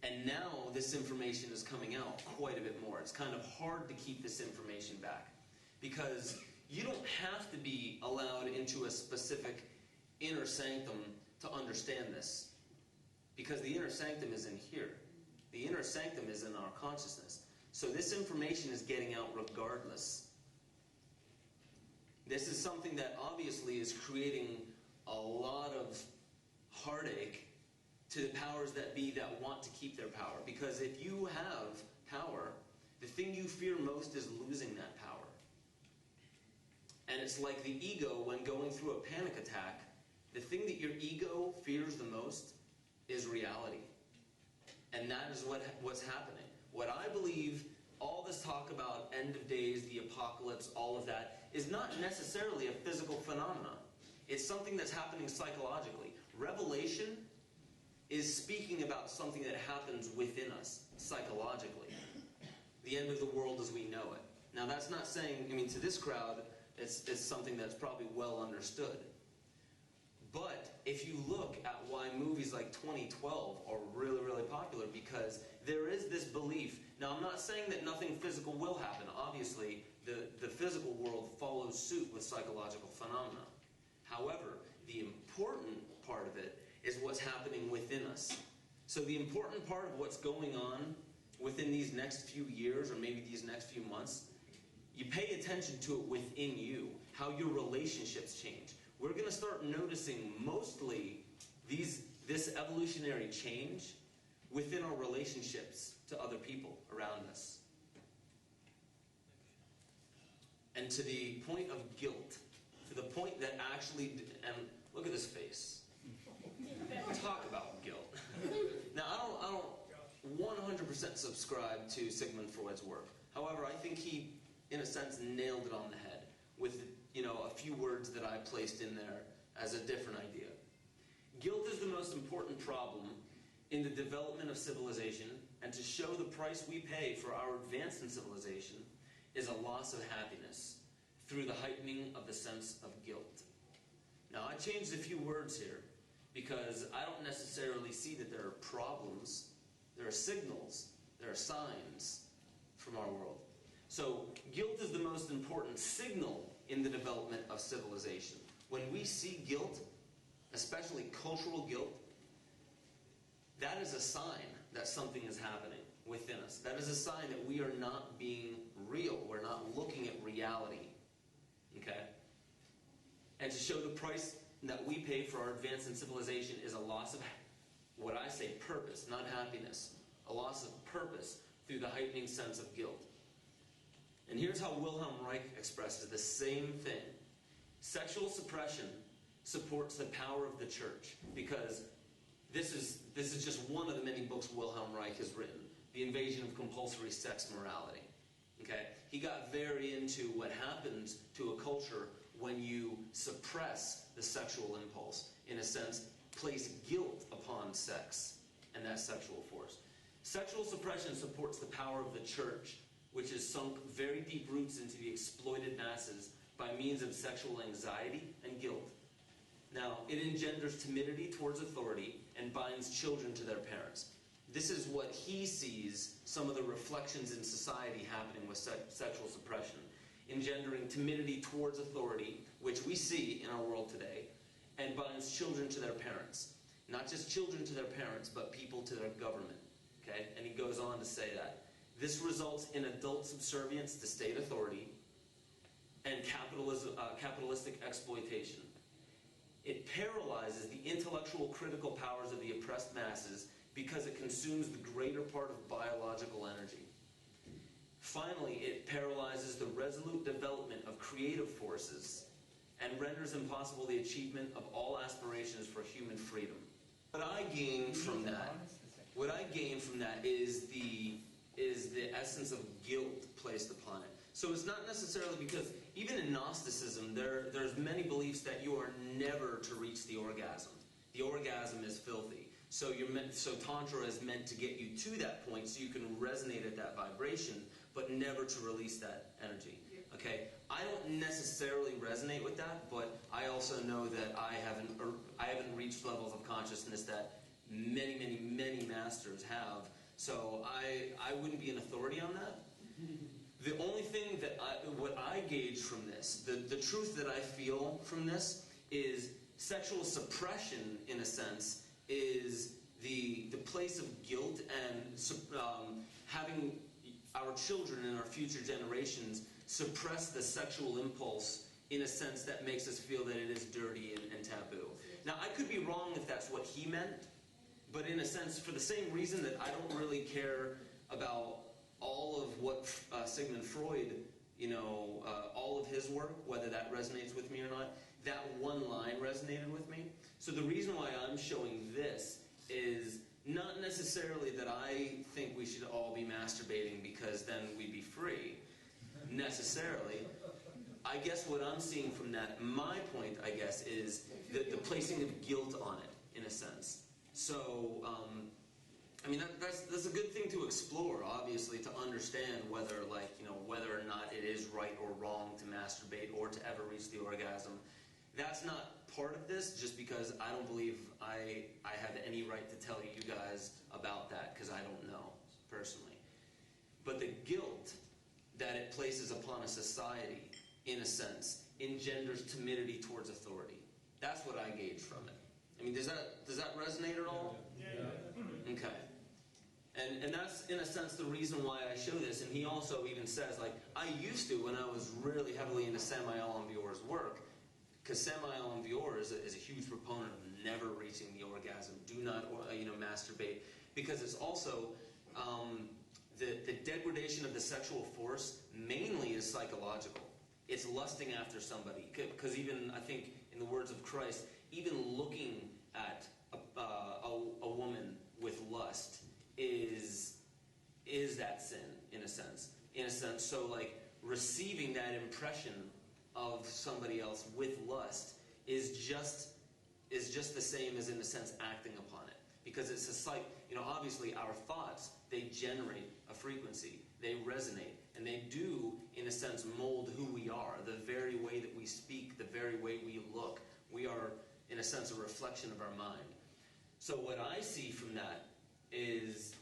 And now this information is coming out quite a bit more. It's kind of hard to keep this information back. Because you don't have to be allowed into a specific inner sanctum to understand this. Because the inner sanctum is in here. The inner sanctum is in our consciousness. So this information is getting out regardless. This is something that obviously is creating a lot of heartache to the powers that be that want to keep their power. Because if you have power, the thing you fear most is losing that power. And it's like the ego when going through a panic attack. The thing that your ego fears the most is reality. And that is what's happening. What I believe, all this talk about end of days, the apocalypse, all of that, is not necessarily a physical phenomenon. It's something that's happening psychologically. Revelation is speaking about something that happens within us, psychologically. The end of the world as we know it. Now that's not saying, to this crowd, it's something that's probably well understood. But if you look at why movies like 2012 are really, really popular, because there is this belief. Now I'm not saying that nothing physical will happen. Obviously, the physical world follows suit with psychological phenomena. However, the important part of it is what's happening within us. So the important part of what's going on within these next few years, or maybe these next few months, you pay attention to it within you, how your relationships change. We're going to start noticing mostly this evolutionary change within our relationships to other people around us. And to the point of guilt, to the point that actually, and look at this face. Talk about guilt. Now, I don't 100% subscribe to Sigmund Freud's work. However, I think he, in a sense, nailed it on the head with, a few words that I placed in there as a different idea. Guilt is the most important problem in the development of civilization, and to show the price we pay for our advance in civilization is a loss of happiness through the heightening of the sense of guilt. Now, I changed a few words here because I don't necessarily see that there are problems. There are signals, there are signs from our world. So, guilt is the most important signal in the development of civilization. When we see guilt, especially cultural guilt, that is a sign that something is happening within us. That is a sign that we are not being real. We're not looking at reality. Okay? And to show the price that we pay for our advance in civilization is a loss of what I say purpose, not happiness. A loss of purpose through the heightening sense of guilt. And here's how Wilhelm Reich expresses the same thing. Sexual suppression supports the power of the church, because this is just one of the many books Wilhelm Reich has written. The Invasion of Compulsory Sex Morality. Okay? He got very into what happens to a culture when you suppress the sexual impulse. In a sense, place guilt upon sex and that sexual force. Sexual suppression supports the power of the church, which has sunk very deep roots into the exploited masses by means of sexual anxiety and guilt. Now, it engenders timidity towards authority and binds children to their parents. This is what he sees some of the reflections in society happening with sexual suppression, engendering timidity towards authority, which we see in our world today, and binds children to their parents. Not just children to their parents, but people to their government. Okay? And he goes on to say that. This results in adult subservience to state authority and capitalistic exploitation. It paralyzes the intellectual critical powers of the oppressed masses because it consumes the greater part of biological energy. Finally, it paralyzes the resolute development of creative forces and renders impossible the achievement of all aspirations for human freedom. What I gain from that is the essence of guilt placed upon it. So it's not necessarily because, even in Gnosticism, there's many beliefs that you are never to reach the orgasm. The orgasm is filthy. So Tantra is meant to get you to that point so you can resonate at that vibration, but never to release that energy. Okay? I don't necessarily resonate with that, but I also know that I haven't reached levels of consciousness that many, many, many masters have. So I wouldn't be an authority on that. The only thing that what I gauge from this, the truth that I feel from this, is sexual suppression, in a sense, is the place of guilt, and having our children and our future generations suppress the sexual impulse in a sense that makes us feel that it is dirty and taboo. Now, I could be wrong if that's what he meant, but in a sense, for the same reason that I don't really care about all of what Sigmund Freud, all of his work, whether that resonates with me or not, that one line resonated with me. So the reason why I'm showing this is not necessarily that I think we should all be masturbating because then we'd be free, necessarily. I guess what I'm seeing from that, my point, I guess, is the placing of guilt on it, in a sense. So, that's a good thing to explore, obviously, to understand whether, whether or not it is right or wrong to masturbate or to ever reach the orgasm. That's not part of this, just because I don't believe I have any right to tell you guys about that, because I don't know, personally. But the guilt that it places upon a society, in a sense, engenders timidity towards authority. That's what I gauge from it. I mean, does that resonate at all? Yeah. Okay. And that's, in a sense, the reason why I show this. And he also even says, like, I used to, when I was really heavily into Samael Aun Weor's work, because Samael Aun Weor is a huge proponent of never reaching the orgasm. Do not, masturbate. Because it's also, the degradation of the sexual force mainly is psychological. It's lusting after somebody. Because even, I think, in the words of Christ, even looking at a woman with lust is that sin, in a sense. So like receiving that impression of somebody else with lust is just the same as, in a sense, acting upon it. Because it's obviously our thoughts, they generate a frequency, they resonate, and they do, in a sense, mold who we are. The very way that we speak, the very way we look, we are, in a sense, a reflection of our mind. So what I see from that is,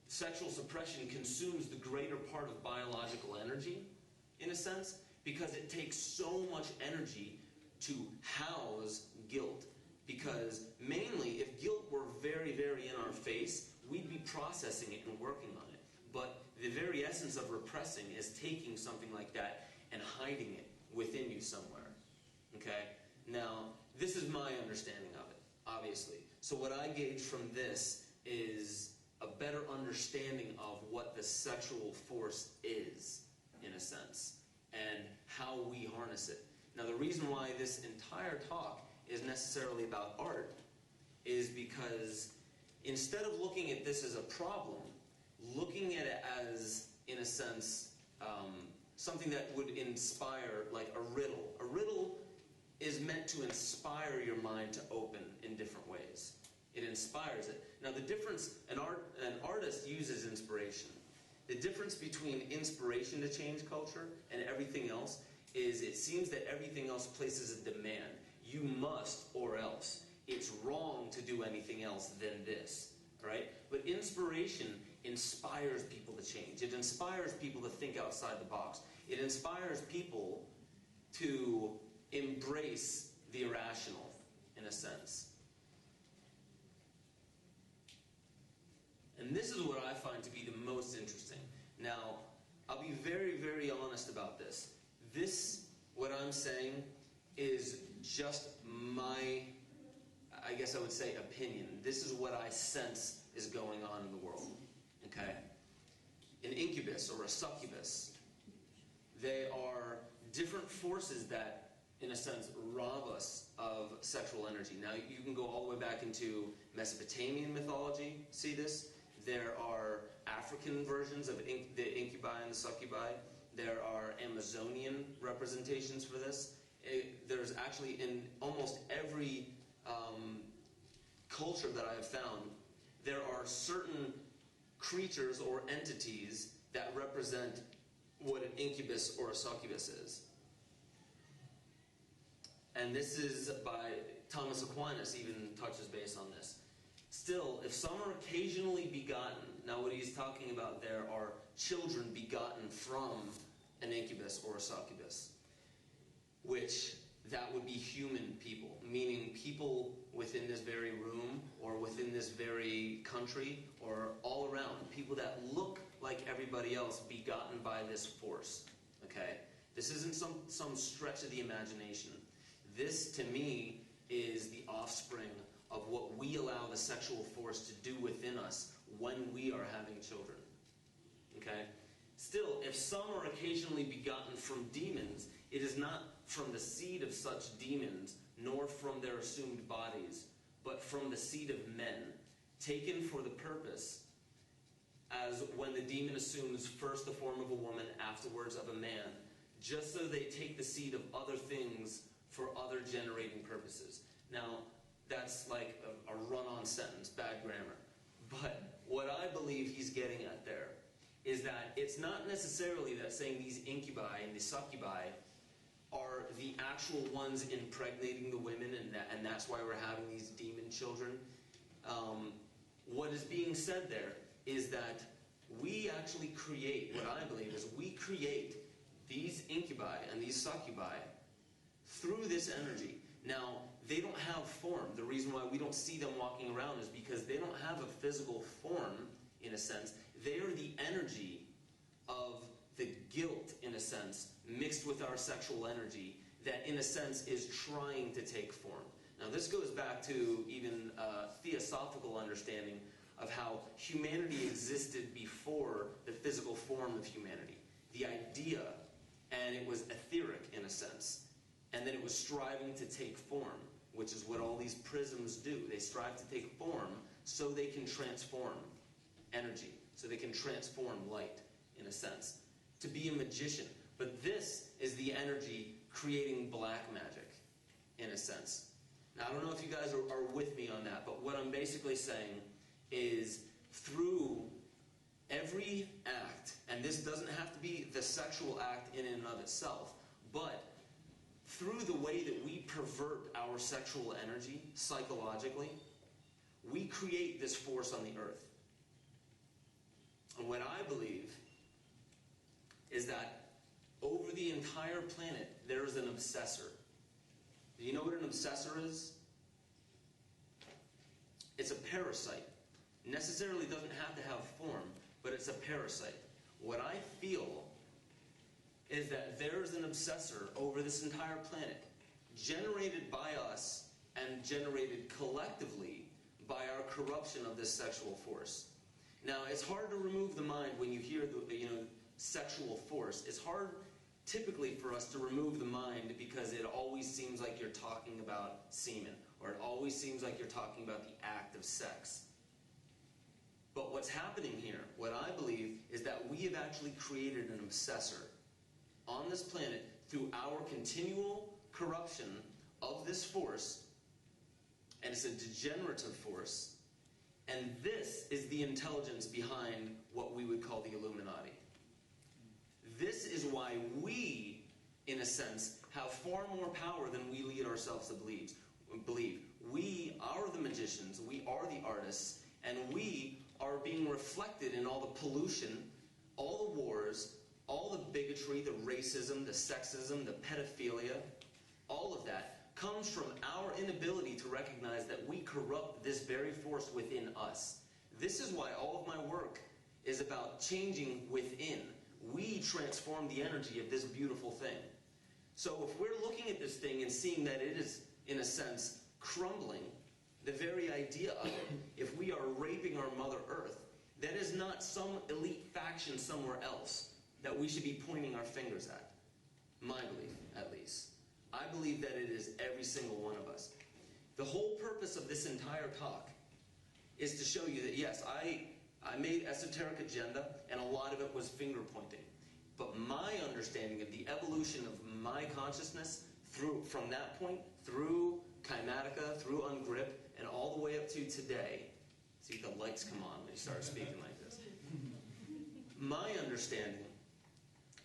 sexual suppression consumes the greater part of biological energy, in a sense, because it takes so much energy to house guilt. Because mainly, if guilt were very, very in our face, we'd be processing it and working on it. But the very essence of repressing is taking something like that and hiding it within you somewhere. Okay? Now, this is my understanding of it, obviously. So what I gauge from this is a better understanding of what the sexual force is, in a sense, and how we harness it. Now, the reason why this entire talk is necessarily about art is because instead of looking at this as a problem, looking at it as, in a sense, something that would inspire, like a riddle. A riddle is meant to inspire your mind to open in different ways. It inspires it. Now the difference, an artist uses inspiration. The difference between inspiration to change culture and everything else is it seems that everything else places a demand. You must or else. It's wrong to do anything else than this, right? But inspiration inspires people to change. It inspires people to think outside the box. It inspires people to embrace the irrational, in a sense. And this is what I find to be the most interesting. Now, I'll be very, very honest about this. This, what I'm saying, is just my, I guess I would say, opinion. This is what I sense is going on in the world. Okay? An incubus or a succubus, they are different forces that, in a sense, rob us of sexual energy. Now, you can go all the way back into Mesopotamian mythology, see this? There are African versions of the incubi and the succubi. There are Amazonian representations for this. There's actually, in almost every culture that I have found, there are certain creatures or entities that represent what an incubus or a succubus is. And this is by Thomas Aquinas, even touches base on this. Still, if some are occasionally begotten, now what he's talking about there are children begotten from an incubus or a succubus, which that would be human people, meaning people within this very room or within this very country or all around, people that look like everybody else begotten by this force, okay? This isn't some stretch of the imagination. This, to me, is the offspring of what we allow the sexual force to do within us when we are having children. Okay? Still, if some are occasionally begotten from demons, it is not from the seed of such demons, nor from their assumed bodies, but from the seed of men, taken for the purpose, as when the demon assumes first the form of a woman, afterwards of a man, just so they take the seed of other things for other generating purposes. Now, that's like a run-on sentence, bad grammar. But what I believe he's getting at there is that it's not necessarily that saying these incubi and the succubi are the actual ones impregnating the women and that's why we're having these demon children. What is being said there is that we actually create, what I believe is we create these incubi and these succubi through this energy. Now, they don't have form. The reason why we don't see them walking around is because they don't have a physical form, in a sense. They are the energy of the guilt, in a sense, mixed with our sexual energy that, in a sense, is trying to take form. Now, this goes back to even theosophical understanding of how humanity existed before the physical form of humanity. The idea, and it was etheric, in a sense. And then it was striving to take form, which is what all these prisms do. They strive to take form so they can transform energy, so they can transform light, in a sense, to be a magician. But this is the energy creating black magic, in a sense. Now, I don't know if you guys are with me on that, but what I'm basically saying is through every act, and this doesn't have to be the sexual act in and of itself, but through the way that we pervert our sexual energy psychologically, we create this force on the earth. And what I believe is that over the entire planet, there is an obsessor. Do you know what an obsessor is? It's a parasite. Necessarily doesn't have to have form, but it's a parasite. What I feel is that there's an obsessor over this entire planet, generated by us and generated collectively by our corruption of this sexual force. Now, it's hard to remove the mind when you hear the sexual force. It's hard typically for us to remove the mind because it always seems like you're talking about semen, or it always seems like you're talking about the act of sex. But what's happening here, what I believe, is that we have actually created an obsessor on this planet through our continual corruption of this force, and it's a degenerative force, and this is the intelligence behind what we would call the Illuminati. This is why we, in a sense, have far more power than we lead ourselves to believe. We are the magicians, we are the artists, and we are being reflected in all the pollution, all the wars, all the bigotry, the racism, the sexism, the pedophilia, all of that comes from our inability to recognize that we corrupt this very force within us. This is why all of my work is about changing within. We transform the energy of this beautiful thing. So if we're looking at this thing and seeing that it is, in a sense, crumbling, the very idea of it, if we are raping our Mother Earth, that is not some elite faction somewhere else that we should be pointing our fingers at. My belief, at least. I believe that it is every single one of us. The whole purpose of this entire talk is to show you that, yes, I made Esoteric Agenda, and a lot of it was finger pointing. But my understanding of the evolution of my consciousness from that point, through Kymatica, through Ungrip, and all the way up to today, see the lights come on when you start speaking like this. My understanding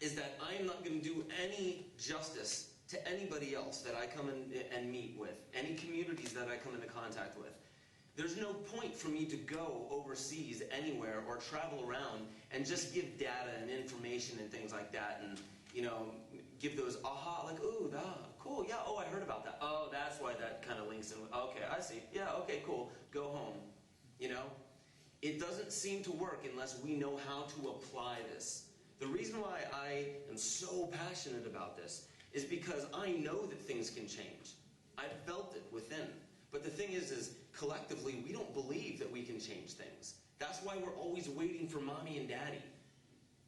is that I am not going to do any justice to anybody else that I come in and meet with, any communities that I come into contact with. There's no point for me to go overseas anywhere or travel around and just give data and information and things like that and, give those aha, like, ooh, cool, yeah, oh, I heard about that. Oh, that's why that kind of links in. Okay, I see. Yeah, okay, cool. Go home. It doesn't seem to work unless we know how to apply this. The reason why I am so passionate about this is because I know that things can change. I've felt it within. But the thing is collectively, we don't believe that we can change things. That's why we're always waiting for mommy and daddy.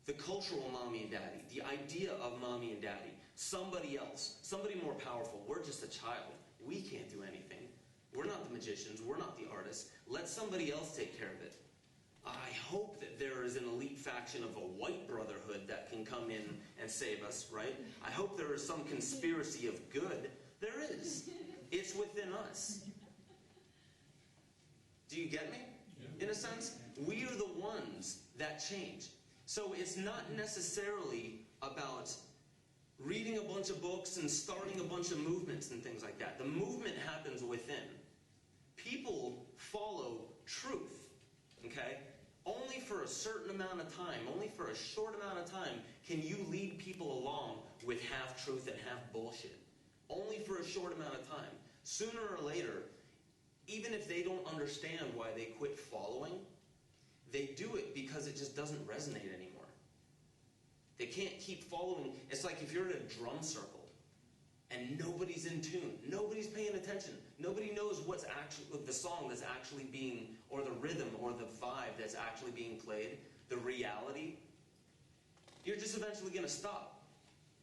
The cultural mommy and daddy, the idea of mommy and daddy, somebody else, somebody more powerful. We're just a child. We can't do anything. We're not the magicians. We're not the artists. Let somebody else take care of it. I hope that there is an elite faction of a white brotherhood that can come in and save us, right? I hope there is some conspiracy of good. There is. It's within us. Do you get me? In a sense, we are the ones that change. So it's not necessarily about reading a bunch of books and starting a bunch of movements and things like that. The movement happens within. People follow truth, okay? Only for a certain amount of time, only for a short amount of time, can you lead people along with half truth and half bullshit. Only for a short amount of time. Sooner or later, even if they don't understand why they quit following, they do it because it just doesn't resonate anymore. They can't keep following. It's like if you're in a drum circle and nobody's in tune, nobody's paying attention, nobody knows what's actually the song that's actually being, or the rhythm or the vibe that's actually being played, the reality, you're just eventually going to stop.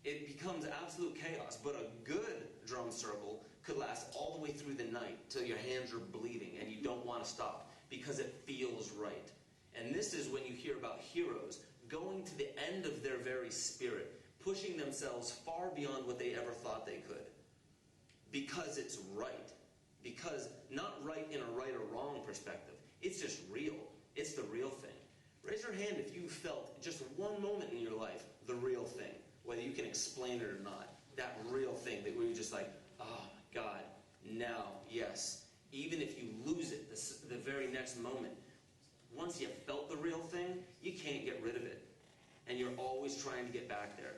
It becomes absolute chaos. But a good drum circle could last all the way through the night till your hands are bleeding and you don't want to stop because it feels right. And this is when you hear about heroes going to the end of their very spirit, pushing themselves far beyond what they ever thought they could. Because it's right. Because, not right in a right or wrong perspective. It's just real. It's the real thing. Raise your hand if you felt just one moment in your life the real thing. Whether you can explain it or not. That real thing that we were just like, oh my God, now, yes. Even if you lose it the very next moment, once you felt the real thing, you can't get rid of it. And you're always trying to get back there.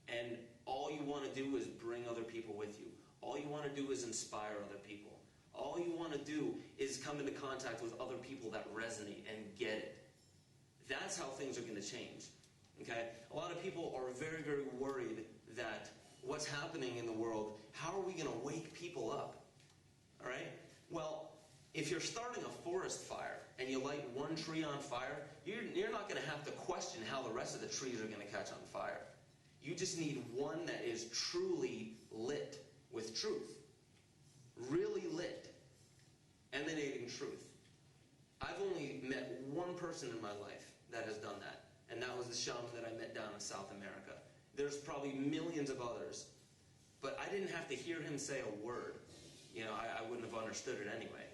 And all you want to do is bring other people with you. All you want to do is inspire other people. All you want to do is come into contact with other people that resonate and get it. That's how things are going to change. Okay? A lot of people are very, very worried that what's happening in the world, how are we going to wake people up? All right? Well, if you're starting a forest fire and you light one tree on fire, you're not going to have to question how the rest of the trees are going to catch on fire. You just need one that is truly lit with truth. Really lit. Emanating truth. I've only met one person in my life that has done that. And that was the shaman that I met down in South America. There's probably millions of others. But I didn't have to hear him say a word. You know, I wouldn't have understood it anyway.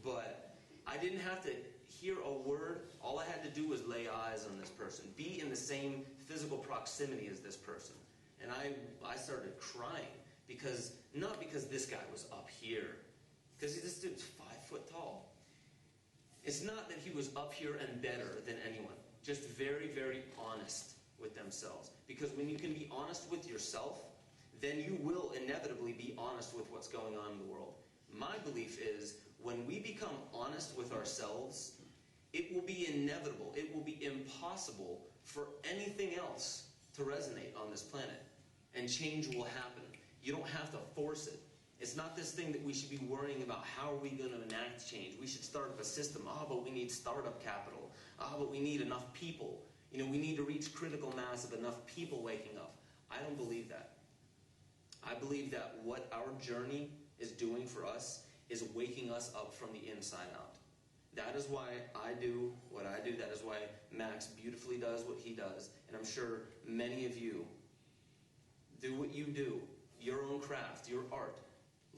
But I didn't have to hear a word. All I had to do was lay eyes on this person. Be in the same physical proximity as this person. And I started crying. Because, not because this guy was up here. Because this dude's 5 foot tall. It's not that he was up here and better than anyone. Just very, very honest with themselves. Because when you can be honest with yourself, then you will inevitably be honest with what's going on in the world. My belief is, when we become honest with ourselves, it will be inevitable, it will be impossible for anything else to resonate on this planet. And change will happen. You don't have to force it. It's not this thing that we should be worrying about, how are we going to enact change? We should start up a system. But we need startup capital. But we need enough people. You know, we need to reach critical mass of enough people waking up. I don't believe that. I believe that what our journey is doing for us is waking us up from the inside out. That is why I do what I do. That is why Max beautifully does what he does. And I'm sure many of you do what you do. Your own craft, your art.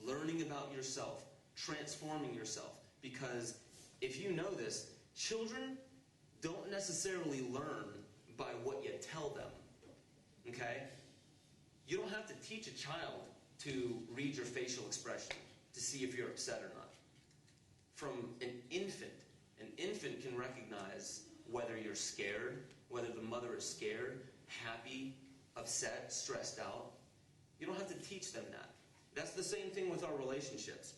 Learning about yourself. Transforming yourself. Because if you know this, children don't necessarily learn by what you tell them. Okay? You don't have to teach a child to read your facial expression to see if you're upset or not. From an infant can recognize whether you're scared, whether the mother is scared, happy, upset, stressed out. You don't have to teach them that. That's the same thing with our relationships.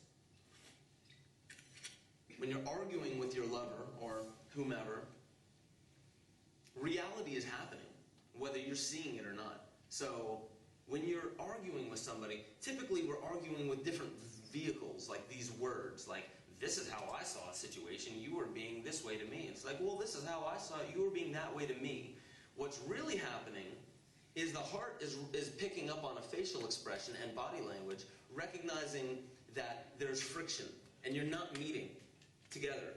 When you're arguing with your lover or whomever, reality is happening, whether you're seeing it or not. So, when you're arguing with somebody, typically we're arguing with different vehicles, like these words, like, this is how I saw a situation, you were being this way to me. It's like, well, this is how I saw it, you were being that way to me. What's really happening is the heart is picking up on a facial expression and body language, recognizing that there's friction, and you're not meeting together.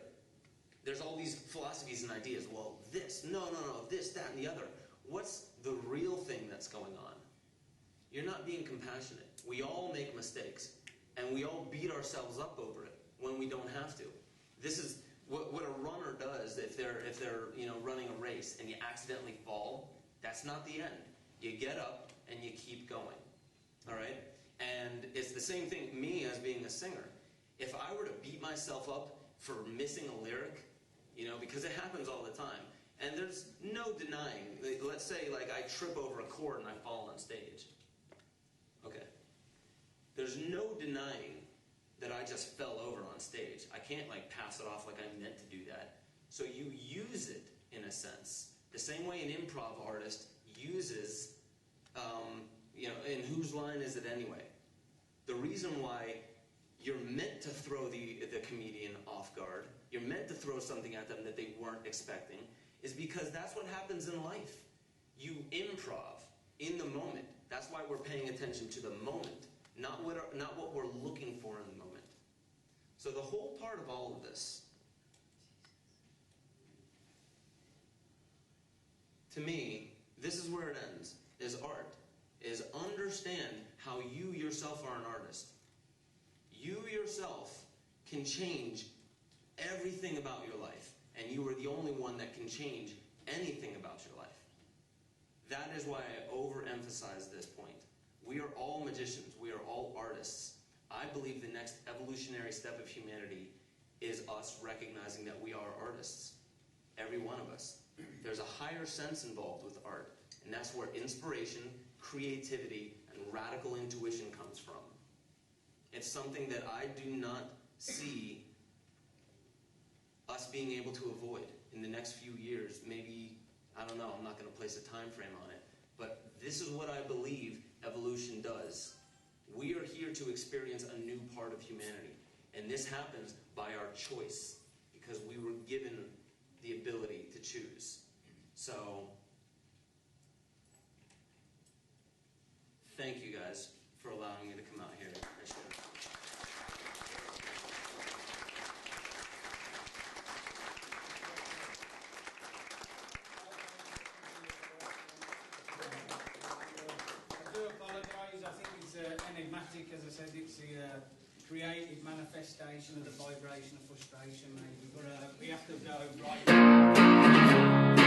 There's all these philosophies and ideas. Well, this, no, this, that, and the other. What's the real thing that's going on? You're not being compassionate. We all make mistakes, and we all beat ourselves up over it when we don't have to. This is what a runner does if they're running a race and you accidentally fall. That's not the end. You get up and you keep going. All right? And it's the same thing, me as being a singer. If I were to beat myself up for missing a lyric, you know, because it happens all the time. And there's no denying, let's say like I trip over a chord and I fall on stage. Okay. There's no denying that I just fell over on stage. I can't like pass it off like I meant to do that. So you use it in a sense. The same way an improv artist uses, you know, and whose line is it anyway? The reason why you're meant to throw the comedian off guard, you're meant to throw something at them that they weren't expecting, is because that's what happens in life. You improv in the moment. That's why we're paying attention to the moment, not what we're looking for in the moment. So the whole part of all of this, to me, this is where it ends, is art, is understand how you yourself are an artist. You yourself can change everything about your life, and you are the only one that can change anything about your life. That is why I overemphasize this point. We are all magicians. We are all artists. I believe the next evolutionary step of humanity is us recognizing that we are artists. Every one of us. There's a higher sense involved with art, and that's where inspiration, creativity, and radical intuition comes from. It's something that I do not see us being able to avoid in the next few years. Maybe, I don't know, I'm not going to place a time frame on it, but this is what I believe evolution does. We are here to experience a new part of humanity, and this happens by our choice, because we were given the ability to choose. So, thank you guys for allowing me to come out here and share. I do apologise. I think it's enigmatic. As I said, it's the creative manifestation of the vibration of frustration, maybe. But we have to go right.